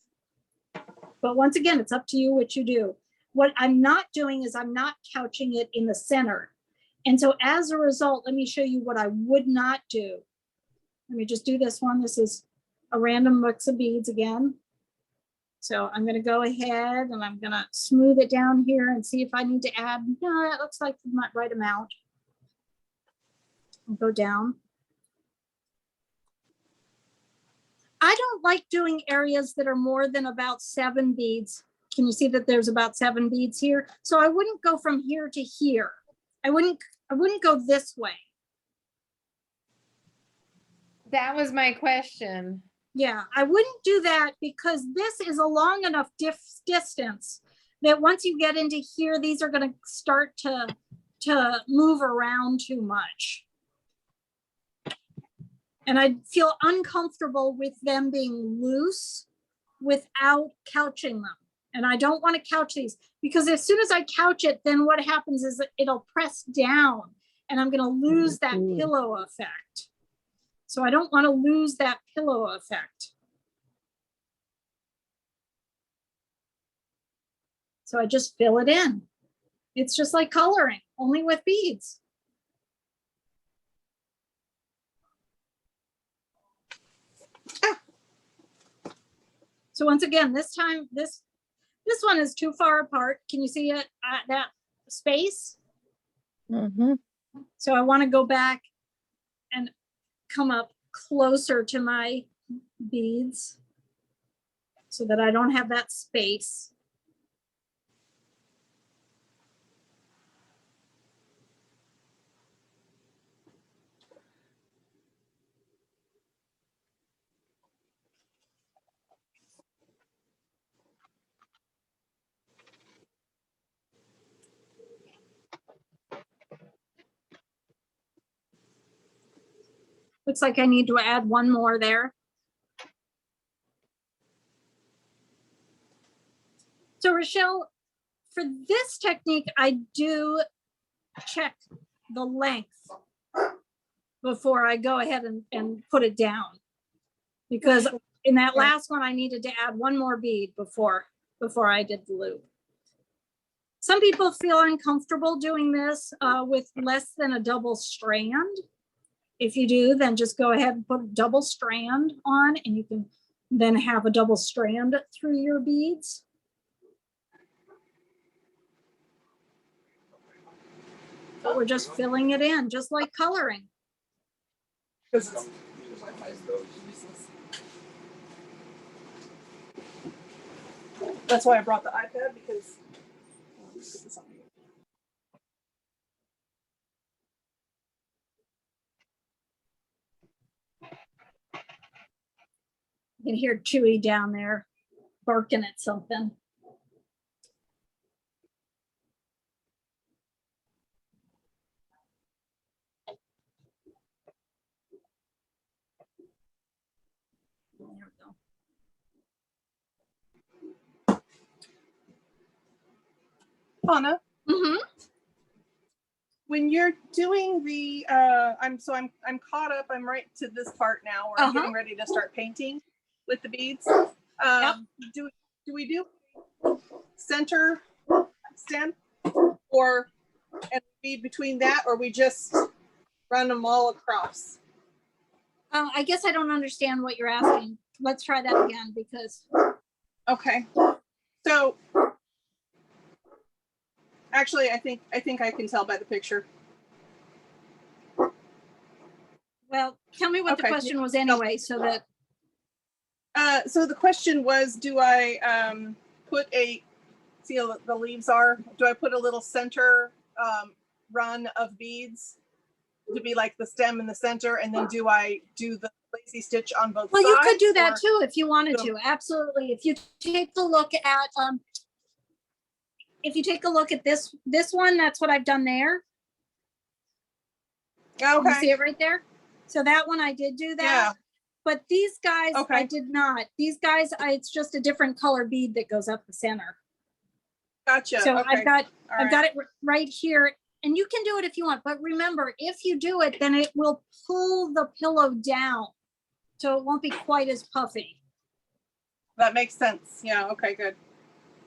But once again, it's up to you what you do. What I'm not doing is I'm not couching it in the center. And so as a result, let me show you what I would not do. Let me just do this one. This is a random mix of beads again. So I'm going to go ahead and I'm going to smooth it down here and see if I need to add. No, that looks like the right amount. I'll go down. I don't like doing areas that are more than about 7 beads. Can you see that there's about 7 beads here? So I wouldn't go from here to here. I wouldn't go this way. That was my question. Yeah, I wouldn't do that because this is a long enough distance that once you get into here, these are going to start to move around too much. And I feel uncomfortable with them being loose without couching them. And I don't want to couch these because as soon as I couch it, then what happens is it'll press down and I'm going to lose that pillow effect. So I don't want to lose that pillow effect. So I just fill it in. It's just like coloring, only with beads. So once again, this time, this one is too far apart. Can you see it at that space? Mm-hmm. So I want to go back and come up closer to my beads so that I don't have that space. Looks like I need to add one more there. So Rochelle, for this technique, I do check the length before I go ahead and put it down. Because in that last one, I needed to add one more bead before I did the loop. Some people feel uncomfortable doing this with less than a double strand. If you do, then just go ahead and put a double strand on and you can then have a double strand through your beads. But we're just filling it in, just like coloring. That's why I brought the iPad, because You can hear Chewy down there barking at something. There we go. Anna, Mm-hmm. when you're doing the I'm caught up. I'm right to this part now where I'm getting ready to start painting with the beads. Do we do center stem or and bead between that, or we just run them all across? I guess I don't understand what you're asking. Let's try that again because. Okay. So actually, I think I can tell by the picture. Well, tell me what the question was anyway, so that. So the question was, do I put a, see how the leaves are? Do I put a little center run of beads to be like the stem in the center, and then do I do the lacy stitch on both sides? Well, you could do that too if you wanted to. Absolutely. If you take a look at this one, that's what I've done there. Okay. You see it right there? So that one I did do that. Yeah. But these guys, I did not. These guys, it's just a different color bead that goes up the center. Gotcha. So okay. I've got it right here. And you can do it if you want. But remember, if you do it, then it will pull the pillow down. So it won't be quite as puffy. That makes sense. Yeah. Okay, good.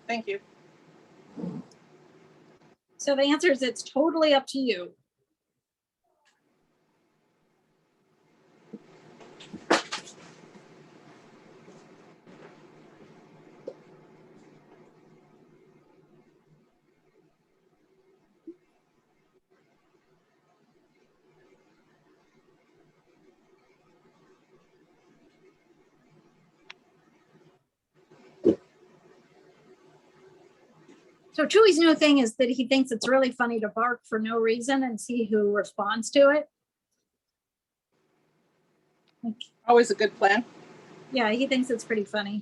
Thank you. So the answer is it's totally up to you. So Chewy's new thing is that he thinks it's really funny to bark for no reason and see who responds to it. Like, Always a good plan. yeah, he thinks it's pretty funny.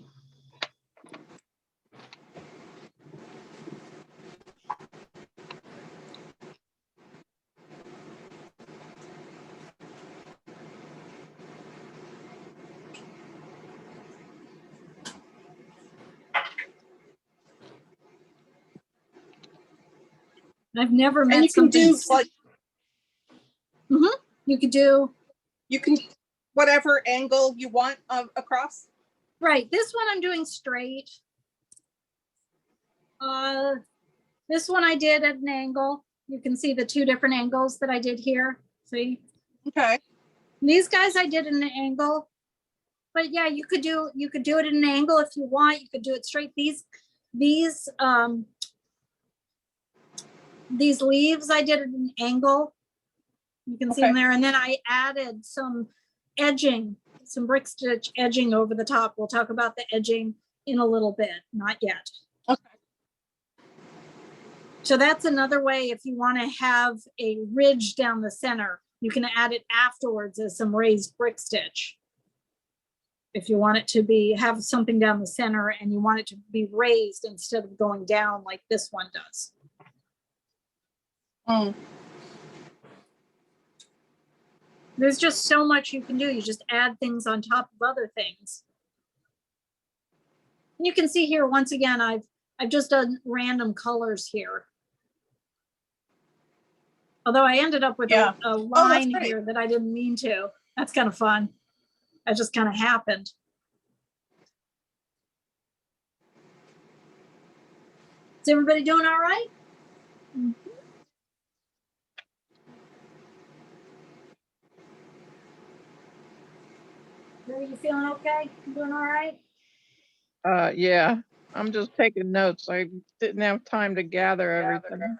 I've never met And you can something. do like You could do, you can whatever angle you want across. right, this one I'm doing straight. This one I did at an angle. You can see the two different angles that I did here. See? Okay. These guys I did at an angle. But yeah, you could do it at an angle if you want. You could do it straight. These leaves I did at an angle. You can see them there. And then I added some edging, some brick stitch edging over the top. We'll talk about the edging in a little bit, not yet. Okay. So that's another way if you want to have a ridge down the center, you can add it afterwards as some raised brick stitch. If you want it to have something down the center and you want it to be raised instead of going down like this one does. There's just so much you can do. You just add things on top of other things. And you can see here, once again, I've just done random colors here. Although I ended up with a line here that I didn't mean to. That's kind of fun. That just kind of happened. Is everybody doing all right? Are you feeling okay? You doing all right? Yeah, I'm just taking notes. I didn't have time to gather everything.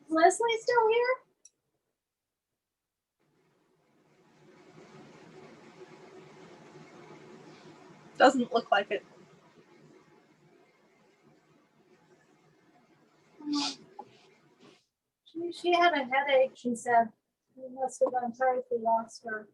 Is Leslie still here? Doesn't look like it. She had a headache, she said. We must have gone sorry if we lost her.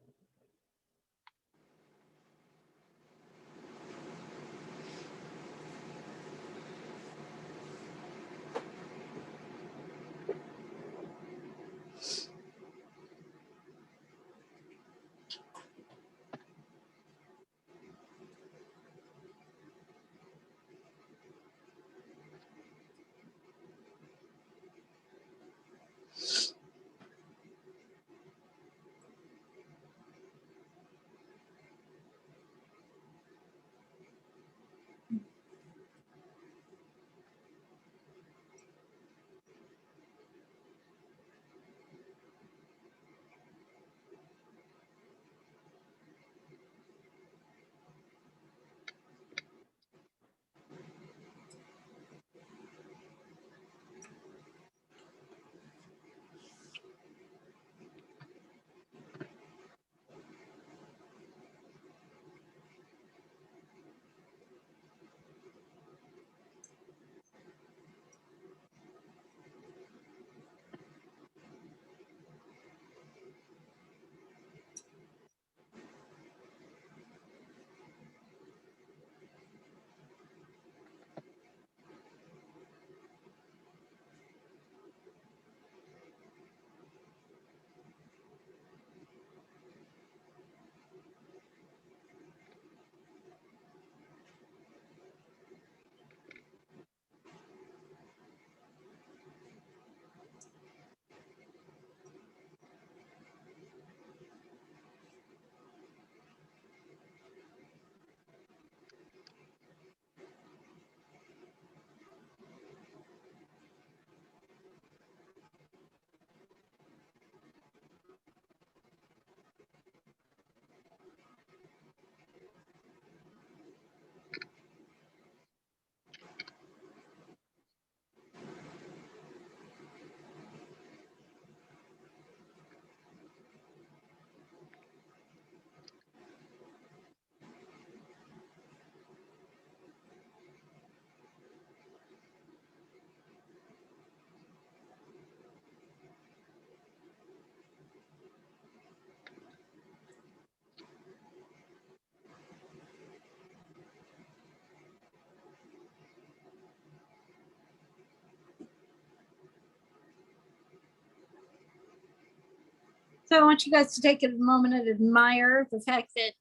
So I want you guys to take a moment and admire the fact that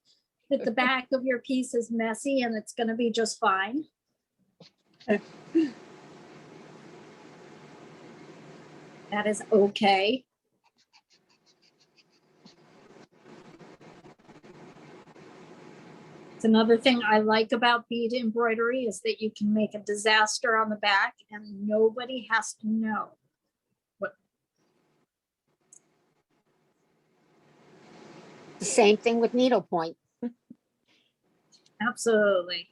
the back of your piece is messy and it's going to be just fine. That is okay. It's another thing I like about bead embroidery is that you can make a disaster on the back and nobody has to know. The same thing with needlepoint. Absolutely.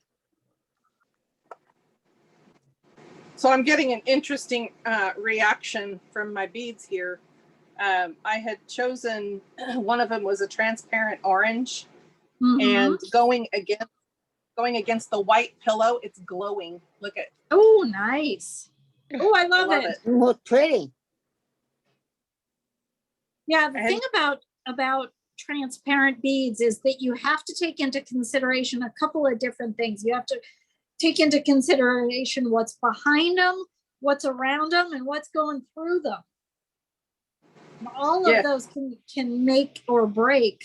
So I'm getting an interesting reaction from my beads here. I had chosen, one of them was a transparent orange, and going against the white pillow, it's glowing. Look at. Oh, nice. Oh, I love it. Look pretty. Yeah, the thing about transparent beads is that you have to take into consideration a couple of different things. You have to take into consideration what's behind them, what's around them, and what's going through them. All of those can make or break.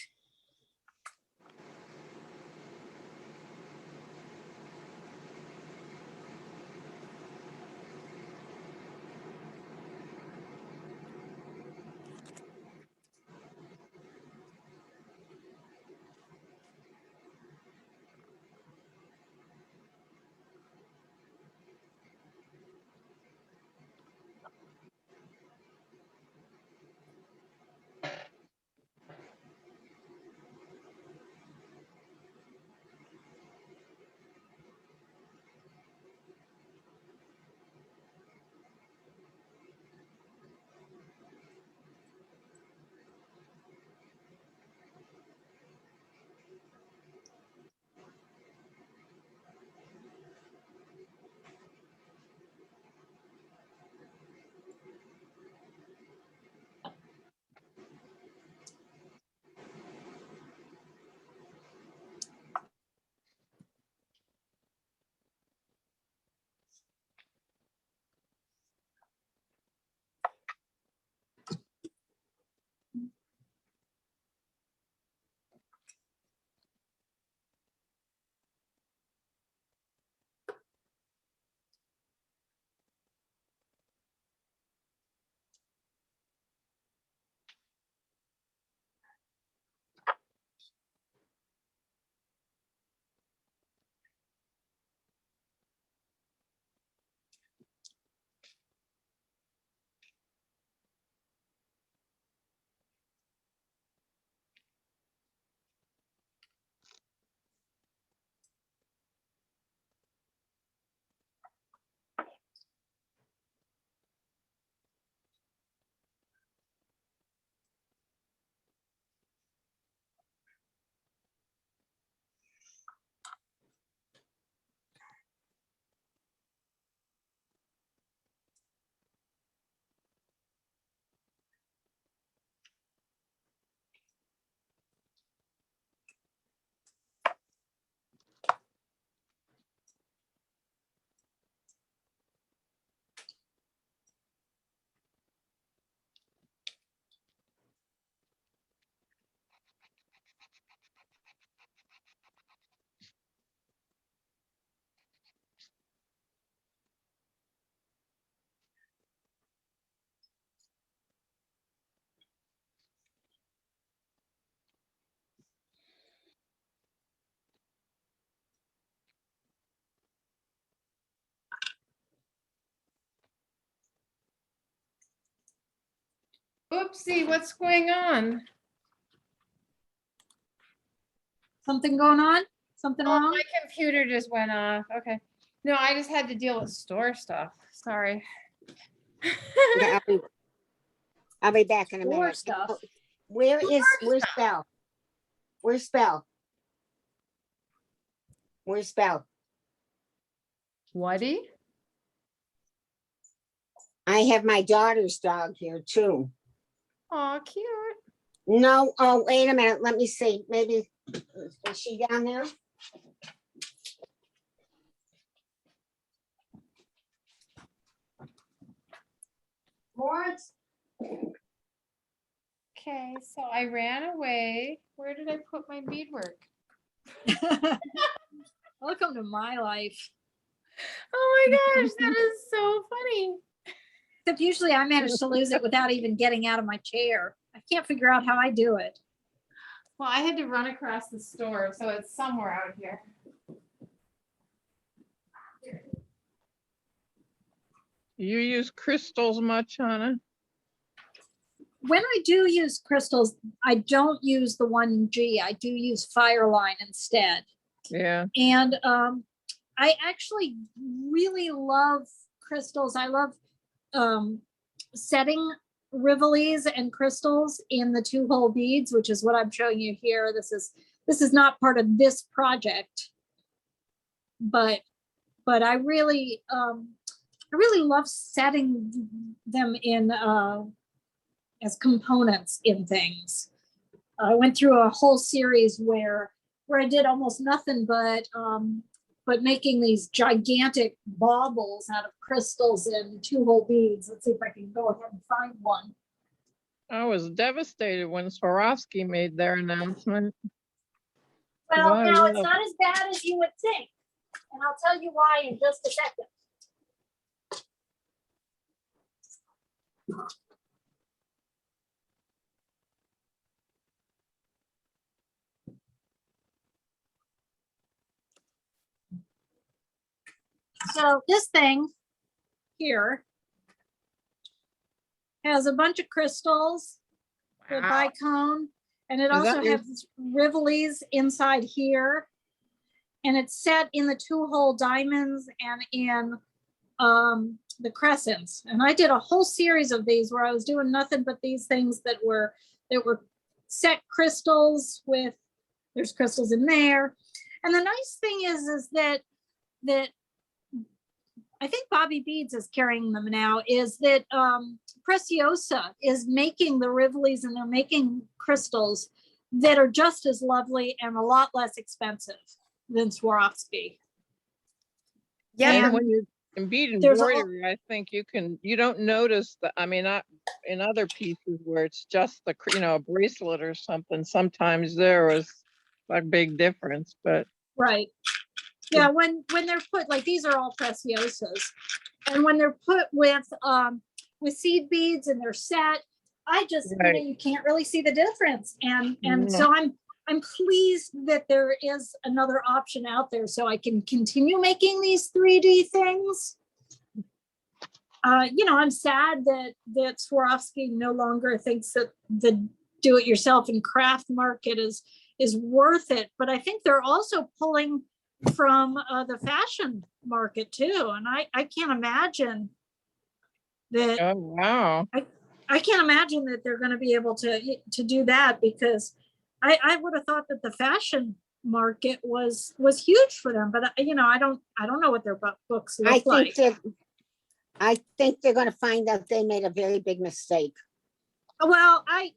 Oopsie, what's going on? Something going on? Something Oh, wrong? my computer just went off. Okay. No, I just had to deal with store stuff. Sorry. Yeah, I'll be back in a More minute. stuff. Where's Spell? Where's Spell? Where's Spell? Whaty? I have my daughter's dog here too. Aw, cute. No, oh, wait a minute. Let me see. Maybe, is she down there? Lawrence? Okay, so I ran away. Where did I put my beadwork? Welcome to my life. Oh my gosh, that is so funny. Except usually I manage to lose it without even getting out of my chair. I can't figure out how I do it. Well, I had to run across the store, so it's somewhere out here. You use crystals much, Hannah? When I do use crystals, I don't use the 1G. I do use Fireline instead. Yeah. And I actually really love crystals. I love setting rivolis and crystals in the 2-hole beads, which is what I'm showing you here. This is not part of this project, but I really love setting them in as components in things. I went through a whole series where I did almost nothing but making these gigantic baubles out of crystals and 2-hole beads. Let's see if I can go ahead and find one. I was devastated when Swarovski made their announcement. Well, Wow, now yeah. it's not as bad as you would think, and I'll tell you why in just a second. So this thing here has a bunch of crystals, the Wow. bicone, and it Is that also your- has rivolis inside here. And it's set in the 2-hole diamonds and in the crescents. And I did a whole series of these where I was doing nothing but these things that were set crystals with, there's crystals in there. And the nice thing is that I think Bobby Beads is carrying them now, is that Preciosa is making the rivolis, and they're making crystals that are just as lovely and a lot less expensive than Swarovski. Yeah, And And when you can bead there's all- embroidery, I think you don't notice that. I mean, not in other pieces where it's just the, a bracelet or something. Sometimes there was a big difference, but right. Yeah, when they're put, like, these are all Preciosas. And when they're put with seed beads and they're set, I just, Right. you can't really see the difference. And Yeah. so I'm pleased that there is another option out there so I can continue making these 3D things. I'm sad that Swarovski no longer thinks that the do-it-yourself and craft market is worth it, but I think they're also pulling from the fashion market too, and I can't imagine that. oh wow. I can't imagine that they're going to be able to do that, because I would have thought that the fashion market was huge for them, but I don't know what their books look like. I think they're going to find out they made a very big mistake. Well, I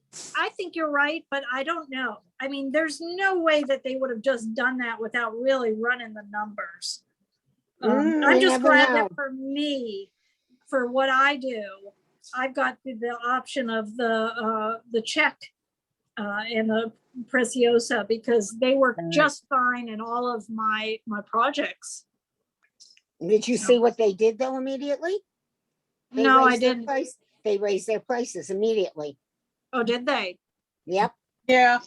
think you're right, but I don't know. I mean, there's no way that they would have just done that without really running the numbers. I'm you just never glad know. that for me, for what I do, I've got the option of the check and the Preciosa, because they work just fine in all of my projects. Did you see what they did though immediately? They No, I raised their didn't. price- They raised their prices immediately. Oh, did they? Yep. Yeah.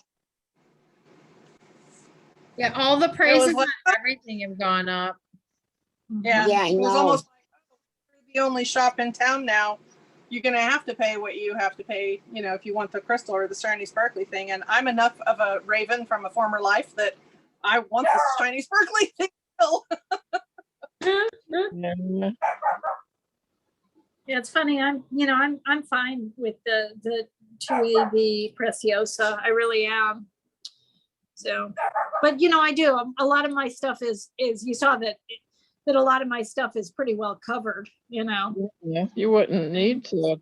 Yeah, all the It prices was on like, everything have gone up. yeah. Yeah, I It was know. almost like, oh, we're the only shop in town now. You're going to have to pay what you have to pay, if you want the crystal or the shiny sparkly thing. And I'm enough of a raven from a former life that I want the shiny sparkly thing still. Yeah. Yeah, it's funny. I'm fine with the 2AB Preciosa. I really am. So, but I do. A lot of my stuff is you saw that a lot of my stuff is pretty well covered. Yeah, you wouldn't need to.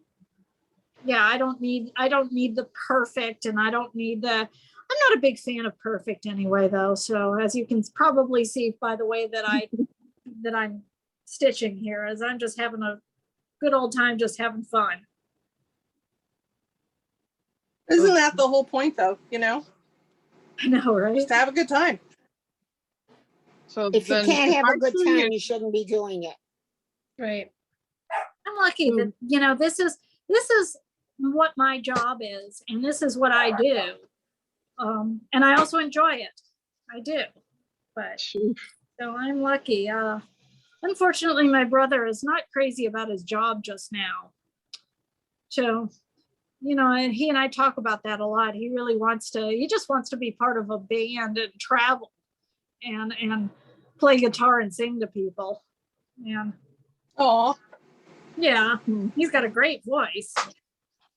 Yeah, I don't need the perfect, and I don't need the. I'm not a big fan of perfect anyway, though. So as you can probably see by the way that I'm stitching here, as I'm just having a good old time, just having fun. Isn't that the whole point though? You know, I know, right? just to have a good time. So If you then can't if have I a good see time, you- you shouldn't be doing it. Right. I'm lucky that, you know, this is what my job is, and this is what I do. And I also enjoy it. I do. But Phew. so I'm lucky. Unfortunately, my brother is not crazy about his job just now. So, you know, and he and I talk about that a lot. He really he just wants to be part of a band and travel and play guitar and sing to people. And Oh, yeah, he's got a great voice,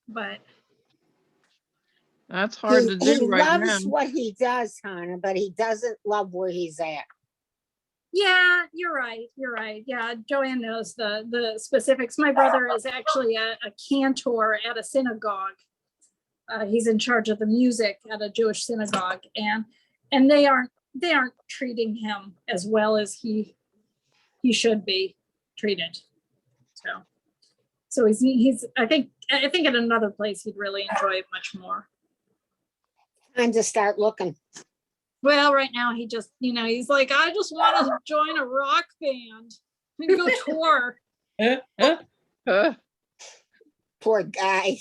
but That's hard to He do right now. loves what he does, Hannah, but he doesn't love where he's at. yeah, you're right. You're right. Yeah, Joanne knows the specifics. My brother is actually a cantor at a synagogue. He's in charge of the music at a Jewish synagogue, and they aren't treating him as well as he should be treated. So he's I think at another place he'd really enjoy it much more. Time to start looking. Well, right now he just, you know, he's like, I just want to join a rock band and go tour. Poor guy.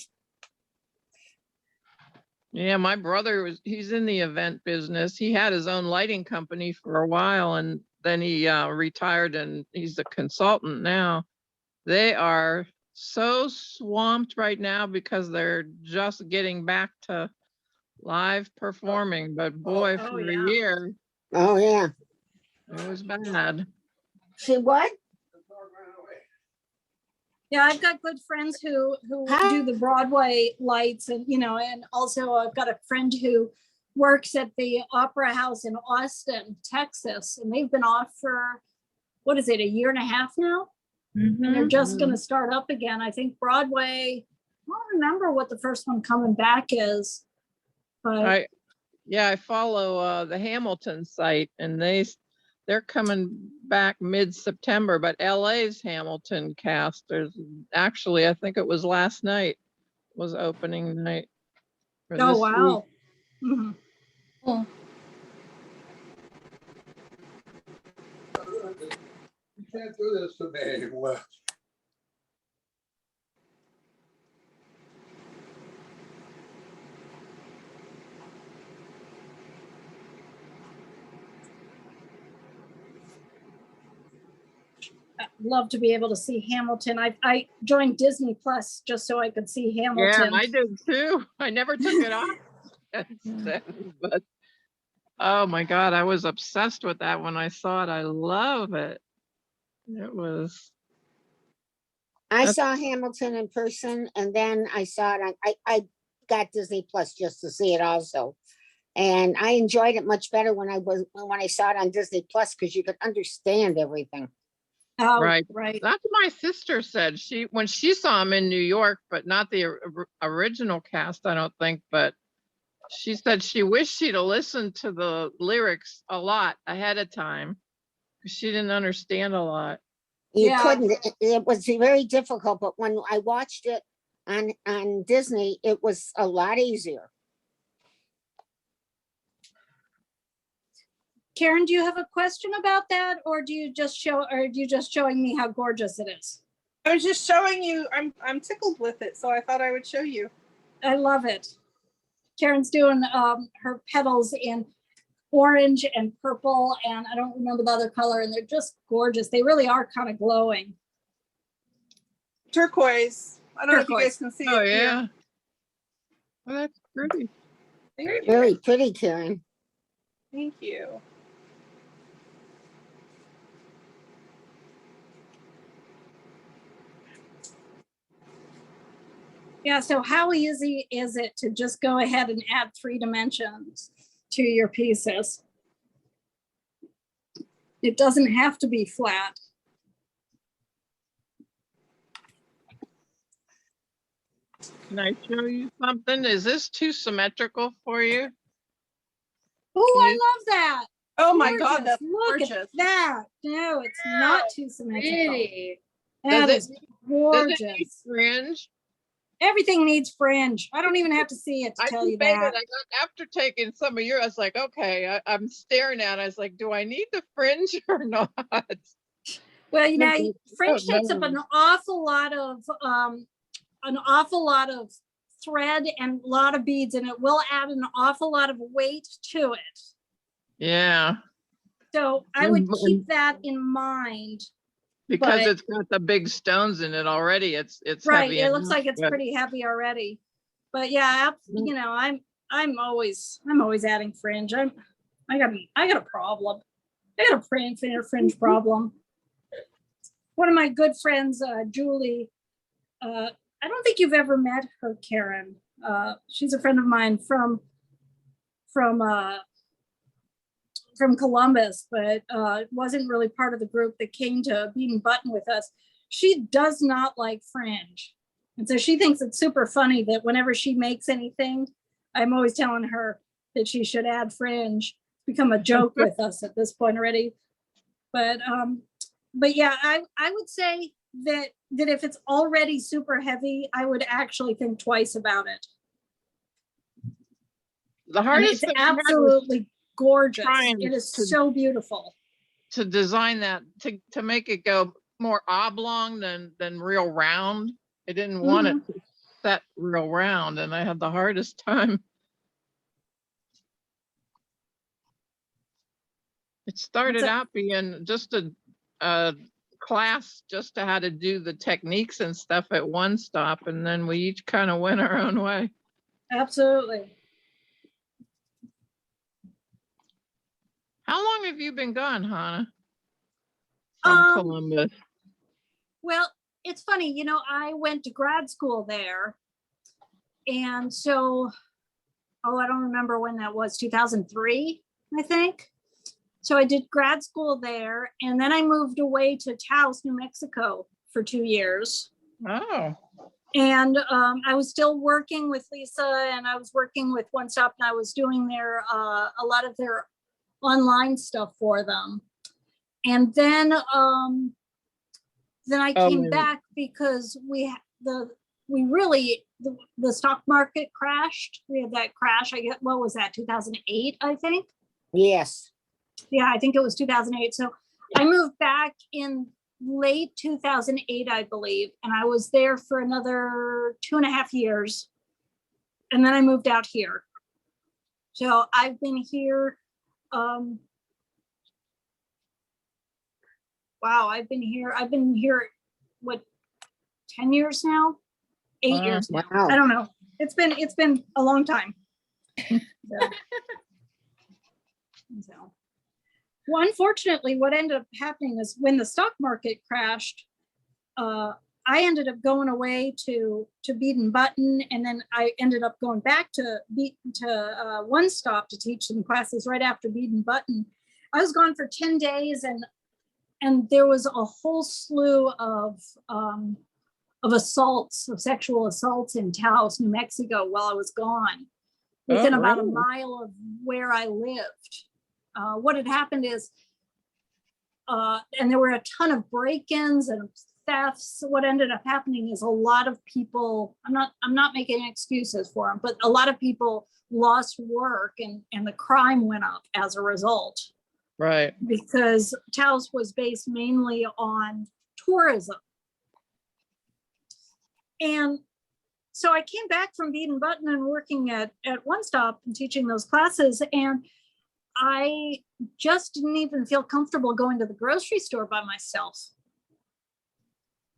Yeah, my brother he's in the event business. He had his own lighting company for a while and then he retired and he's a consultant now. They are so swamped right now because they're just getting back to live performing. But boy, Oh, for yeah. a year, Oh, yeah. it was bad. See what? Yeah, I've got good friends who Huh? do the Broadway lights, and you know, and also I've got a friend who works at the Opera House in Austin, Texas, and they've been off for what is it, a year and a half now? And they're just going to start up again. I think Broadway. I don't remember what the first one coming back is, but I follow the Hamilton site and they're coming back mid-September, but LA's Hamilton cast, there's actually, I think it was last night was opening night. for oh this wow. week. Mhm. You can't do this to me. Well, I'd love to be able to see Hamilton. I joined Disney Plus just so I could see Yeah, Hamilton. I did too. I never took it off. But oh my God, I was obsessed with that when I saw it. I love it. It was. I That's- saw Hamilton in person and then I saw it on, I got Disney Plus just to see it also. And I enjoyed it much better when I saw it on Disney Plus because you could understand everything. Oh, Right. right. That's what my sister said. When she saw him in New York, but not the original cast, I don't think. But she said she wished she'd have listened to the lyrics a lot ahead of time because she didn't understand a lot. You Yeah. couldn't, it was very difficult, but when I watched it on Disney, it was a lot easier. Karen, do you have a question about that, or do you just showing me how gorgeous it is? I was just showing you. I'm tickled with it, so I thought I would show you. I love it. Karen's doing her petals in orange and purple, and I don't remember the other color, and they're just gorgeous. They really are kind of glowing. Turquoise. I don't know if you guys Turquoise. can see Oh it here. yeah. Well, that's pretty. Thank you. Very pretty, Karen. Thank you. Yeah, so how easy is it to just go ahead and add 3 dimensions to your pieces? It doesn't have to be flat. Can I show you something? Is this too symmetrical for you? Oh, Can I you- love that. Oh my God, Gorgeous. that's Look gorgeous. at that. No, it's not too symmetrical. Pretty. That Does is Does it need gorgeous. fringe? Everything needs fringe. I don't even have to see it to I tell you debated. that. I got, after taking some of yours, I was like, okay, I'm staring at it. I was like, do I need the fringe or not? Well, you know, I fringe don't takes up know. an awful lot of thread and a lot of beads, and it will add an awful lot of weight to it. Yeah, So I would And- keep that in mind. because But- it's got the big stones in it already. It's Right, heavy it looks enough, like it's but- pretty heavy already. But yeah, you know, I'm always adding fringe. I got a problem. I got a fringe problem. One of my good friends, Julie, I don't think you've ever met her, Karen. She's a friend of mine from Columbus, but wasn't really part of the group that came to Bead and Button with us. She does not like fringe. And so she thinks it's super funny that whenever she makes anything, I'm always telling her that she should add fringe. It's become a joke with us at this point already. But yeah, I would say that if it's already super heavy, I would actually think twice about it. The And hardest it's thing I had was absolutely gorgeous. trying It is to- so beautiful. to design that to make it go more oblong than real round. I didn't want it to set real round, and I had the hardest time. It started a- out being just a class just to how to do the techniques and stuff at one stop, and then we each kind of went our own way. Absolutely. How long have you been gone, Hannah? From Um, Columbus. Well, it's funny, you know, I went to grad school there. And so, I don't remember when that was, 2003, I think. So I did grad school there, and then I moved away to Taos, New Mexico for 2 years. Oh, And I was still working with Lisa, and I was working with One Stop, and I was doing a lot of their online stuff for them. And then I Oh, came wait a minute. back because the stock market crashed. We had that crash. What was that? 2008, I think. Yes. Yeah, I think it was 2008. So I moved back in late 2008, I believe, and I was there for another 2.5 years, and then I moved out here. So I've been here. Wow, I've been here, what, 10 years now? 8 Wow. years now. Wow. I don't know. It's been a long time. So. Well, unfortunately, what ended up happening is when the stock market crashed, I ended up going away to Bead and Button, and then I ended up going back to One Stop to teach some classes right after Bead and Button. I was gone for 10 days, and there was a whole slew of assaults, of sexual assaults in Taos, New Mexico while I was gone, within about a really? mile of where I lived. What had happened is, and there were a ton of break-ins and thefts. What ended up happening is a lot of people, I'm not making excuses for them, but a lot of people lost work, and the crime went up as a result, right. because Taos was based mainly on tourism. And so I came back from Bead and Button and working at One Stop and teaching those classes, and I just didn't even feel comfortable going to the grocery store by myself.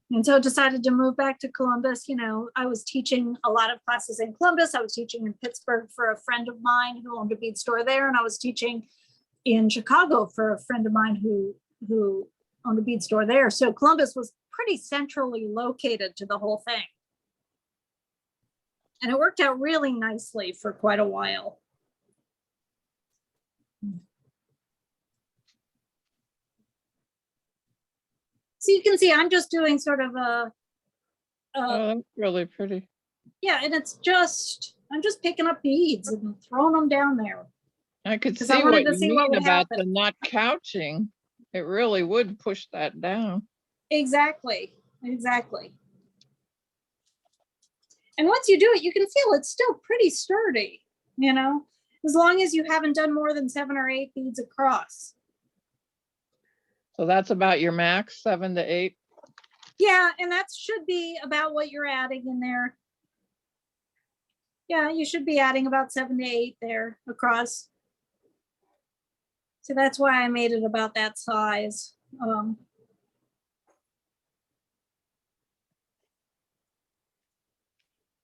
And so I decided to move back to Columbus. You know, I was teaching a lot of classes in Columbus. I was teaching in Pittsburgh for a friend of mine who owned a bead store there. And I was teaching in Chicago for a friend of mine who owned a bead store there. So Columbus was pretty centrally located to the whole thing. And it worked out really nicely for quite a while. So you can see I'm just doing sort of Oh, that's really pretty. yeah, and I'm just picking up beads and throwing them down there. I could 'Cause see I wanted what to you see what mean would about the happen. not couching. It really would push that down. Exactly. And once you do it, you can feel it's still pretty sturdy, you know, as long as you haven't done more than 7 or 8 beads across. So that's about your max, 7 to 8. Yeah, and that should be about what you're adding in there. Yeah, you should be adding about 7 to 8 there across. So that's why I made it about that size.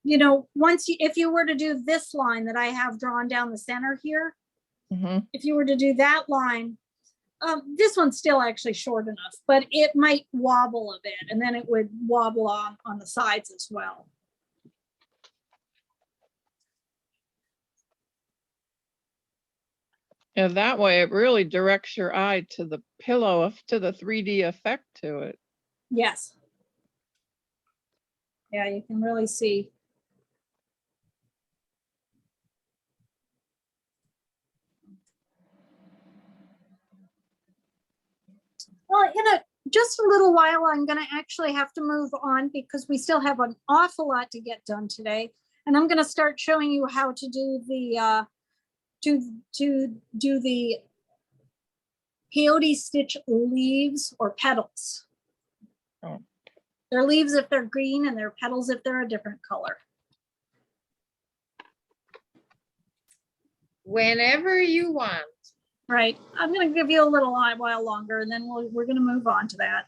You know, once you, if you were to do this line that I have drawn down the center here, if you were to do that line, this one's still actually short enough, but it might wobble a bit, and then it would wobble on the sides as well. Yeah, that way it really directs your eye to the pillow, to the 3D effect to it. Yes. Yeah, you can really see. Well, in just a little while, I'm going to actually have to move on because we still have an awful lot to get done today. And I'm going to start showing you how to do the do the peyote stitch leaves or petals. Oh. They're leaves if they're green and they're petals if they're a different color. Whenever you want. Right. I'm going to give you a little while longer and then we're going to move on to that.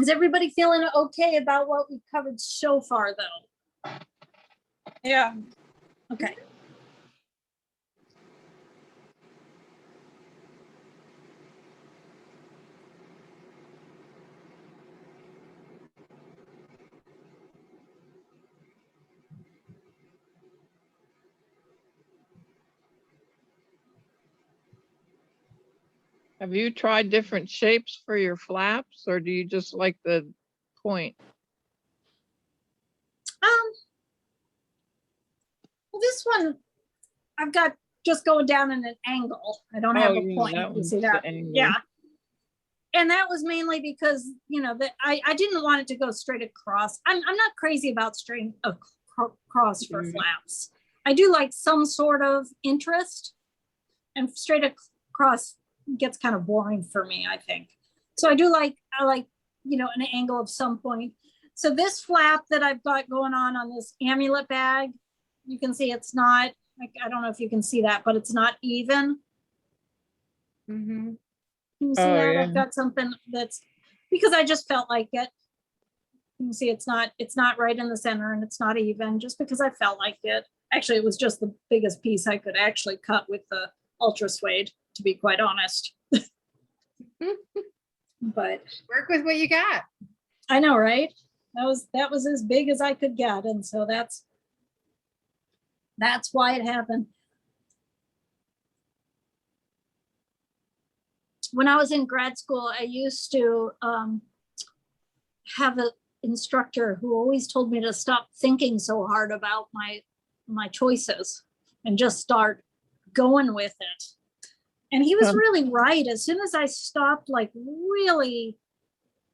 Is everybody feeling okay about what we've covered so far, though? Yeah. Okay. Have you tried different shapes for your flaps, or do you just like the point? Well, this one I've got just going down in an angle. I don't have a point. You see that? Yeah. And that was mainly because, you know, that I didn't want it to go straight across. I'm not crazy about straight across for flaps. I do like some sort of interest, and straight across gets kind of boring for me, I think. So I like, you know, an angle of some point. So this flap that I've got going on this amulet bag, you can see it's not, like, I don't know if you can see that, but it's not even. Mm-hmm. Can you see that? Yeah. I've got something that's, because I just felt like it. You can see it's not right in the center and it's not even, just because I felt like it. Actually, it was just the biggest piece I could actually cut with the ultra suede, to be quite honest. But work with what you got. I know, right? That was as big as I could get, and so that's why it happened. When I was in grad school, I used to have an instructor who always told me to stop thinking so hard about my choices and just start going with it. And he was really right. As soon as I stopped, like, really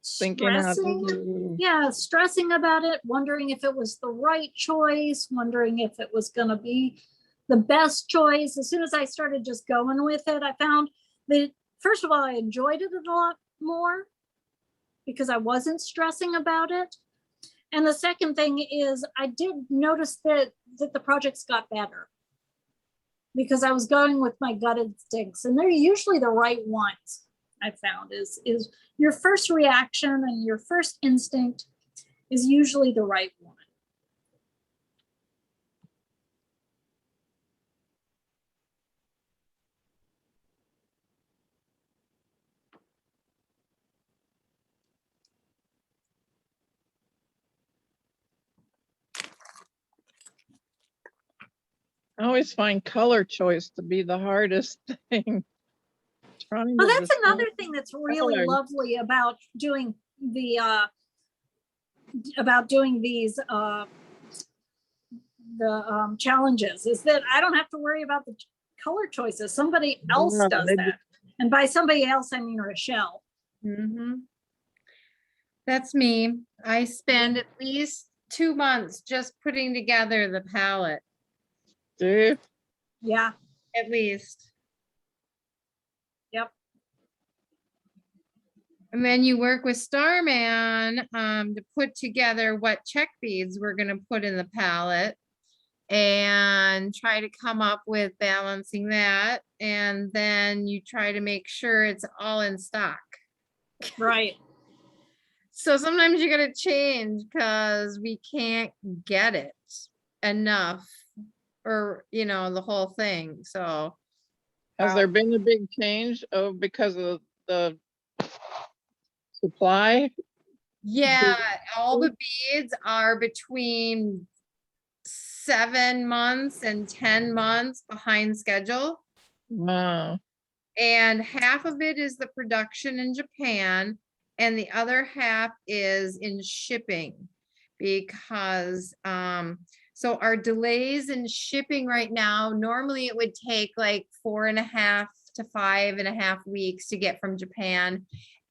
stressing, stressing about it, wondering if it was the right choice, wondering if it was going to be the best choice. As soon as I started just going with it, I found that, first of all, I enjoyed it a lot more because I wasn't stressing about it. And the second thing is I did notice that the projects got better because I was going with my gut instincts, and they're usually the right ones. I found is your first reaction and your first instinct is usually the right one. I always find color choice to be the hardest thing. Well, that's another thing that's really lovely about doing the challenges is that I don't have to worry about the color choices. Somebody else does that, and by somebody else I mean Rochelle. Mm-hmm. That's me. I spend at least 2 months just putting together the palette, See? Yeah, at least. yep. And then you work with Starman to put together what check beads we're gonna put in the palette and try to come up with balancing that. And then you try to make sure it's all in stock. Right. So sometimes you gotta change because we can't get it enough or, the whole thing. So Has there been a big change because of the supply? yeah, all the beads are between 7 months and 10 months behind schedule. Wow. And half of it is the production in Japan, and the other half is in shipping. Because so our delays in shipping right now, normally it would take like 4.5 to 5.5 weeks to get from Japan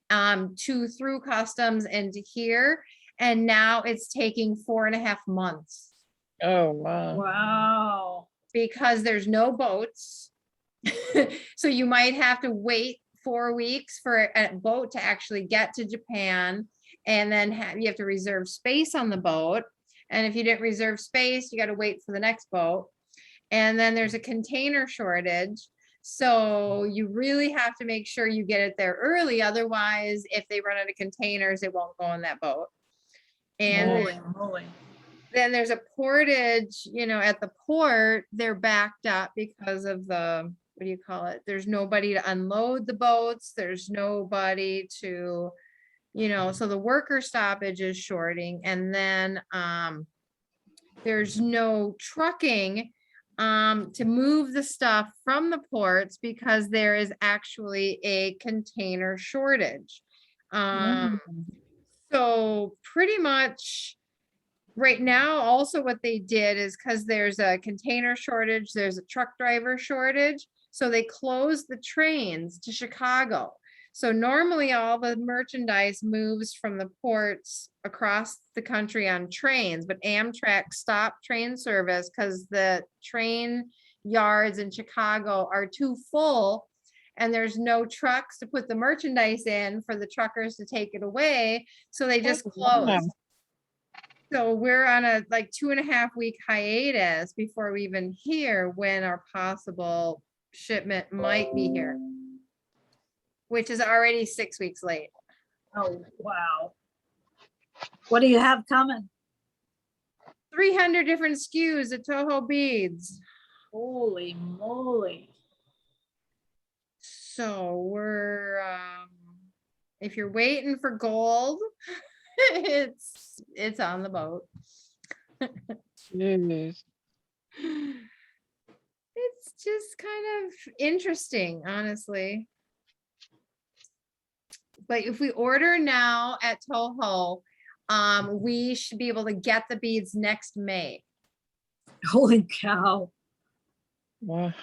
to through customs and to here. And now it's taking 4.5 months Oh, wow. Wow. because there's no boats. So you might have to wait 4 weeks for a boat to actually get to Japan. And then you have to reserve space on the boat. And if you didn't reserve space, you got to wait for the next boat. And then there's a container shortage. So you really have to make sure you get it there early. Otherwise, if they run out of containers, it won't go on that boat. And Holy moly. then there's a portage, at the port, they're backed up because of the, what do you call it? There's nobody to unload the boats. There's nobody to, so the worker stoppage is shorting. And then there's no trucking to move the stuff from the ports because there is actually a container shortage. So pretty much right now, also what they did is because there's a container shortage, there's a truck driver shortage. So they closed the trains to Chicago. So normally all the merchandise moves from the ports across the country on trains, but Amtrak stopped train service because the train yards in Chicago are too full and there's no trucks to put the merchandise in for the truckers to take it away. So they just closed. So we're on a 2.5 week hiatus before we even hear when our possible shipment might be here, which is already 6 weeks late. Oh, wow. What do you have coming? 300 different SKUs of Toho beads. Holy moly. So we're, if you're waiting for gold, it's on the boat. Jeez. It's just kind of interesting, honestly. But if we order now at Toho, we should be able to get the beads next May. Holy cow. Wow.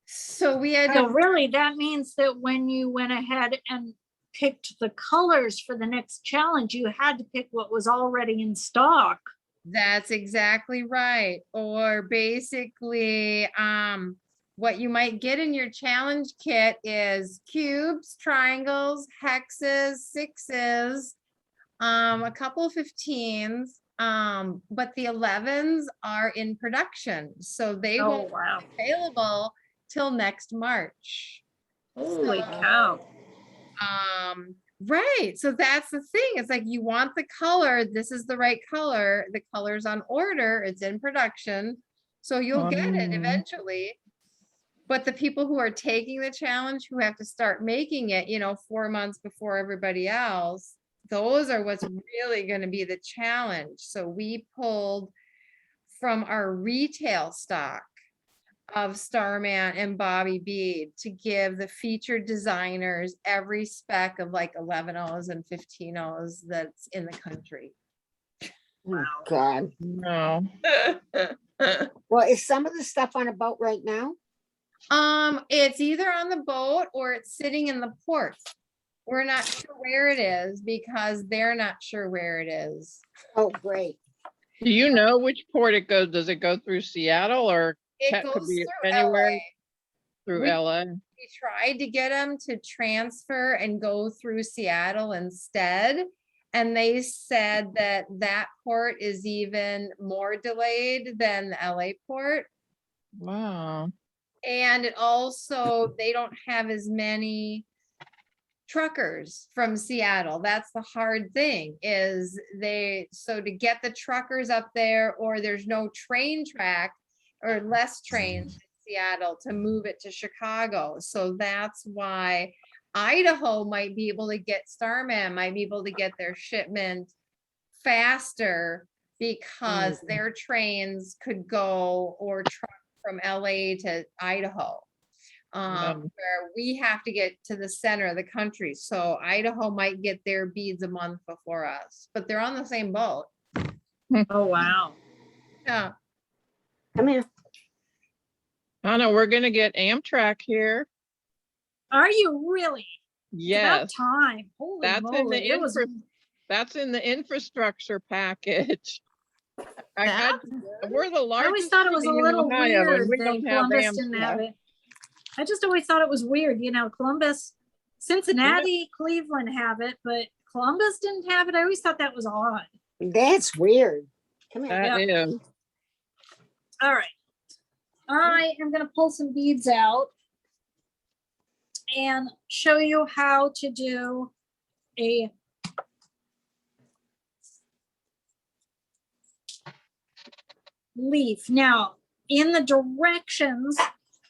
So we had So to, really, that means that when you went ahead and picked the colors for the next challenge, you had to pick what was already in stock. that's exactly right. Or basically, what you might get in your challenge kit is cubes, triangles, hexes, sixes, a couple of 15s, but the 11s are in production. So they Oh, won't wow. be available till next March. Holy So, cow. Right. So that's the thing. It's like you want the color. This is the right color. The color's on order. It's in production. So you'll get it eventually. But the people who are taking the challenge, who have to start making it, 4 months before everybody else, those are what's really going to be the challenge. So we pulled from our retail stock of Starman and Bobby Bead to give the featured designers every spec of 11-0s and 15-0s that's in the country. Oh, God. No. Well, is some of the stuff on a boat right now? It's either on the boat or it's sitting in the port. We're not sure where it is because they're not sure where it is. Oh, great. Do you know which port it goes? Does it go through Seattle or It could goes be through anywhere LA. through We- LA? We tried to get them to transfer and go through Seattle instead. And they said that that port is even more delayed than the LA port. Wow. And it also, they don't have as many truckers from Seattle. That's the hard thing is so to get the truckers up there, or there's no train track or less trains in Seattle to move it to Chicago. So that's why Idaho might be able to get, Starman might be able to get their shipment faster because their trains could go or truck from LA to Idaho. Where we have to get to the center of the country. So Idaho might get their beads a month before us, but they're on the same boat. Oh, wow. Yeah. Come here. Anna, we're gonna get Amtrak here. Are you really? It's about Yes, time. Holy that's in moly. the It was, that's in the infrastructure package. I had, That's we're the I always largest thought it was city a in little Ohio, and weird we that don't have Columbus didn't have Amtrak. it. I just always thought it was weird, you know, Columbus, Cincinnati, Cleveland have it, but Columbus didn't have it. I always thought that was odd. That's weird. Come here. That is. All right. I am going to pull some beads out and show you how to do a leaf. Now, in the directions,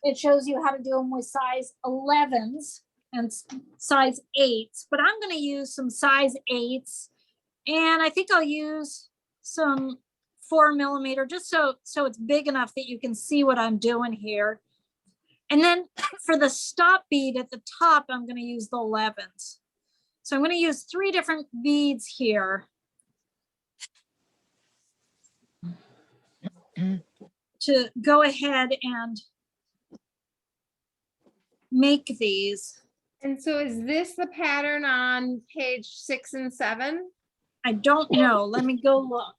it shows you how to do them with size 11s and size 8s, but I'm going to use some size 8s, and I think I'll use some 4mm just so it's big enough that you can see what I'm doing here. And then for the stop bead at the top, I'm going to use the 11s. So I'm going to use 3 different beads here to go ahead and make these. And so is this the pattern on page 6 and 7? I don't know. Let me go look.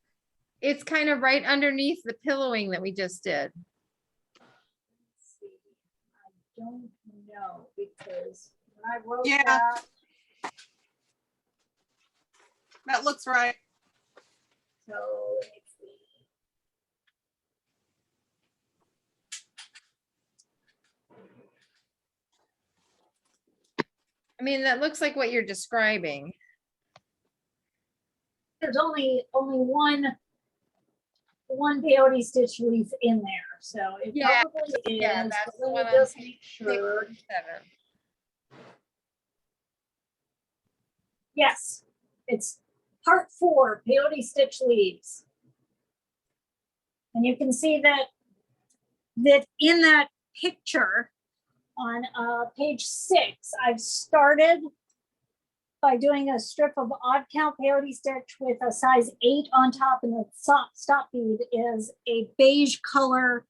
It's kind of right underneath the pillowing that we just did. Let's see. I don't know because when I wrote Yeah. that, That looks right. so let me see. I mean, that looks like what you're describing. There's only one peyote stitch leaf in there, so it Yeah, probably is. yeah, but that's the let me one on just page make sure. 6 and 7. Yes, it's part 4, peyote stitch leaves. And you can see that in that picture on page 6, I've started by doing a strip of odd count peyote stitch with a size 8 on top, and the stop bead is a beige color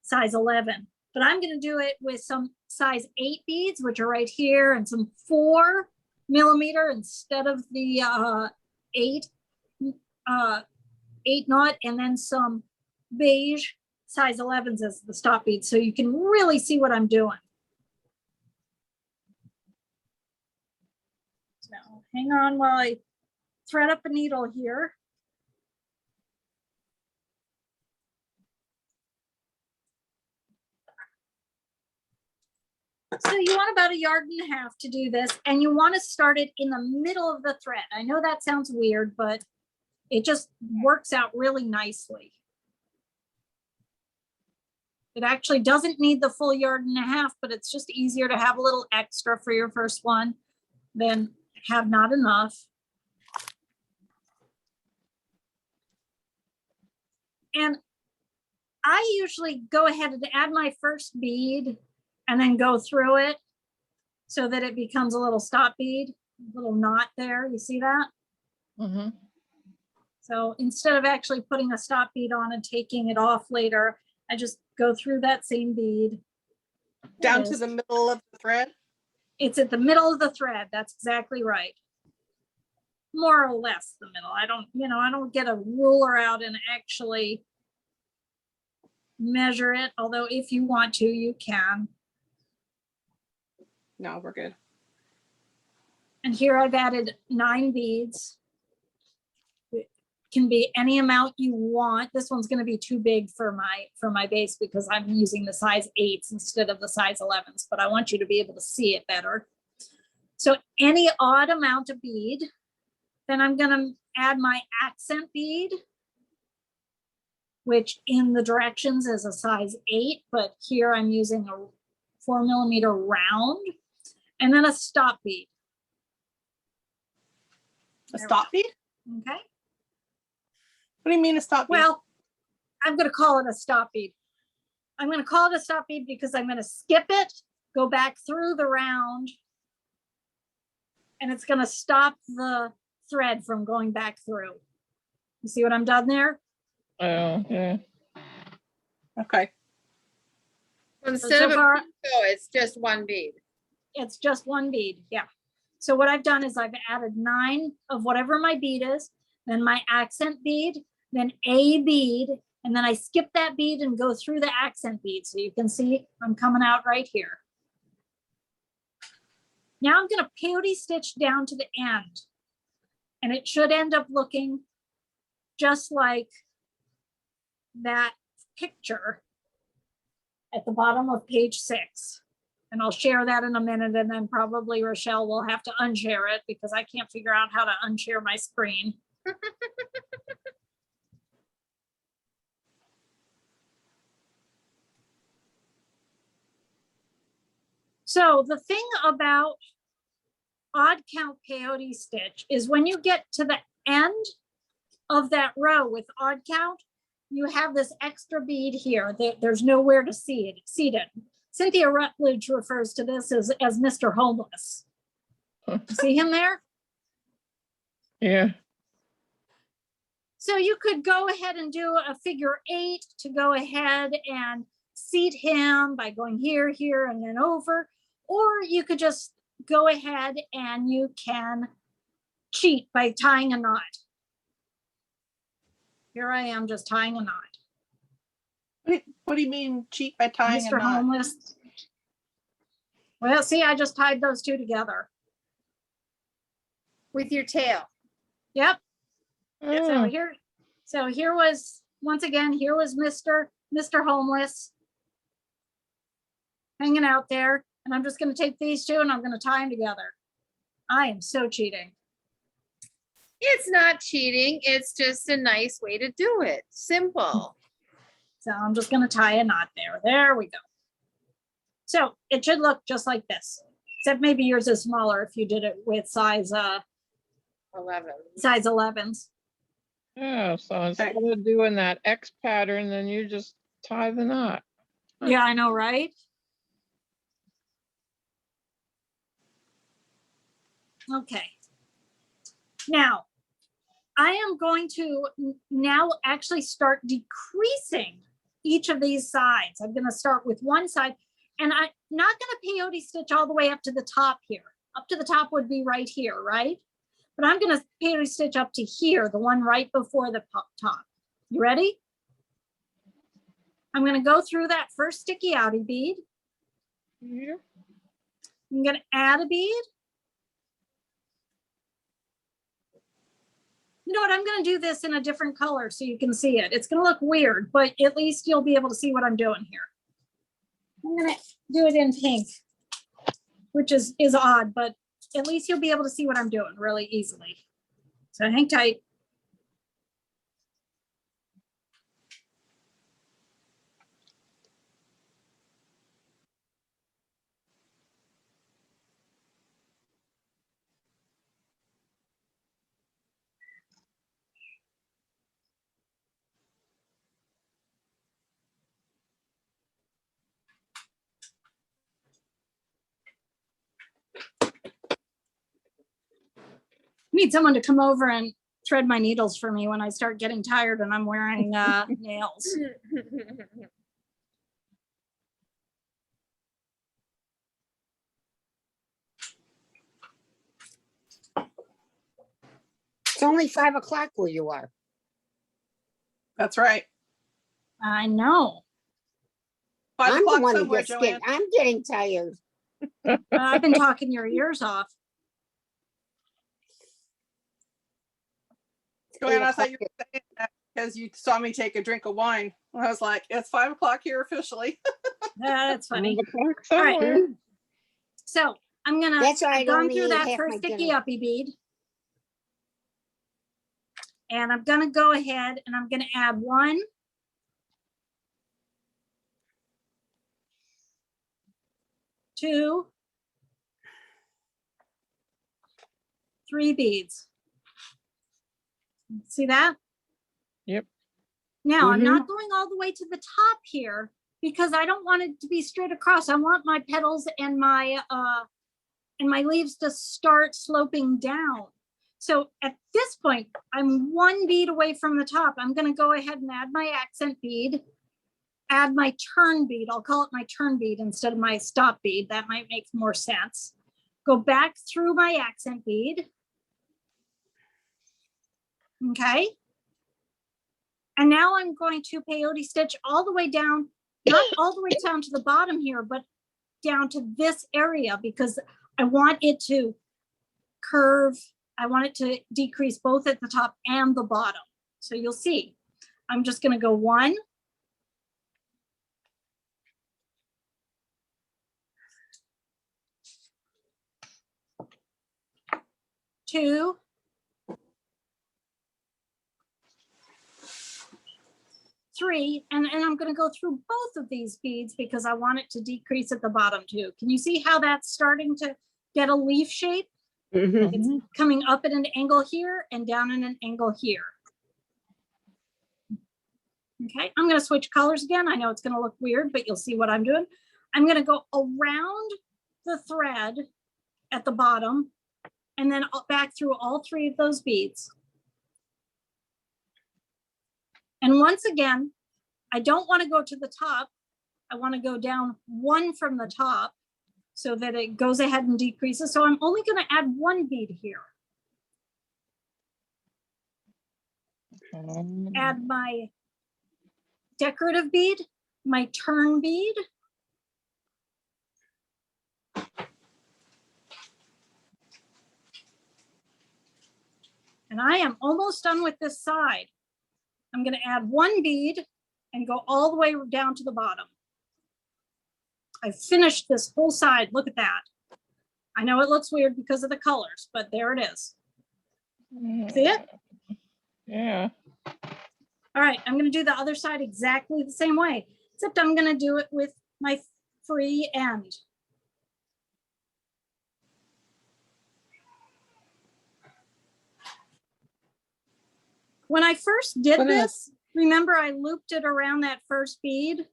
size 11. But I'm going to do it with some size 8 beads, which are right here, and some 4mm instead of the 8 knot, and then some beige size 11s as the stop beads, so you can really see what I'm doing. So hang on while I thread up a needle here. So you want about 1.5 yards to do this, and you want to start it in the middle of the thread. I know that sounds weird, but it just works out really nicely. It actually doesn't need the full 1.5 yards, but it's just easier to have a little extra for your first one than have not enough. And I usually go ahead and add my first bead and then go through it so that it becomes a little stop bead, a little knot there. You see that? Mhm. So instead of actually putting a stop bead on and taking it off later, I just go through that same bead. Down There it to is. the middle of the thread. It's at the middle of the thread. That's exactly right. More or less the middle. I don't, I don't get a ruler out and actually measure it. Although if you want to, you can. No, we're good. And here I've added 9 beads. It can be any amount you want. This one's going to be too big for my base because I'm using the size 8s instead of the size 11s, but I want you to be able to see it better. So any odd amount of bead, then I'm going to add my accent bead, which in the directions is a size 8, but here I'm using a 4mm round, and then a stop bead. A stop bead? Okay. What do you mean a stop bead? Well, I'm going to call it a stop bead. I'm going to call it a stop bead because I'm going to skip it, go back through the round, and it's going to stop the thread from going back through. You see what I'm done there? Oh, yeah. Okay. Instead so of a far- pinto, it's just one bead. It's just 1 bead. Yeah. So what I've done is I've added 9 of whatever my bead is, then my accent bead, then a bead, and then I skip that bead and go through the accent bead. So you can see I'm coming out right here. Now I'm going to peyote stitch down to the end, and it should end up looking just like that picture at the bottom of page 6. And I'll share that in a minute, and then probably Rochelle will have to unshare it because I can't figure out how to unshare my screen. So the thing about odd count peyote stitch is when you get to the end of that row with odd count, you have this extra bead here. There's nowhere to see it seated. Cynthia Rutledge refers to this as Mr. Homeless. See him there? Yeah. So you could go ahead and do a figure 8 to go ahead and seat him by going here, here, and then over. Or you could just go ahead and you can cheat by tying a knot. Here I am just tying a knot. What do you mean cheat by tying a Mr. knot? Homeless. Well, see, I just tied those 2 together. With your tail. Yep. Oh, So here was, once again, here was Mr. Homeless hanging out there. And I'm just going to take these 2 and I'm going to tie them together. I am so cheating. It's not cheating. It's just a nice way to do it. Simple. So I'm just going to tie a knot there. There we go. So it should look just like this, except maybe yours is smaller if you did it with size 11. size 11s. yeah. So instead of doing that X pattern, then you just tie the knot. Yeah, I know, right? Okay. Now, I am going to now actually start decreasing each of these sides. I'm going to start with one side, and I'm not going to peyote stitch all the way up to the top here. Up to the top would be right here, right? But I'm going to peyote stitch up to here, the one right before the top. You ready? I'm going to go through that first sticky outy bead. Yeah. I'm going to add a bead. You know what, I'm going to do this in a different color so you can see it. It's going to look weird, but at least you'll be able to see what I'm doing here. I'm going to do it in pink, which is odd, but at least you'll be able to see what I'm doing really easily. So hang tight. Need someone to come over and thread my needles for me when I start getting tired and I'm wearing nails. It's only 5 o'clock where you are. That's right. I know. 5 I'm the o'clock one who somewhere, gets Joanne. I'm getting tired. I've been talking your ears off. Joanne, I 8 thought you were saying that because you saw me take a drink of wine. I was like, it's 5 o'clock here officially. That's funny. 5 o'clock All right. somewhere. So I'm gonna, That's all right, I've gone only through ate that half first my sticky dinner. uppy bead. And I'm gonna go ahead and I'm gonna add 1, 2, 3 beads. See that? Yep. Now I'm not going all the way to the top here because I don't want it to be straight across. I want my petals and my leaves to start sloping down. So at this point, I'm 1 bead away from the top. I'm going to go ahead and add my accent bead, add my turn bead. I'll call it my turn bead instead of my stop bead. That might make more sense. Go back through my accent bead. Okay. And now I'm going to peyote stitch all the way down, not all the way down to the bottom here, but down to this area because I want it to curve. I want it to decrease both at the top and the bottom. So you'll see, I'm just going to go 1, 2, 3, and I'm going to go through both of these beads because I want it to decrease at the bottom too. Can you see how that's starting to get a leaf shape? It's coming up at an angle here and down at an angle here. Okay, I'm going to switch colors again. I know it's going to look weird, but you'll see what I'm doing. I'm going to go around the thread at the bottom and then back through all 3 of those beads. And once again, I don't want to go to the top. I want to go down 1 from the top so that it goes ahead and decreases. So I'm only going to add 1 bead here. Add my decorative bead, my turn bead. And I am almost done with this side. I'm going to add 1 bead and go all the way down to the bottom. I finished this whole side. Look at that. I know it looks weird because of the colors, but there it is. See it? Yeah. All right, I'm going to do the other side exactly the same way, except I'm going to do it with my free end. When I first did this, remember I looped it around that first bead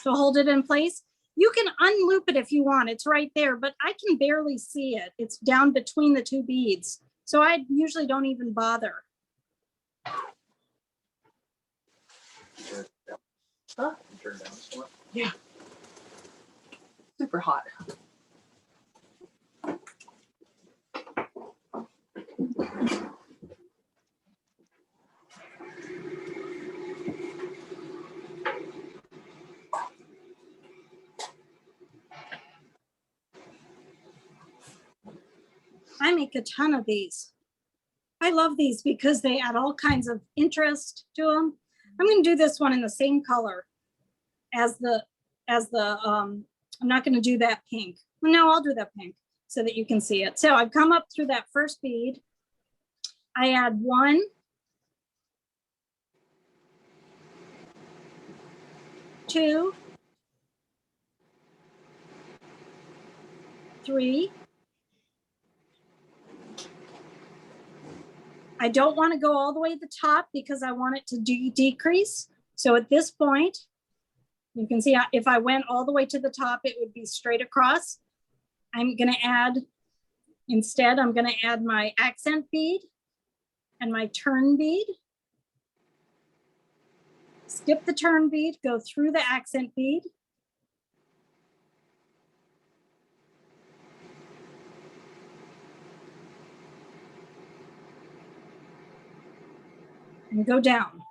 to hold it in place. You can unloop it if you want, it's right there, but I can barely see it. It's down between the 2 beads. So I usually don't even bother. Huh? Yeah. Super hot. I make a ton of these. I love these because they add all kinds of interest to them. I'm going to do this one in the same color as the I'm not going to do that pink. No, I'll do that pink so that you can see it. So I've come up through that first bead. I add 1, 2, 3. I don't want to go all the way to the top because I want it to decrease. So at this point, you can see if I went all the way to the top, it would be straight across. I'm going to add, instead, I'm going to add my accent bead and my turn bead. Skip the turn bead, go through the accent bead. and go down.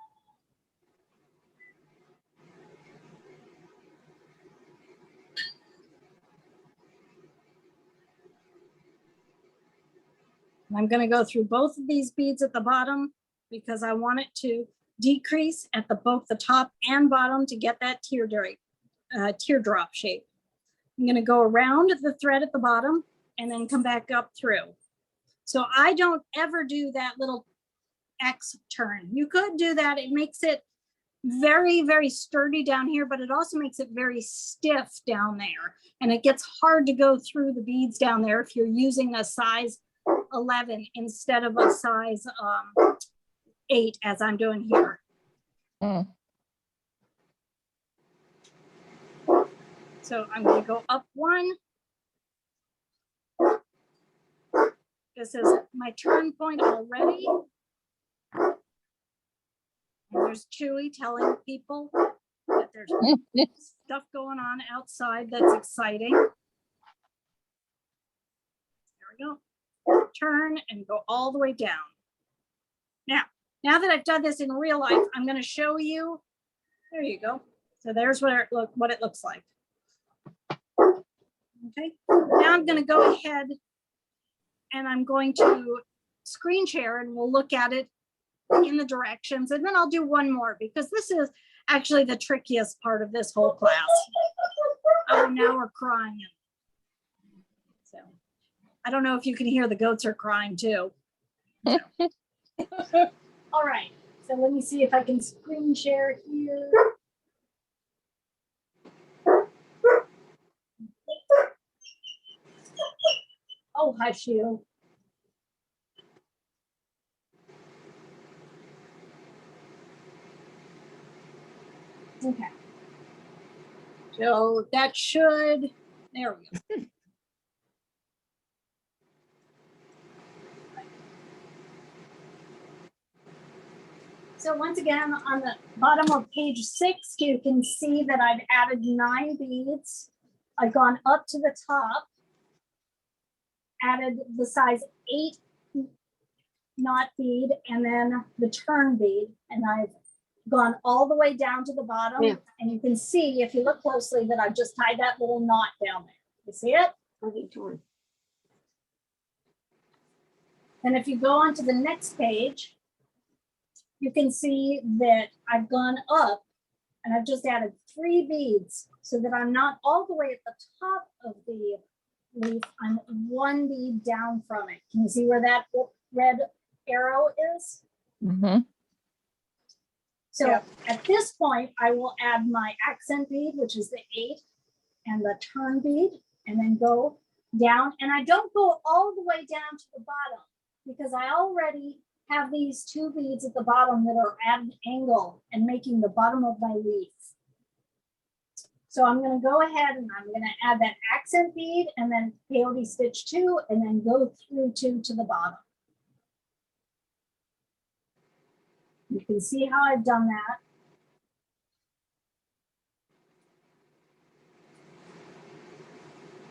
And I'm going to go through both of these beads at the bottom because I want it to decrease at both the top and bottom to get that teardrop shape. I'm going to go around the thread at the bottom and then come back up through. So I don't ever do that little X turn. You could do that. It makes it very, very sturdy down here, but it also makes it very stiff down there. And it gets hard to go through the beads down there if you're using a size 11 instead of a size 8 as I'm doing here. Mm. So I'm going to go up one. This is my turn point already. And there's Chewy telling people that there's stuff going on outside that's exciting. There we go. Turn and go all the way down. Now that I've done this in real life, I'm going to show you. There you go. So there's what it looks like. Okay. Now I'm going to go ahead and I'm going to screen share and we'll look at it in the directions. And then I'll do one more because this is actually the trickiest part of this whole class. Oh, now we're crying. So I don't know if you can hear the goats are crying too. So. All right, so let me see if I can screen share here. Oh, hush you. Okay. So that should, there we go. So once again, on the bottom of page 6, you can see that I've added 9 beads. I've gone up to the top, added the size 8 knot bead, and then the turn bead, and I've gone all the way down to the bottom. Yeah. And you can see, if you look closely, that I've just tied that little knot down there. You see it? And if you go on to the next page, you can see that I've gone up and I've just added 3 beads so that I'm not all the way at the top of the leaf. I'm 1 bead down from it. Can you see where that red arrow is? Mm-hmm. So yeah. At this point, I will add my accent bead, which is the 8, and the turn bead, and then go down. And I don't go all the way down to the bottom because I already have these 2 beads at the bottom that are at an angle and making the bottom of my leaf. So I'm going to go ahead and I'm going to add that accent bead and then peyote stitch 2 and then go through 2 to the bottom. You can see how I've done that.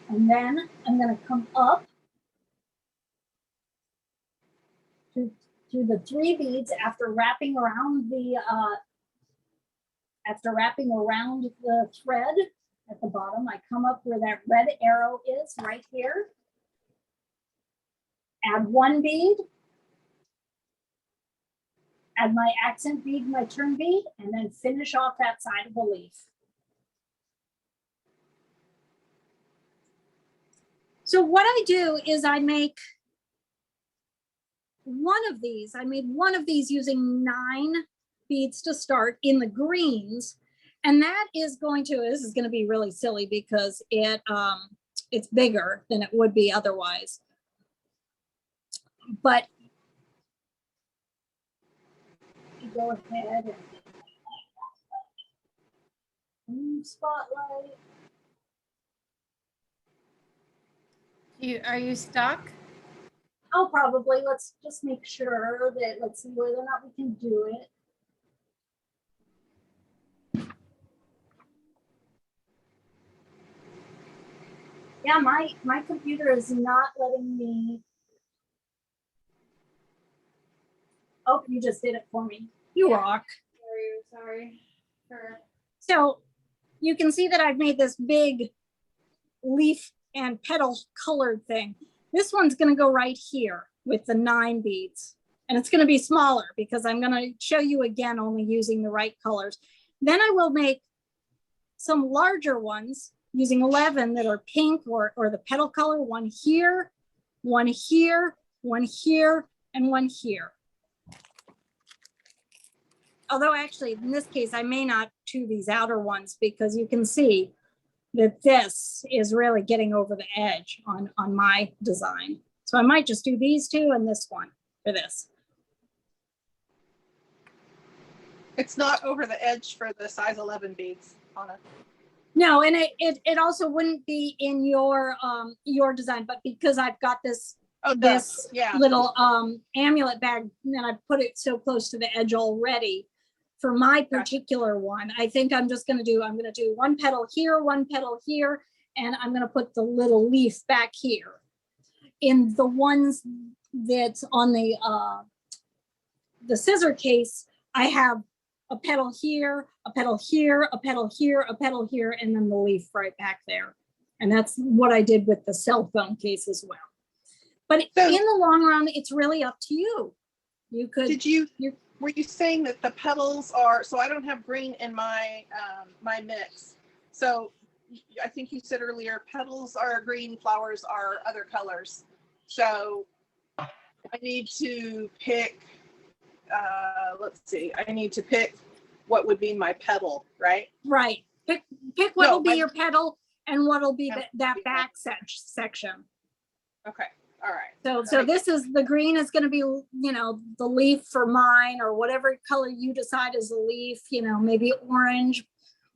And then I'm going to come up to the 3 beads after wrapping around the thread at the bottom. I come up where that red arrow is right here. Add 1 bead. Add my accent bead, my turn bead, and then finish off that side of the leaf. So what I do is I make one of these. I made one of these using 9 beads to start in the greens. And that is going to, this is going to be really silly because it's bigger than it would be otherwise. But you go ahead and spotlight. Are you stuck? Oh, probably. Let's just make sure that, let's see whether or not we can do it. Yeah, my computer is not letting me. Oh, you just did it for me. You Yeah. rock. Sorry. So you can see that I've made this big leaf and petal colored thing. This one's going to go right here with the 9 beads. And it's going to be smaller because I'm going to show you again only using the right colors. Then I will make some larger ones using 11 that are pink or the petal color, one here, one here, one here, and one here. Although actually in this case, I may not do these outer ones because you can see that this is really getting over the edge on my design. So I might just do these 2 and this one for this. It's not over the edge for the size 11 beads, Anna. No, and it also wouldn't be in your design, but because I've got this this little amulet bag, and then I put it so close to the edge already for my particular one. I think I'm going to do 1 petal here, 1 petal here, and I'm going to put the little leaf back here. In the ones that's on the scissor case, I have a petal here, a petal here, a petal here, a petal here, and then the leaf right back there. And that's what I did with the cell phone case as well. But So, in the long run, it's really up to you. You could. Were you saying that the petals are, so I don't have green in my my mix. So I think you said earlier, petals are green, flowers are other colors. So I need to pick, let's see, I need to pick what would be my petal, right? Right. Pick what will be your petal and what will be that back section. Okay. All right. So this is the green is going to be, the leaf for mine, or whatever color you decide is the leaf, maybe orange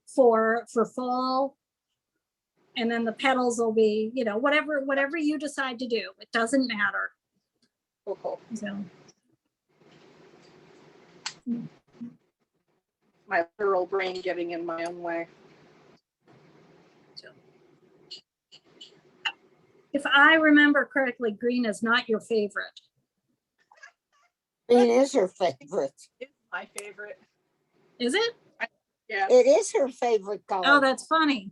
for fall. And then the petals will be, whatever you decide to do. It doesn't matter. Cool. So. My literal brain getting in my own way. If I remember correctly, green is not your favorite. Green is her favorite. It's my favorite. Is it? Yeah. It is her favorite color. Oh, that's funny.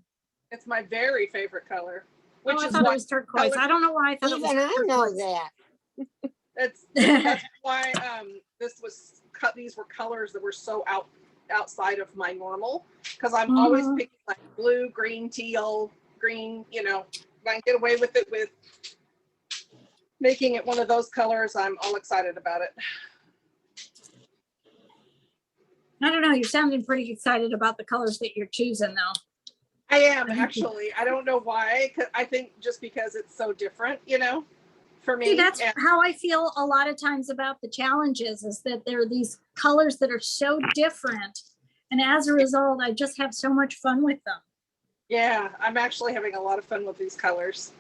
It's my very favorite color. Which I thought it was turquoise. I don't know why I thought Even it was I know turquoise. that. That's why this was cut. These were colors that were so outside of my normal, because I'm always picking like blue, green, teal, green. If I can get away with it with making it one of those colors, I'm all excited about it. I don't know. You're sounding pretty excited about the colors that you're choosing, though. I am actually. I don't know why. I think just because it's so different, for me. See, that's how I feel a lot of times about the challenges, is that there are these colors that are so different. And as a result, I just have so much fun with them. Yeah, I'm actually having a lot of fun with these colors.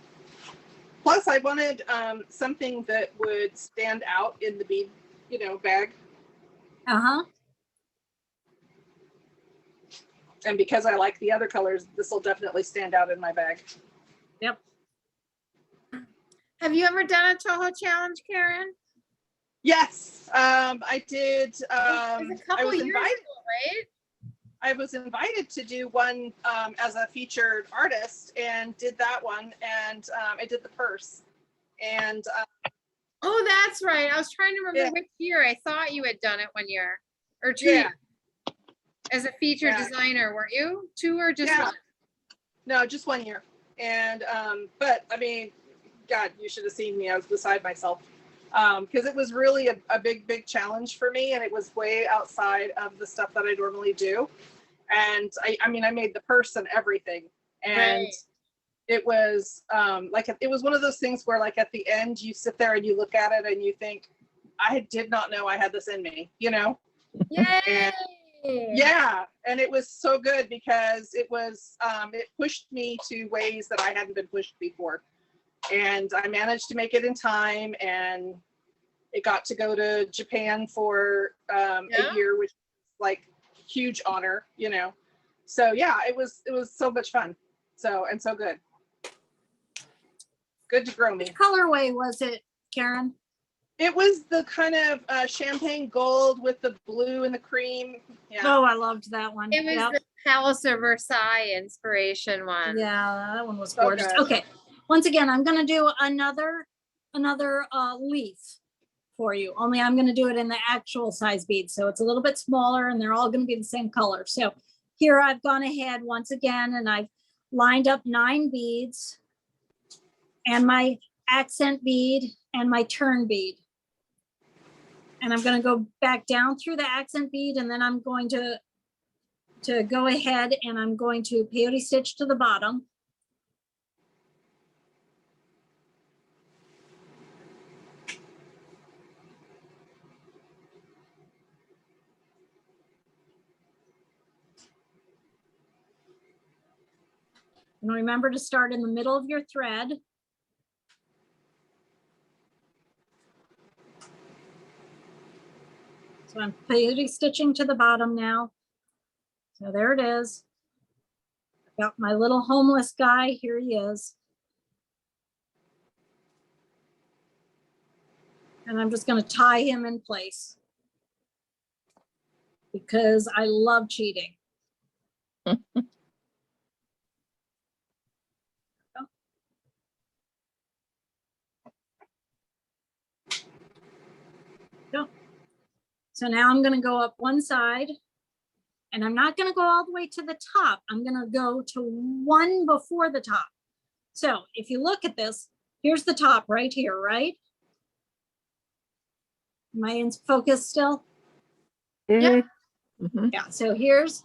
Plus, I wanted something that would stand out in the bead, bag. Uh-huh. And because I like the other colors, this will definitely stand out in my bag. Yep. Have you ever done a Toho challenge, Karen? Yes, I did. It was a couple years ago, right? I was invited to do one as a featured artist, and did that one, and I did the purse. And oh, that's right. I was trying to remember which year. I thought you had done it 1 year or 2 years. As a featured designer, weren't you? 2 or just 1? No, just 1 year. And but I mean, God, you should have seen me. I was beside myself, because it was really a big challenge for me, and it was way outside of the stuff that I normally do. And I mean, I made the purse and everything, and it was it was one of those things where, like, at the end, you sit there and you look at it and you think, I did not know I had this in me, Yay! And it was so good because it was it pushed me to ways that I hadn't been pushed before, and I managed to make it in time, and it got to go to Japan for a year, which was like huge honor, so it was so much fun, so good to grow me. Which colorway was it, Karen? It was the kind of champagne gold with the blue and the cream. Yeah. Oh, I loved that one. It was Yep. the Palace of Versailles inspiration one. Yeah, that one was So gorgeous. good. Okay, once again, I'm gonna do another leaf for you. Only I'm gonna do it in the actual size bead, so it's a little bit smaller, and they're all gonna be the same color. So here I've gone ahead once again, and I've lined up 9 beads, and my accent bead and my turn bead. And I'm gonna go back down through the accent bead, and then I'm going to go ahead and I'm going to peyote stitch to the bottom. And remember to start in the middle of your thread. So I'm peyote stitching to the bottom now. So there it is. Got my little homeless guy, here he is. And I'm just gonna tie him in place because I love cheating. So now I'm gonna go up one side, and I'm not gonna go all the way to the top. I'm gonna go to one before the top. So if you look at this, here's the top right here, right? Am I in focus still? Yeah. Mhm. Yeah, so here's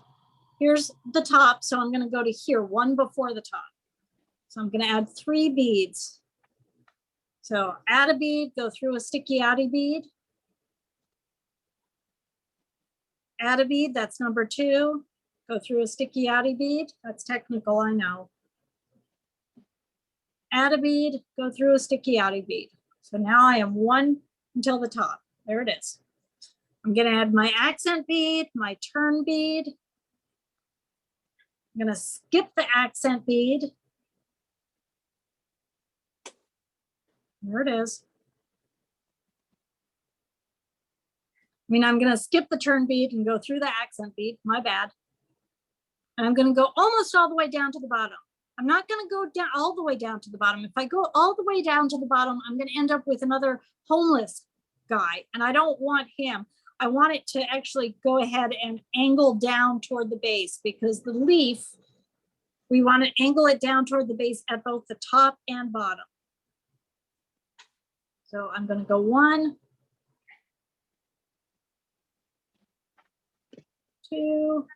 the top. So I'm gonna go to here, one before the top. So I'm gonna add 3 beads. So add a bead, go through a sticky outy bead. Add a bead, that's number 2. Go through a sticky outy bead. That's technical, I know. Add a bead, go through a sticky outy bead. So now I am 1 until the top. There it is. I'm gonna add my accent bead, my turn bead. I'm gonna skip the accent bead. There it is. I mean, I'm gonna skip the turn bead and go through the accent bead, my bad. And I'm gonna go almost all the way down to the bottom. I'm not gonna go down all the way down to the bottom. If I go all the way down to the bottom, I'm gonna end up with another homeless guy, and I don't want him. I want it to actually go ahead and angle down toward the base, because the leaf, we want to angle it down toward the base at both the top and bottom. So I'm gonna go 1, 2,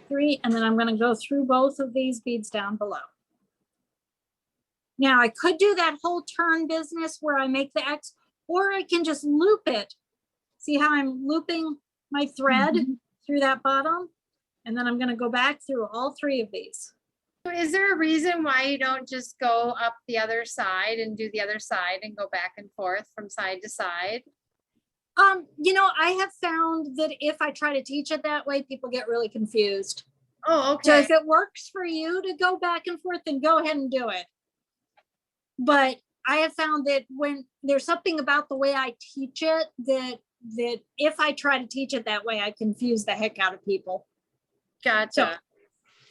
3, and then I'm gonna go through both of these beads down below. Now I could do that whole turn business where I make the X, or I can just loop it. See how I'm looping my thread through that bottom? And then I'm gonna go back through all 3 of these. So is there a reason why you don't just go up the other side and do the other side and go back and forth from side to side? You know, I have found that if I try to teach it that way, people get really confused. Oh, So okay. if it works for you to go back and forth, then go ahead and do it. But I have found that when there's something about the way I teach it, that if I try to teach it that way, I confuse the heck out of people. Gotcha.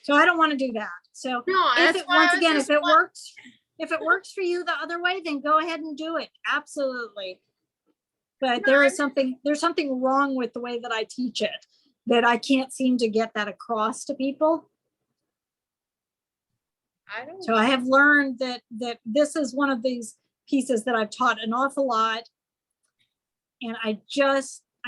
So I don't want to do that. So No, if that's it, why I once was again, just if it works for you the other way, then go ahead and do it. Absolutely. But No, there's something wrong with the way that I teach it, that I can't seem to get that across to people. I don't. So I have learned that this is one of these pieces that I've taught an awful lot. And I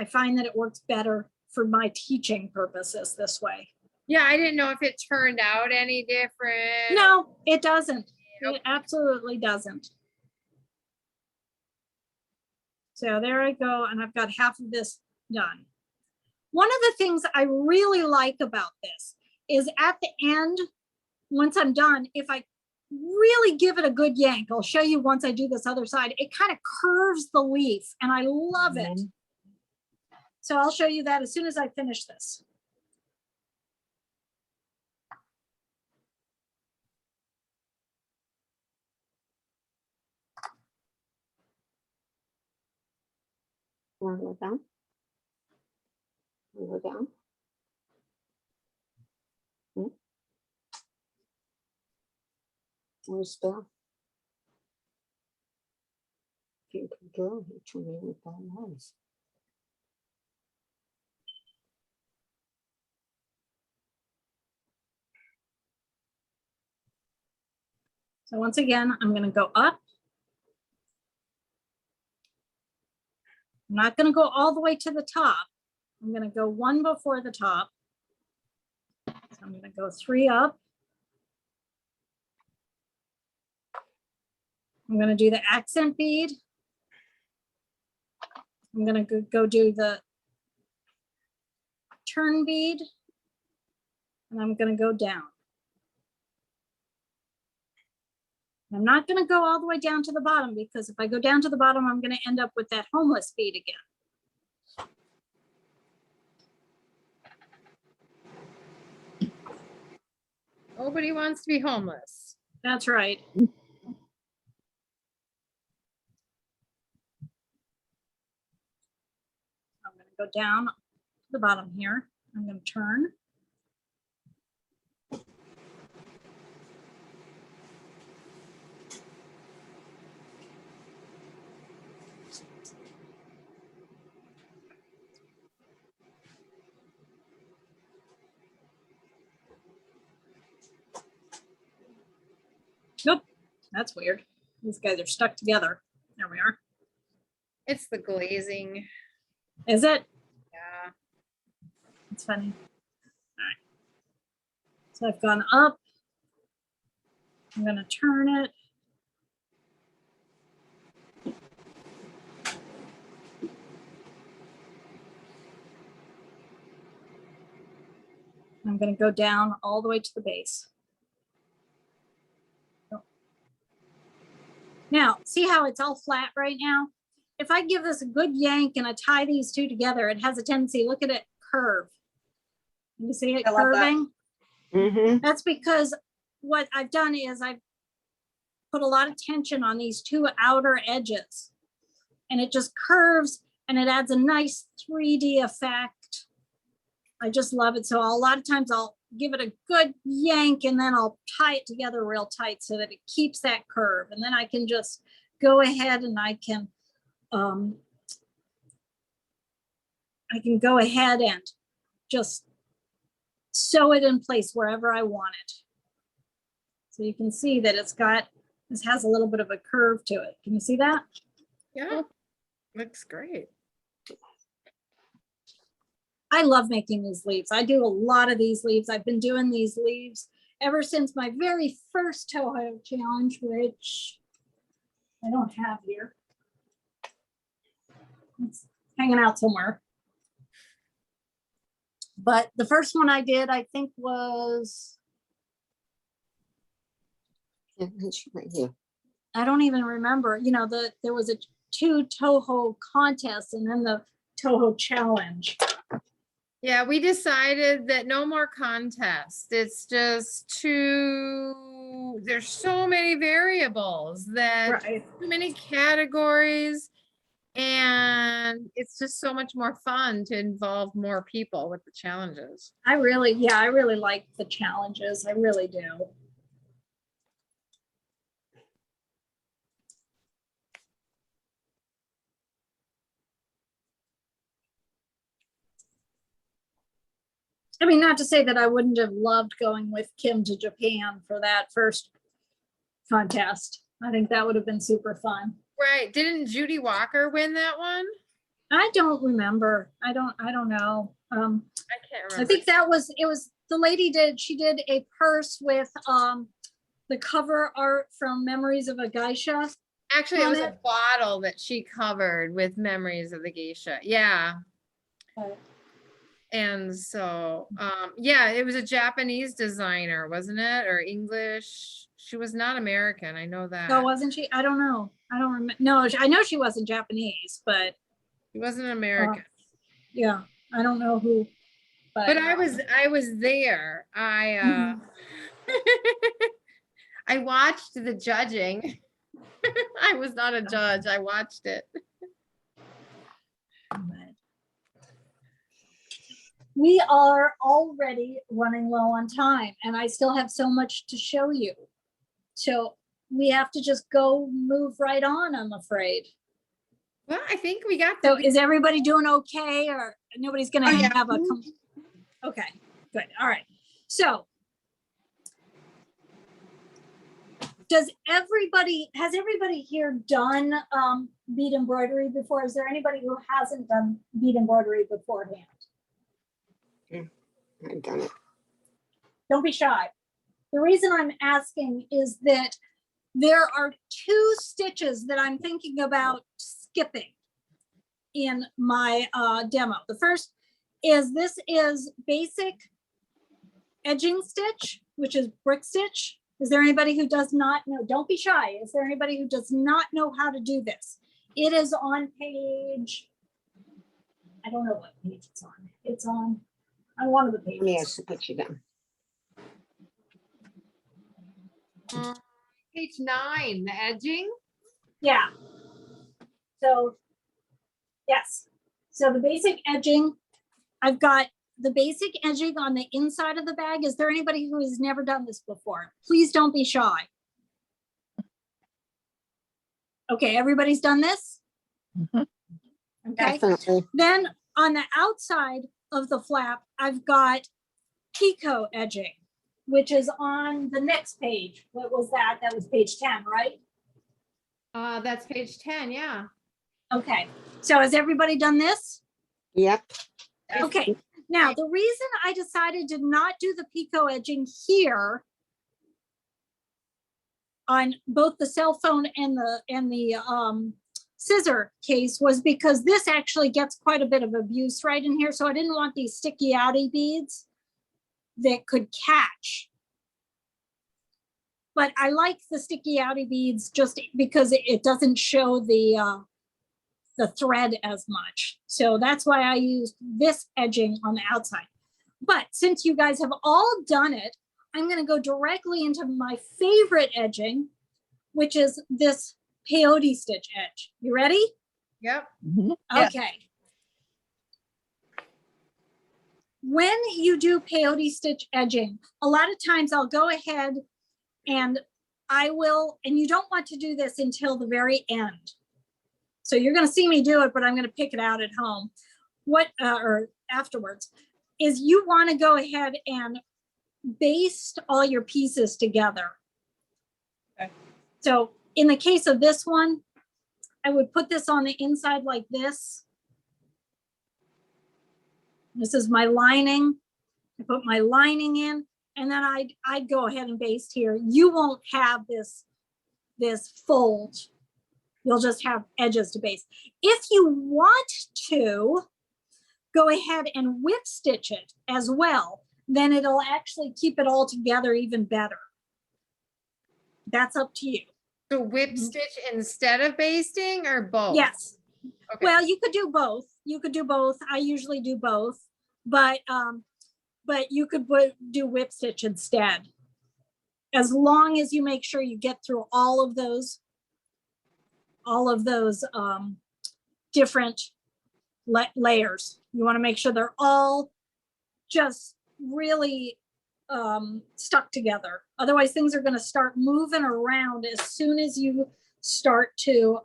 find that it works better for my teaching purposes this way. Yeah, I didn't know if it turned out any different. No, it doesn't. Nope. It absolutely doesn't. So there I go, and I've got half of this done. One of the things I really like about this is at the end, once I'm done, if I really give it a good yank, I'll show you once I do this other side, it kind of curves the leaf, and I love it. So I'll show you that as soon as I finish this. Wanna go down? Wanna go down? Where's Bill? You can go, he told me what that was. So once again, I'm going to go up. I'm not going to go all the way to the top. I'm going to go one before the top. So I'm going to go 3 up. I'm going to do the accent bead. I'm going to go do the turn bead. And I'm going to go down. I'm not going to go all the way down to the bottom, because if I go down to the bottom, I'm going to end up with that homeless bead again. Nobody wants to be homeless. That's right. I'm going to go down to the bottom here. I'm going to turn. Nope, that's weird. These guys are stuck together. There we are. It's the glazing. Is it? Yeah. It's funny. All right. So I've gone up. I'm going to turn it. I'm going to go down all the way to the base. Now, see how it's all flat right now? If I give this a good yank and I tie these two together, it has a tendency, look at it, curve. You see it I love that. curving? Mm-hmm. That's because what I've done is I've put a lot of tension on these two outer edges, and it just curves and it adds a nice 3D effect. I just love it. So a lot of times I'll give it a good yank and then I'll tie it together real tight so that it keeps that curve. And then I can just go ahead and I can go ahead and just sew it in place wherever I want it. So you can see that this has a little bit of a curve to it. Can you see that? Yeah. Looks great. I love making these leaves. I do a lot of these leaves. I've been doing these leaves ever since my very first Toho challenge, which I don't have here. It's hanging out somewhere. But the first one I did, I think was, Right here. I don't even remember, you know, there was a 2 Toho contests and then the Toho challenge. Yeah, we decided that no more contests. It's just there's so many variables that Right. too many categories, and it's just so much more fun to involve more people with the challenges. I really like the challenges. I really do. I mean, not to say that I wouldn't have loved going with Kim to Japan for that first contest. I think that would have been super fun. Right. Didn't Judy Walker win that one? I don't remember. I don't know. I can't remember. I think it was the lady she did a purse with the cover art from Memories of a Geisha. Actually, it was a bottle that she covered with Memories of the Geisha. Yeah. And so, yeah, it was a Japanese designer, wasn't it? Or English. She was not American. I know that. No, wasn't she? I don't know. I don't remember. No, I know she wasn't Japanese, but She wasn't American. yeah, I don't know who. But I was there. I watched the judging. I was not a judge. I watched it. we are already running low on time and I still have so much to show you. So we have to just go move right on, I'm afraid. Well, I think we got So the, is everybody doing okay, or nobody's gonna Oh, yeah. have a, okay, good, all right. So has everybody here done bead embroidery before? Is there anybody who hasn't done bead embroidery beforehand? I've done it. Don't be shy. The reason I'm asking is that there are 2 stitches that I'm thinking about skipping in my demo. The first is this is basic edging stitch, which is brick stitch. Is there anybody who does not know? Don't be shy. Is there anybody who does not know how to do this? It is on page, I don't know what page it's on. It's on one of the pages. Yes, to put you down. page 9, the edging. Yeah. So, yes. So the basic edging, I've got the basic edging on the inside of the bag. Is there anybody who has never done this before? Please don't be shy. Okay, everybody's done this? Mhm. Okay. Definitely. Then on the outside of the flap, I've got picot edging, which is on the next page. What was that? That was page 10, right? That's page 10, yeah. Okay, so has everybody done this? Yep. Okay, now the reason I decided to not do the picot edging here on both the cell phone and the scissor case was because this actually gets quite a bit of abuse right in here. So I didn't want these sticky outy beads that could catch. But I like the sticky outy beads just because it doesn't show the thread as much. So that's why I used this edging on the outside. But since you guys have all done it, I'm going to go directly into my favorite edging, which is this peyote stitch edge. You ready? Yep. Mhm. Okay. When you do peyote stitch edging, a lot of times I'll go ahead and and you don't want to do this until the very end. So you're going to see me do it, but I'm going to pick it out at home. Or afterwards, is you want to go ahead and baste all your pieces together. Okay. So in the case of this one, I would put this on the inside like this. This is my lining. I put my lining in, and then I'd go ahead and baste here. You won't have this fold. You'll just have edges to baste. If you want to go ahead and whip stitch it as well, then it'll actually keep it all together even better. That's up to you. So whip stitch instead of basting or both? Yes. Okay. Well, you could do both. You could do both. I usually do both, but you could do whip stitch instead. As long as you make sure you get through all of those different layers. You want to make sure they're all just really stuck together. Otherwise, things are going to start moving around as soon as you start to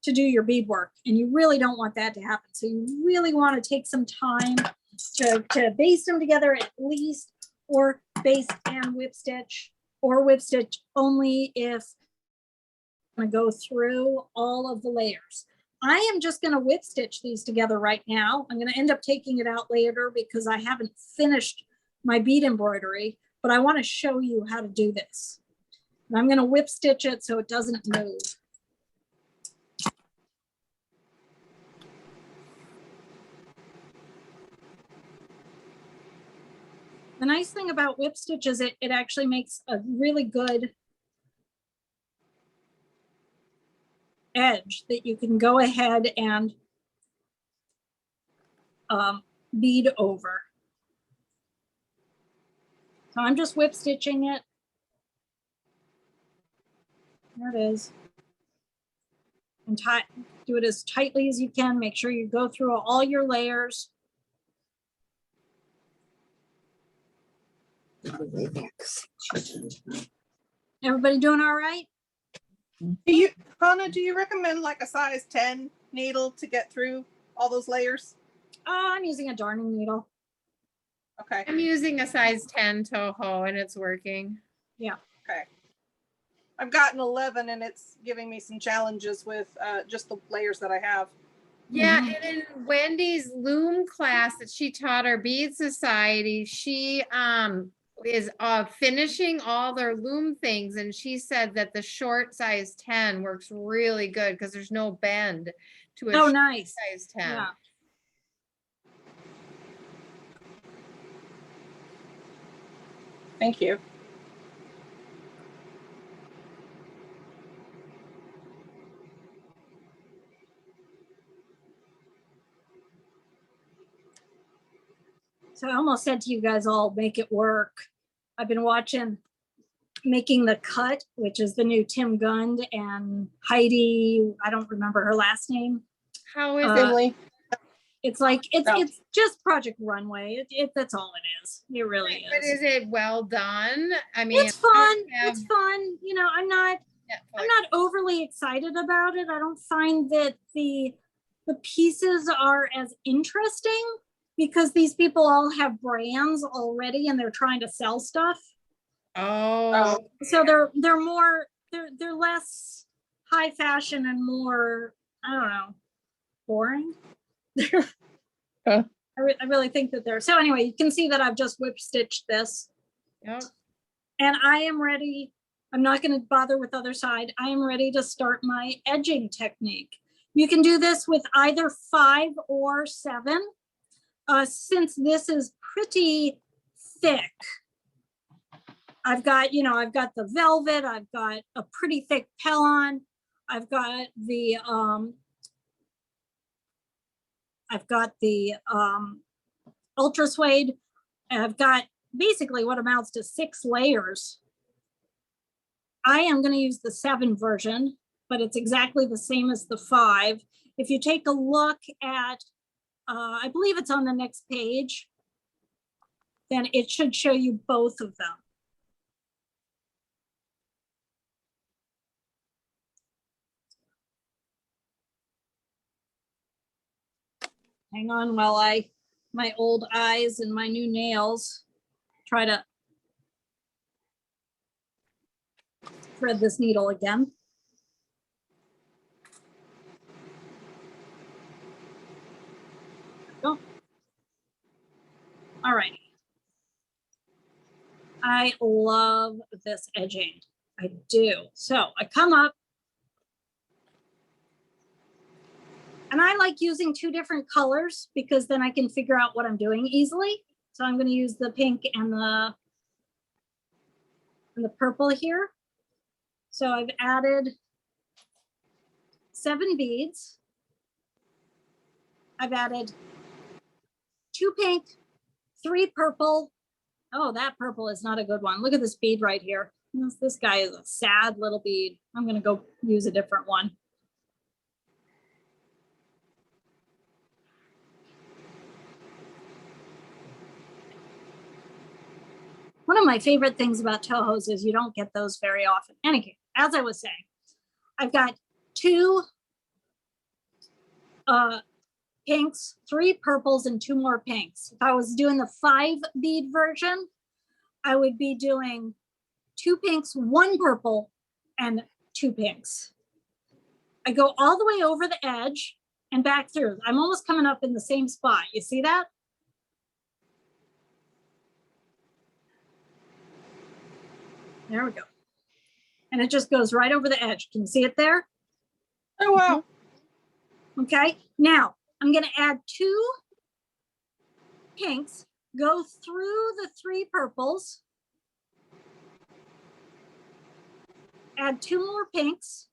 do your beadwork, and you really don't want that to happen. So you really want to take some time to baste them together at least, or baste and whip stitch, or whip stitch only if I'm going to go through all of the layers. I am just going to whip stitch these together right now. I'm going to end up taking it out later because I haven't finished my bead embroidery, but I want to show you how to do this. And I'm going to whip stitch it so it doesn't move. The nice thing about whip stitch is it actually makes a really good edge that you can go ahead and bead over. So I'm just whip stitching it. There it is. And do it as tightly as you can. Make sure you go through all your layers. Everybody doing all right? Hannah, do you recommend like a size 10 needle to get through all those layers? I'm using a darning needle. Okay. I'm using a size 10 Toho and it's working. Okay. I've gotten 11 and it's giving me some challenges with just the layers that I have. Yeah, and in Wendy's loom class that she taught our bead society, she is finishing all their loom things, and she said that the short size 10 works really good because there's no bend to a Oh, short nice. size 10. Yeah. Thank you. So I almost said to you guys all, make it work. I've been watching Making the Cut, which is the new Tim Gund and Heidi, I don't remember her last name. How is it? Finley. It's like, Oh. it's just Project Runway. That's all it is. It really But is. is it well done? I mean, It's I fun. don't have It's fun. You know, I'm not Netflix. overly excited about it. I don't find that the pieces are as interesting because these people all have brands already and they're trying to sell stuff. Oh, So they're more they're less high fashion and more, I don't know, boring. Huh. I really think that they're, so anyway, you can see that I've just whip stitched this yep. and I am ready. I'm not going to bother with other side. I am ready to start my edging technique. You can do this with either 5 or 7. Since this is pretty thick, I've got the velvet, I've got a pretty thick Pellon, I've got the ultra suede, and I've got basically what amounts to 6 layers. I am going to use the 7 version, but it's exactly the same as the 5. If you take a look at, I believe it's on the next page, then it should show you both of them. Hang on while my old eyes and my new nails try to thread this needle again. Go. All right. I love this edging. I do. So I come up and I like using 2 different colors because then I can figure out what I'm doing easily. So I'm going to use the pink and the purple here. So I've added 7 beads. I've added 2 pink, 3 purple. Oh, that purple is not a good one. Look at this bead right here. This guy is a sad little bead. I'm going to go use a different one. One of my favorite things about Tohos is you don't get those very often. Anyway, as I was saying, I've got 2 pinks, 3 purples, and 2 more pinks. If I was doing the 5 bead version, I would be doing 2 pinks, 1 purple, and 2 pinks. I go all the way over the edge and back through. I'm almost coming up in the same spot. You see that? There we go. And it just goes right over the edge. Can you see it there? Oh, wow. Okay. Now I'm going to add 2 pinks, go through the 3 purples, add 2 more pinks,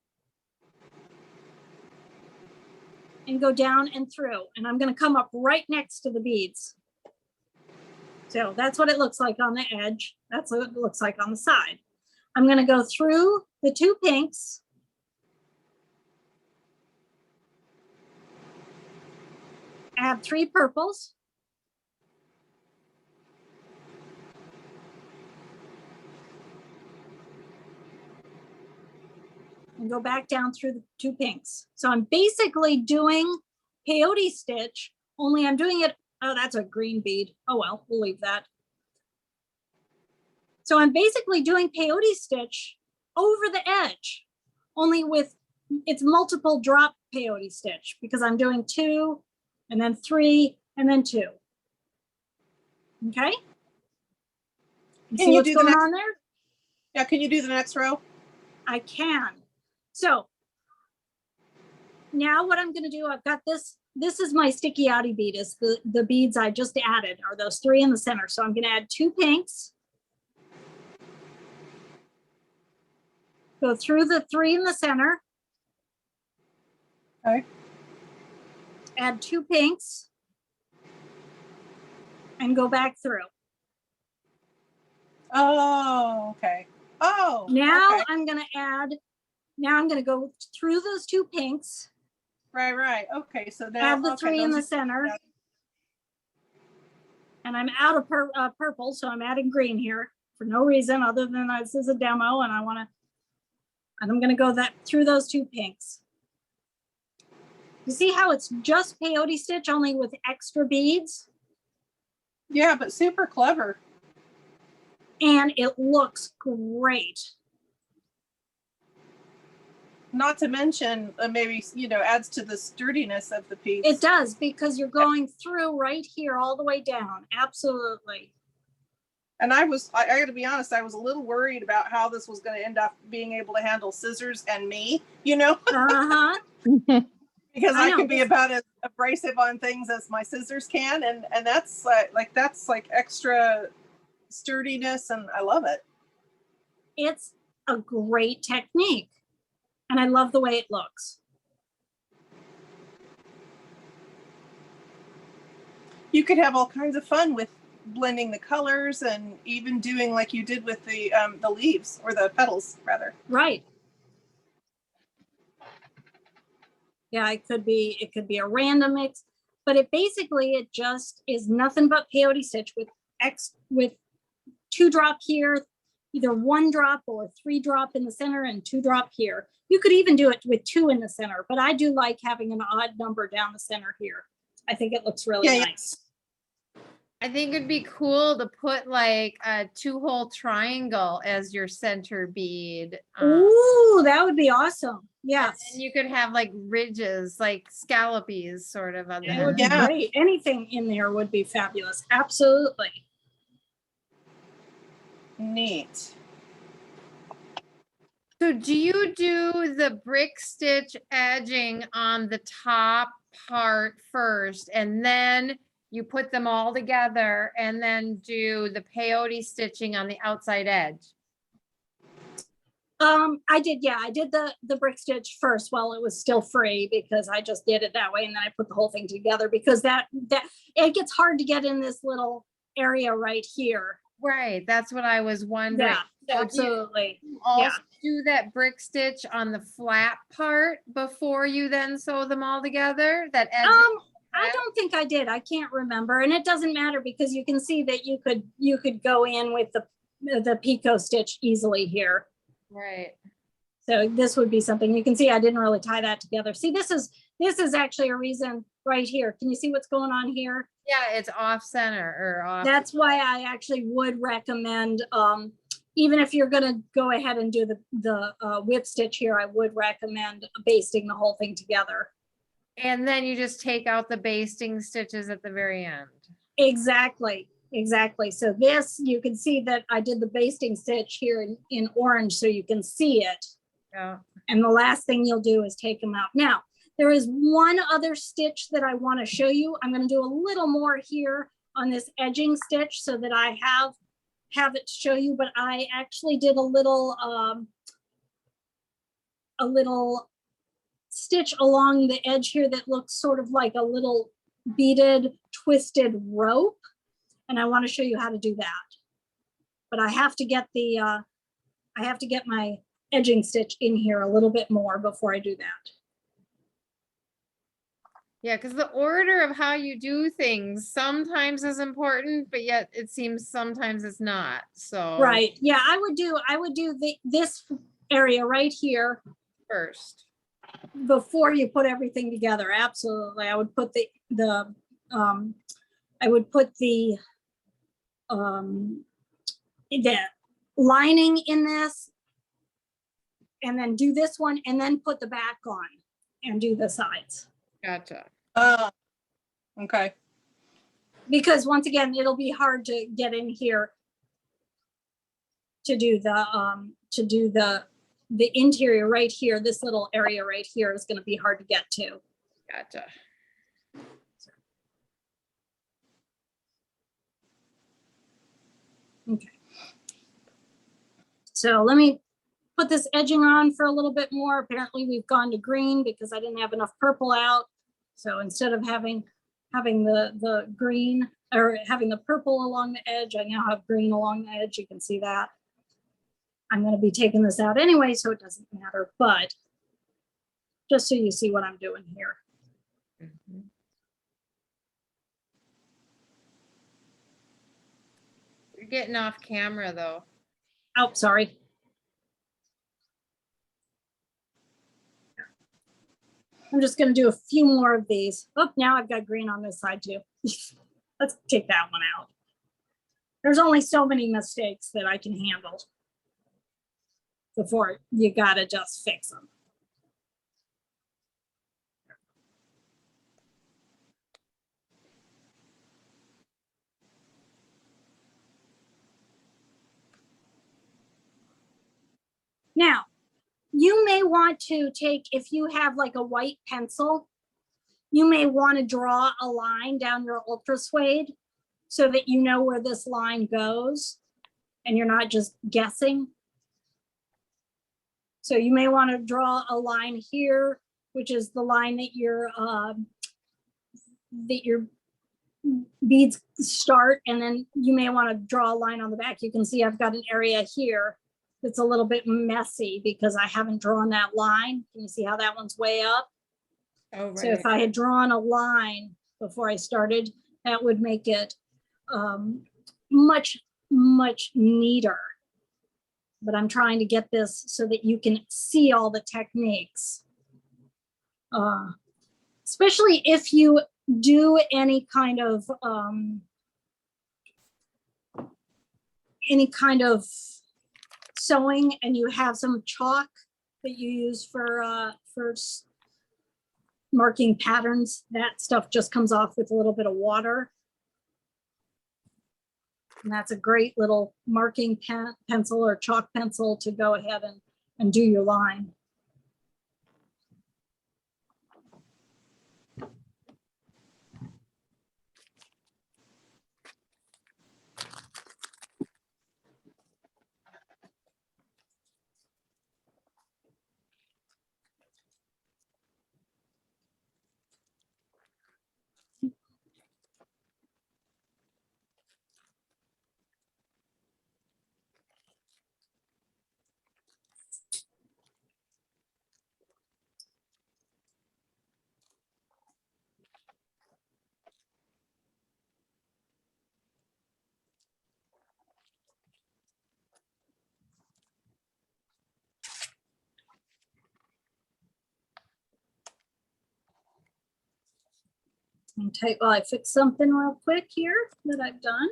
and go down and through. And I'm going to come up right next to the beads. So that's what it looks like on the edge. That's what it looks like on the side. I'm going to go through the 2 pinks, add 3 purples, and go back down through the 2 pinks. So I'm basically doing peyote stitch, only I'm doing it, oh, that's a green bead. Oh, well, we'll leave that. So I'm basically doing peyote stitch over the edge, only with, it's multiple drop peyote stitch because I'm doing 2 and then 3 and then 2. Okay? Can See you what's do the going next- on there? Yeah, can you do the next row? I can. So now what I'm going to do, I've got this. This is my sticky outie bead. Is the beads I just added are those 3 in the center. So I'm going to add 2 pinks. Go through the 3 in the center. Okay. Add 2 pinks. And go back through. Oh, okay. Oh, Now okay. I'm going to add, now I'm going to go through those 2 pinks. Right. Okay, so now Add the okay, 3 in the those are- center. And I'm out of purple, so I'm adding green here for no reason other than this is a demo and I want to, and I'm going to go that through those 2 pinks. You see how it's just peyote stitch only with extra beads? Yeah, but super clever. And it looks great. Not to mention, maybe, adds to the sturdiness of the piece. It does because you're going through right here all the way down. Absolutely. And I got to be honest, I was a little worried about how this was going to end up being able to handle scissors and me, Uh-huh. because I I know, can be this- about as abrasive on things as my scissors can. And that's like extra sturdiness. And I love it. It's a great technique. And I love the way it looks. You could have all kinds of fun with blending the colors and even doing like you did with the leaves or the petals rather. Right. Yeah, it could be a random mix, but it just is nothing but peyote stitch with 2 drop here, either 1 drop or 3 drop in the center and 2 drop here. You could even do it with 2 in the center, but I do like having an odd number down the center here. I think it looks really nice. I think it'd be cool to put like a 2-hole triangle as your center bead. Ooh, that would be awesome. Yes. And you could have like ridges, like scallopies sort of on It would the be Yeah. great. Anything in there would be fabulous. Absolutely. Neat. So do you do the brick stitch edging on the top part first and then you put them all together and then do the peyote stitching on the outside edge? I did the brick stitch first while it was still free because I just did it that way and then I put the whole thing together because that it gets hard to get in this little area right here. Right, that's what I was wondering. Yeah, So do absolutely. you also do that brick stitch on the flat part before you then sew them all together? That edge? I don't think I did. I can't remember. And it doesn't matter because you can see that you could go in with the picot stitch easily here. Right. So this would be something you can see. I didn't really tie that together. See, this is actually a reason right here. Can you see what's going on here? Yeah, it's off center or off. That's why I actually would recommend, even if you're going to go ahead and do the whip stitch here, I would recommend basting the whole thing together. And then you just take out the basting stitches at the very end. Exactly. So this, you can see that I did the basting stitch here in orange so you can see it. Yeah. And the last thing you'll do is take them out. Now, there is one other stitch that I want to show you. I'm going to do a little more here on this edging stitch so that I have it show you, but I actually did a little stitch along the edge here that looks sort of like a little beaded twisted rope. And I want to show you how to do that. But I have to get my edging stitch in here a little bit more before I do that. Yeah, because the order of how you do things sometimes is important, but yet it seems sometimes it's not. So Right. Yeah, I would do this area right here first. before you put everything together, absolutely. I would put I would put the lining in this, and then do this one, and then put the back on and do the sides. Gotcha. Okay. Because once again, it'll be hard to get in here to do the interior right here. This little area right here is going to be hard to get to. Gotcha. Okay. So let me put this edging on for a little bit more. Apparently we've gone to green because I didn't have enough purple out. So instead of having the green or having the purple along the edge, I now have green along the edge. You can see that. I'm going to be taking this out anyway, so it doesn't matter, but just so you see what I'm doing here. Mhm. You're getting off camera though. Oh, sorry. I'm just going to do a few more of these. Oh, now I've got green on this side too. Let's take that one out. There's only so many mistakes that I can handle before you got to just fix them. Now, you may want to take, if you have like a white pencil, you may want to draw a line down your ultra suede so that you know where this line goes and you're not just guessing. So you may want to draw a line here, which is the line that your beads start, and then you may want to draw a line on the back. You can see I've got an area here that's a little bit messy because I haven't drawn that line. Can you see how that one's way up? Oh, right. So if I had drawn a line before I started, that would make it much, much neater. But I'm trying to get this so that you can see all the techniques. Especially if you do any kind of sewing and you have some chalk that you use for marking patterns, that stuff just comes off with a little bit of water. And that's a great little marking pencil or chalk pencil to go ahead and do your line. Okay, well, I fixed something real quick here that I've done.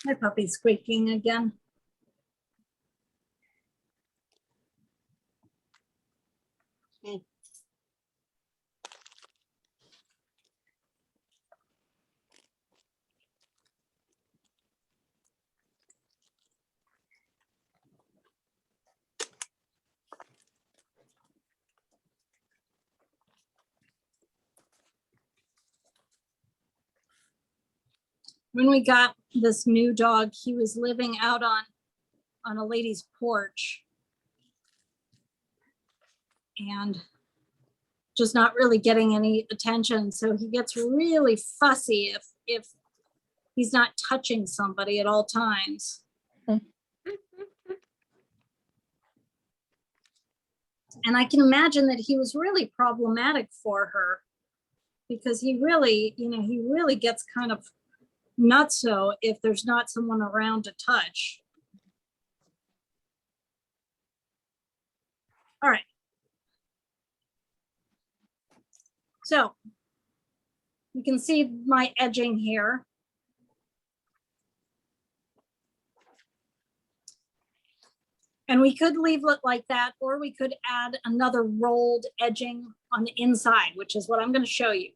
My puppy's squeaking again. When we got this new dog, he was living out on a lady's porch and just not really getting any attention. So he gets really fussy if he's not touching somebody at all times. And I can imagine that he was really problematic for her because he really, you know, he really gets kind of nutso if there's not someone around to touch. All right. So you can see my edging here. And we could leave it like that, or we could add another rolled edging on the inside, which is what I'm going to show you.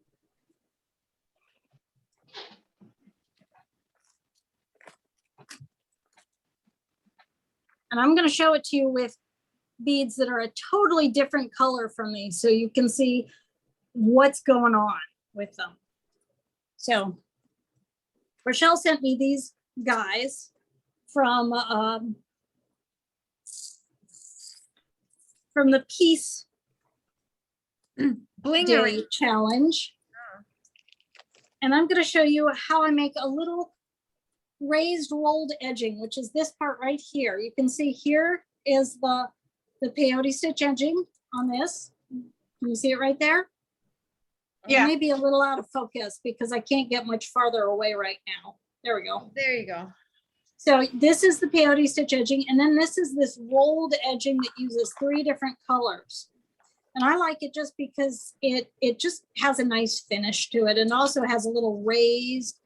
And I'm going to show it to you with beads that are a totally different color from these, so you can see what's going on with them. So Rochelle sent me these guys from the Peace Blingery. Day challenge. And I'm going to show you how I make a little raised rolled edging, which is this part right here. You can see here is the peyote stitch edging on this. Can you see it right there? Yeah. It may be a little out of focus because I can't get much farther away right now. There we go. There you go. So this is the peyote stitch edging, and then this is this rolled edging that uses 3 different colors. And I like it just because it just has a nice finish to it, and also has a little raised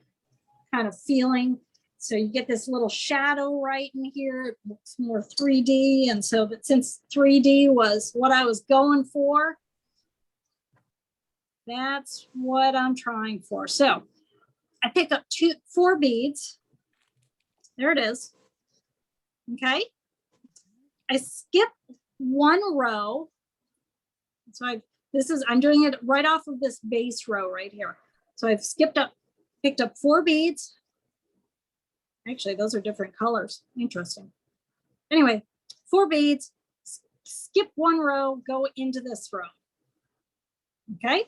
kind of feeling. So you get this little shadow right in here. It looks more 3D. And so, but since 3D was what I was going for, that's what I'm trying for. So I pick up 4 beads. There it is. Okay. I skip 1 row. So I'm doing it right off of this base row right here. So I've picked up 4 beads. Actually, those are different colors. Interesting. Anyway, 4 beads, skip 1 row, go into this row. Okay.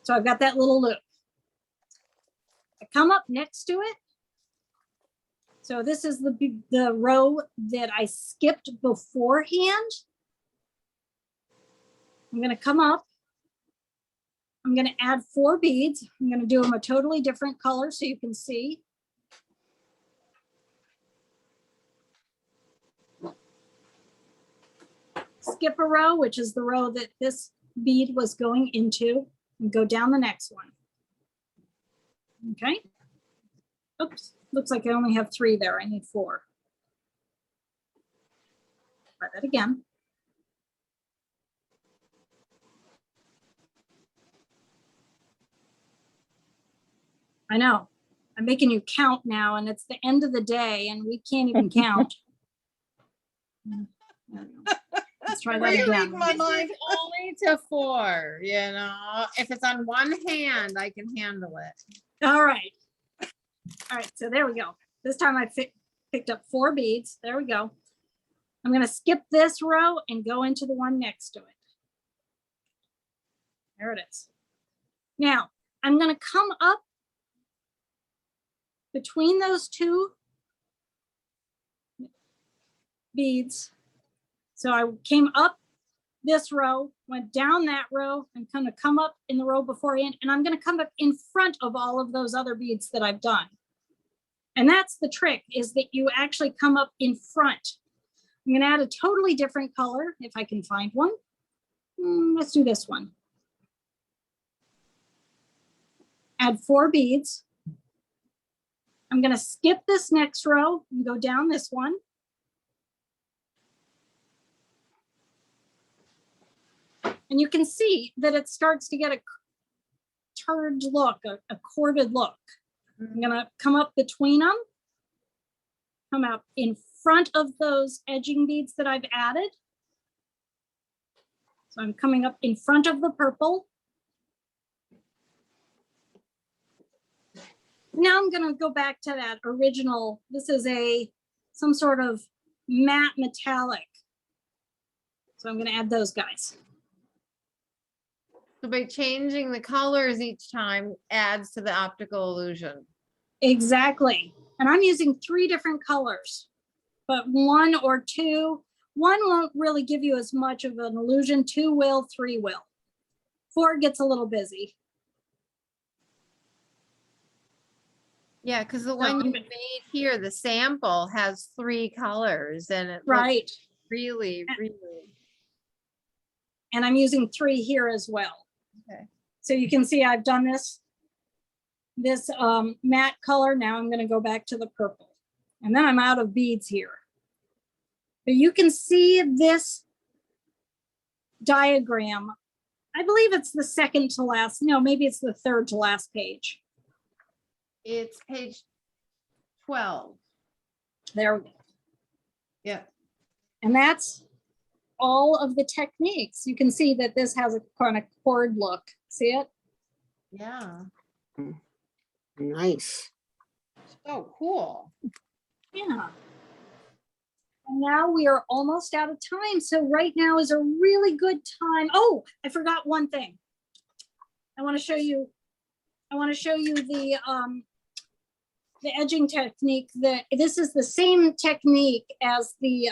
So I've got that little loop. I come up next to it. So this is the row that I skipped beforehand. I'm going to come up. I'm going to add 4 beads. I'm going to do them a totally different color so you can see. Skip a row, which is the row that this bead was going into, and go down the next one. Okay. Oops, looks like I only have 3 there. I need 4. Try that again. I know. I'm making you count now, and it's the end of the day, and we can't even count. Let's try that again. My mind. Only to 4, you know. If it's on one hand, I can handle it. All right. All right, so there we go. This time I picked up 4 beads. There we go. I'm going to skip this row and go into the one next to it. There it is. Now, I'm going to come up between those 2 beads. So I came up this row, went down that row, and kind of come up in the row beforehand, and I'm going to come up in front of all of those other beads that I've done. And that's the trick, is that you actually come up in front. I'm going to add a totally different color if I can find one. Let's do this one. Add 4 beads. I'm going to skip this next row and go down this one. And you can see that it starts to get a turned look, a corded look. I'm going to come up between them, come out in front of those edging beads that I've added. So I'm coming up in front of the purple. Now I'm going to go back to that original. This is some sort of matte metallic. So I'm going to add those guys. So by changing the colors each time adds to the optical illusion. Exactly. And I'm using 3 different colors, but 1 or 2, 1 won't really give you as much of an illusion. 2 will, 3 will. 4 gets a little busy. Yeah, because the one you made here, the sample has 3 colors and it looks Right. really. And I'm using 3 here as well. Okay. So you can see I've done this matte color. Now I'm going to go back to the purple, and then I'm out of beads here. But you can see this diagram. I believe it's the second to last. No, maybe it's the third to last page. It's page 12. There we go. Yeah. And that's all of the techniques. You can see that this has a kind of cord look. See it? Yeah. Nice. Oh, cool. Yeah. And now we are almost out of time. So right now is a really good time. Oh, I forgot one thing. I want to show you the edging technique. This is the same technique as the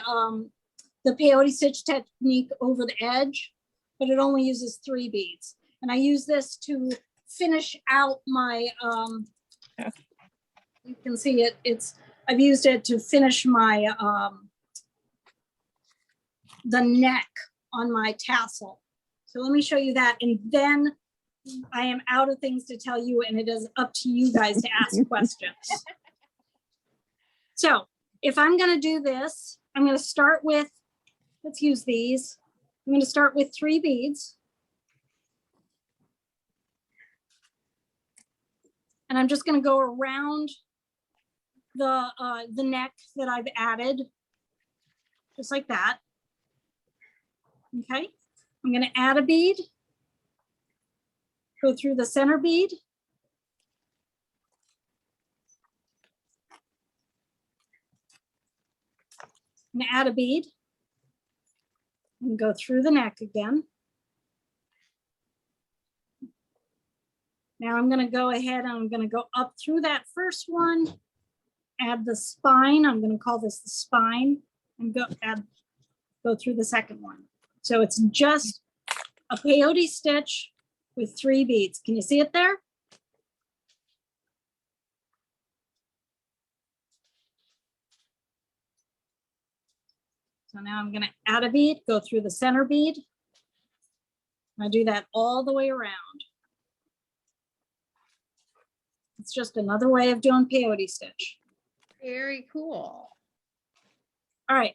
peyote stitch technique over the edge, but it only uses 3 beads. And I use this to finish out my, you can see I've used it to finish my, the neck on my tassel. So let me show you that. And then I am out of things to tell you, and it is up to you guys to ask questions. So if I'm going to do this, I'm going to start with, let's use these. I'm going to start with 3 beads. And I'm just going to go around the neck that I've added, just like that. Okay, I'm going to add a bead, go through the center bead, and add a bead, and go through the neck again. Now I'm going to go ahead and I'm going to go up through that first one, add the spine. I'm going to call this the spine, and go through the second one. So it's just a peyote stitch with 3 beads. Can you see it there? So now I'm going to add a bead, go through the center bead. I do that all the way around. It's just another way of doing peyote stitch. Very cool. All right,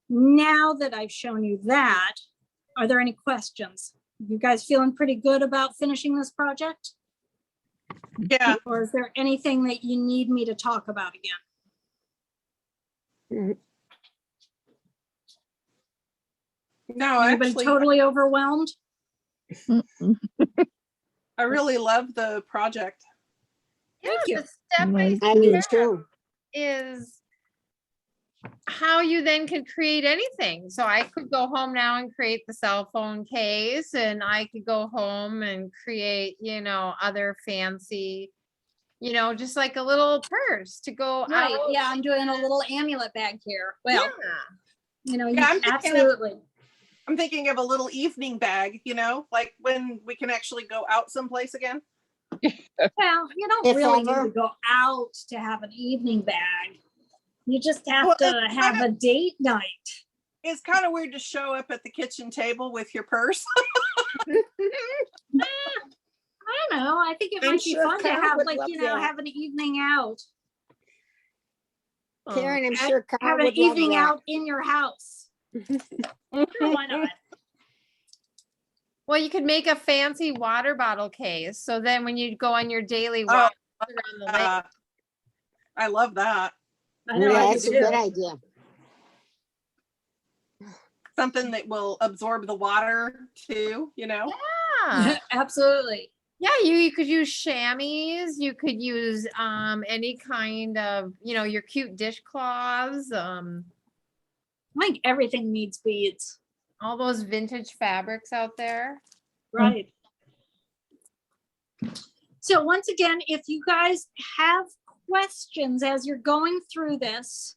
now that I've shown you that, are there any questions? You guys feeling pretty good about finishing this project? Yeah. Or is there anything that you need me to talk about again? No, Anybody actually, totally overwhelmed? I really love the project. Thank you. The step by Nice. I do step too. is how you then can create anything. So I could go home now and create the cell phone case, and I could go home and create, other fancy, just like a little purse to go Right, out. yeah, I'm doing a little amulet bag here. Well, Yeah. Yeah, I'm thinking of- absolutely. I'm thinking of a little evening bag, like when we can actually go out someplace again. Well, you don't If really need ever. to go out to have an evening bag. You just have Well, to it's have kind a date night. It's kind of weird to show up at the kitchen table with your purse. I don't know. I think it I'm might be sure fun to Carl have, would like, love that. have an evening out. Karen, I'm Have- sure Carl Have an would love evening that. out in your house. Sure, why not? Well, you could make a fancy water bottle case. So then when you go on your daily Oh, walk around the lake, I love that. I know, Yeah, I that's do a good too. idea. Something that will absorb the water too, yeah. Absolutely. Yeah, you could use chamois. You could use any kind of, your cute dishcloths, Like everything needs beads. all those vintage fabrics out there. Right. So once again, if you guys have questions as you're going through this,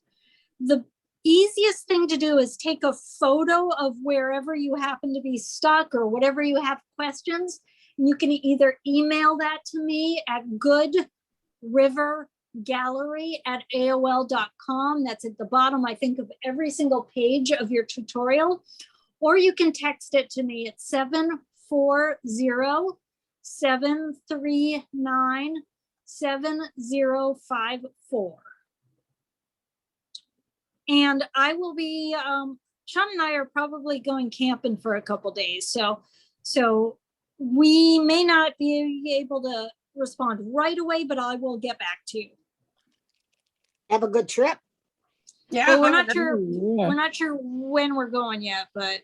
the easiest thing to do is take a photo of wherever you happen to be stuck or whatever you have questions. And you can either email that to me at goodrivergallery@aol.com. That's at the bottom, I think, of every single page of your tutorial. Or you can text it to me at 740-739-7054. And I will be, Sean and I are probably going camping for a couple days. So we may not be able to respond right away, but I will get back to you. Have a good trip. Yeah. But we're have a not sure, Yeah. we're not sure when we're going yet, but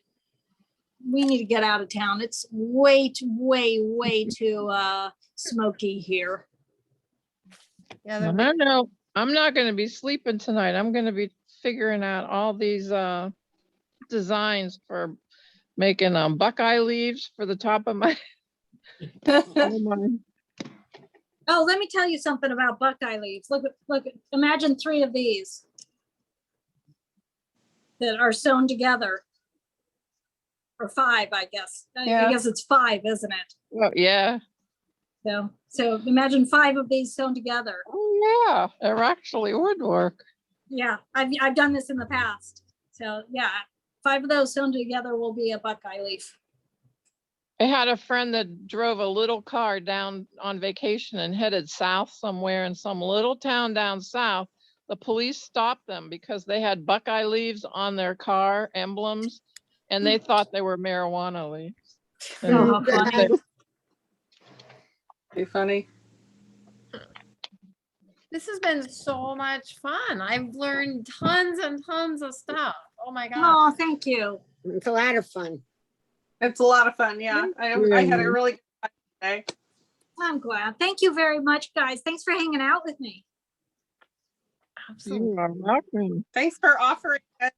we need to get out of town. It's way too smoky here. Yeah, I don't know. I'm not going to be sleeping tonight. I'm going to be figuring out all these designs for making buckeye leaves for the top of my. Oh my. Oh, let me tell you something about buckeye leaves. Look, imagine 3 of these that are sewn together. Or 5, I guess. Yeah. I guess it's 5, isn't it? Oh, yeah. So imagine 5 of these sewn together. Oh yeah. It actually would work. Yeah, I've done this in the past. So yeah, 5 of those sewn together will be a buckeye leaf. I had a friend that drove a little car down on vacation and headed south somewhere in some little town down south. The police stopped them because they had buckeye leaves on their car emblems and they thought they were marijuana leaves. And Oh, how funny. Be funny. This has been so much fun. I've learned tons and tons of stuff. Oh my God. Oh, thank you. It's a lot of fun. It's a lot of fun. Yeah. I had a really good time today. I'm glad. Thank you very much, guys. Thanks for hanging out with me. Absolutely. you are welcome. Thanks for offering us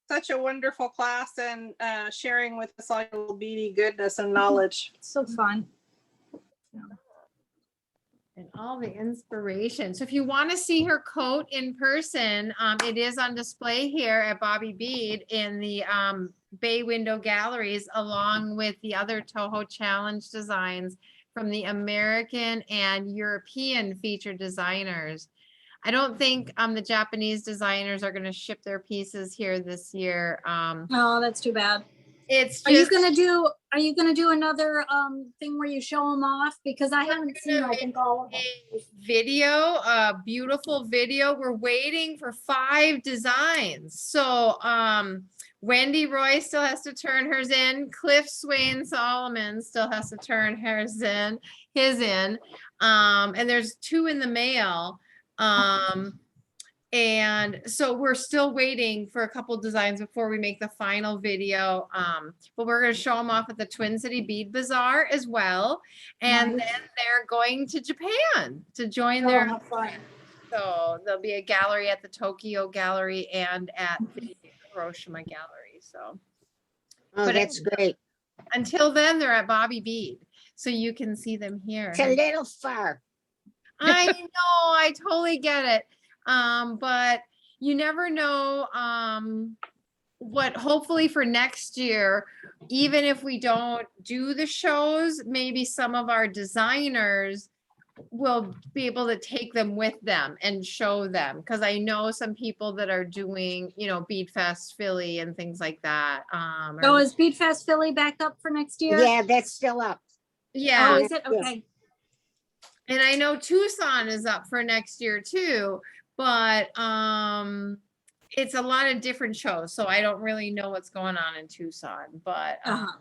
such a wonderful class and sharing with us all your little beady goodness and knowledge. It's so fun. And all the inspiration. So if you want to see her coat in person, it is on display here at Bobby Bead in the Bay Window Galleries, along with the other Toho Challenge designs from the American and European featured designers. I don't think the Japanese designers are going to ship their pieces here this year. Oh, that's too bad. It's just, Are you gonna do another thing where you show them off? Because I haven't seen, I think, all of them. a video, a beautiful video. We're waiting for 5 designs. So Wendy Roy still has to turn hers in. Cliff Swain Solomon still has to turn his in. And there's 2 in the mail. And so we're still waiting for a couple designs before we make the final video. But we're going to show them off at the Twin City Bead Bazaar as well. And Nice. then they're going to Japan to join Oh, their, how fun. so there'll be a gallery at the Tokyo Gallery and at the Hiroshima Gallery. So Oh, But that's great. until then, they're at Bobby Bead. So you can see them here. It's a little far. I know, I totally get it. But you never know what hopefully for next year, even if we don't do the shows, maybe some of our designers will be able to take them with them and show them. Cause I know some people that are doing, Bead Fest Philly and things like that. Oh, is Bead Fest Philly back up for next year? Yeah, that's still up. yeah. Oh, is it? Yes. Okay. And I know Tucson is up for next year too, but it's a lot of different shows, so I don't really know what's going on in Tucson, but Uh-huh.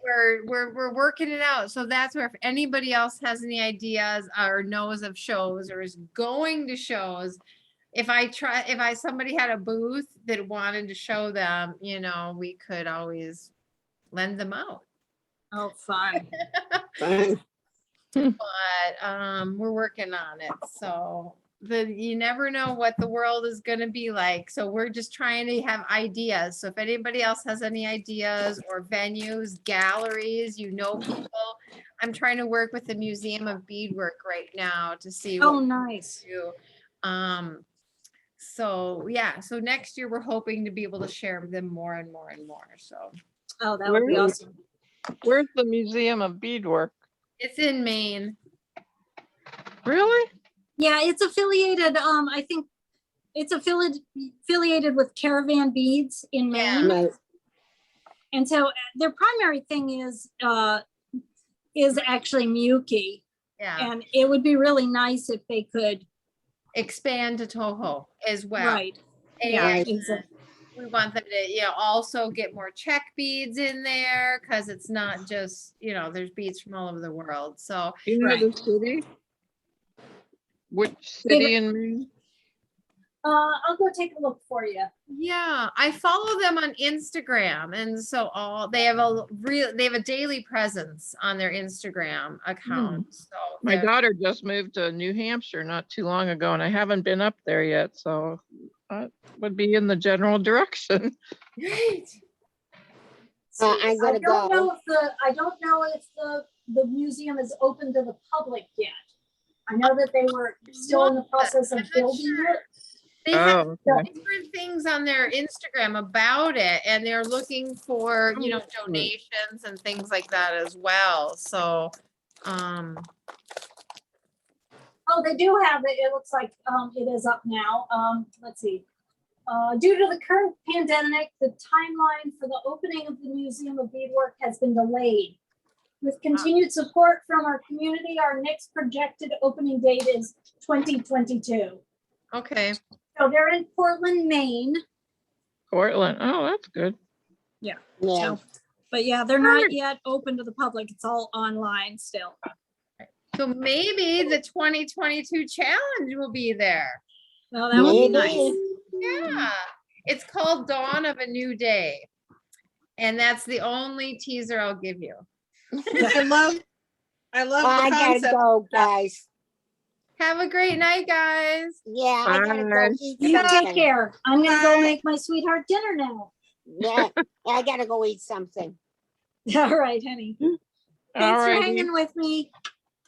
we're working it out. So that's where if anybody else has any ideas or knows of shows or is going to shows, if somebody had a booth that wanted to show them, we could always lend them out. Oh, fun. Fine. But we're working on it. So you never know what the world is going to be like. So we're just trying to have ideas. So if anybody else has any ideas or venues, galleries, people, I'm trying to work with the Museum of Beadwork right now to see Oh, what we nice. can do. So yeah, so next year we're hoping to be able to share them more and more and more. So Oh, that would be Where- awesome. Where's the Museum of Beadwork? it's in Maine. Really? Yeah, it's affiliated, I think it's affiliated with Caravan Beads in Yeah. Maine. Right. And so their primary thing is actually Miyuki. Yeah, And it would be really nice if they could, expand to Toho as well. right. Yeah, Right. exactly. We want them to, also get more check beads in there because it's not just, there's beads from all over the world. So You know Right. the city? Which city in Maine? I'll go take a look for you. yeah, I follow them on Instagram, and so they have a daily presence on their Instagram account. So My they're- daughter just moved to New Hampshire not too long ago, and I haven't been up there yet, so I would be in the general direction. Great. I gotta don't go. know if the museum is open to the public yet. I know that they were still in the process of I'm not building sure. it. They have Oh, okay. different things on their Instagram about it, and they're looking for, donations and things like that as well. So, Oh, they do have it. It looks like it is up now. Let's see. Due to the current pandemic, the timeline for the opening of the Museum of Beadwork has been delayed. With continued support from our community, our next projected opening date is 2022. okay. So they're in Portland, Maine. Portland. Oh, that's good. Yeah. So, but yeah, they're not yet open to the public. It's all online still. So maybe the 2022 challenge will be there. Well, that would be nice. Maybe. Yeah. It's called Dawn of a New Day. And that's the only teaser I'll give you. I love I the gotta concept. go, guys. Have a great night, guys. Yeah, I gotta go Bye. eat You take something. care. I'm gonna go Bye. make my sweetheart dinner now. Yeah, I gotta go eat something. All right, honey. All Thanks for righty. hanging with me.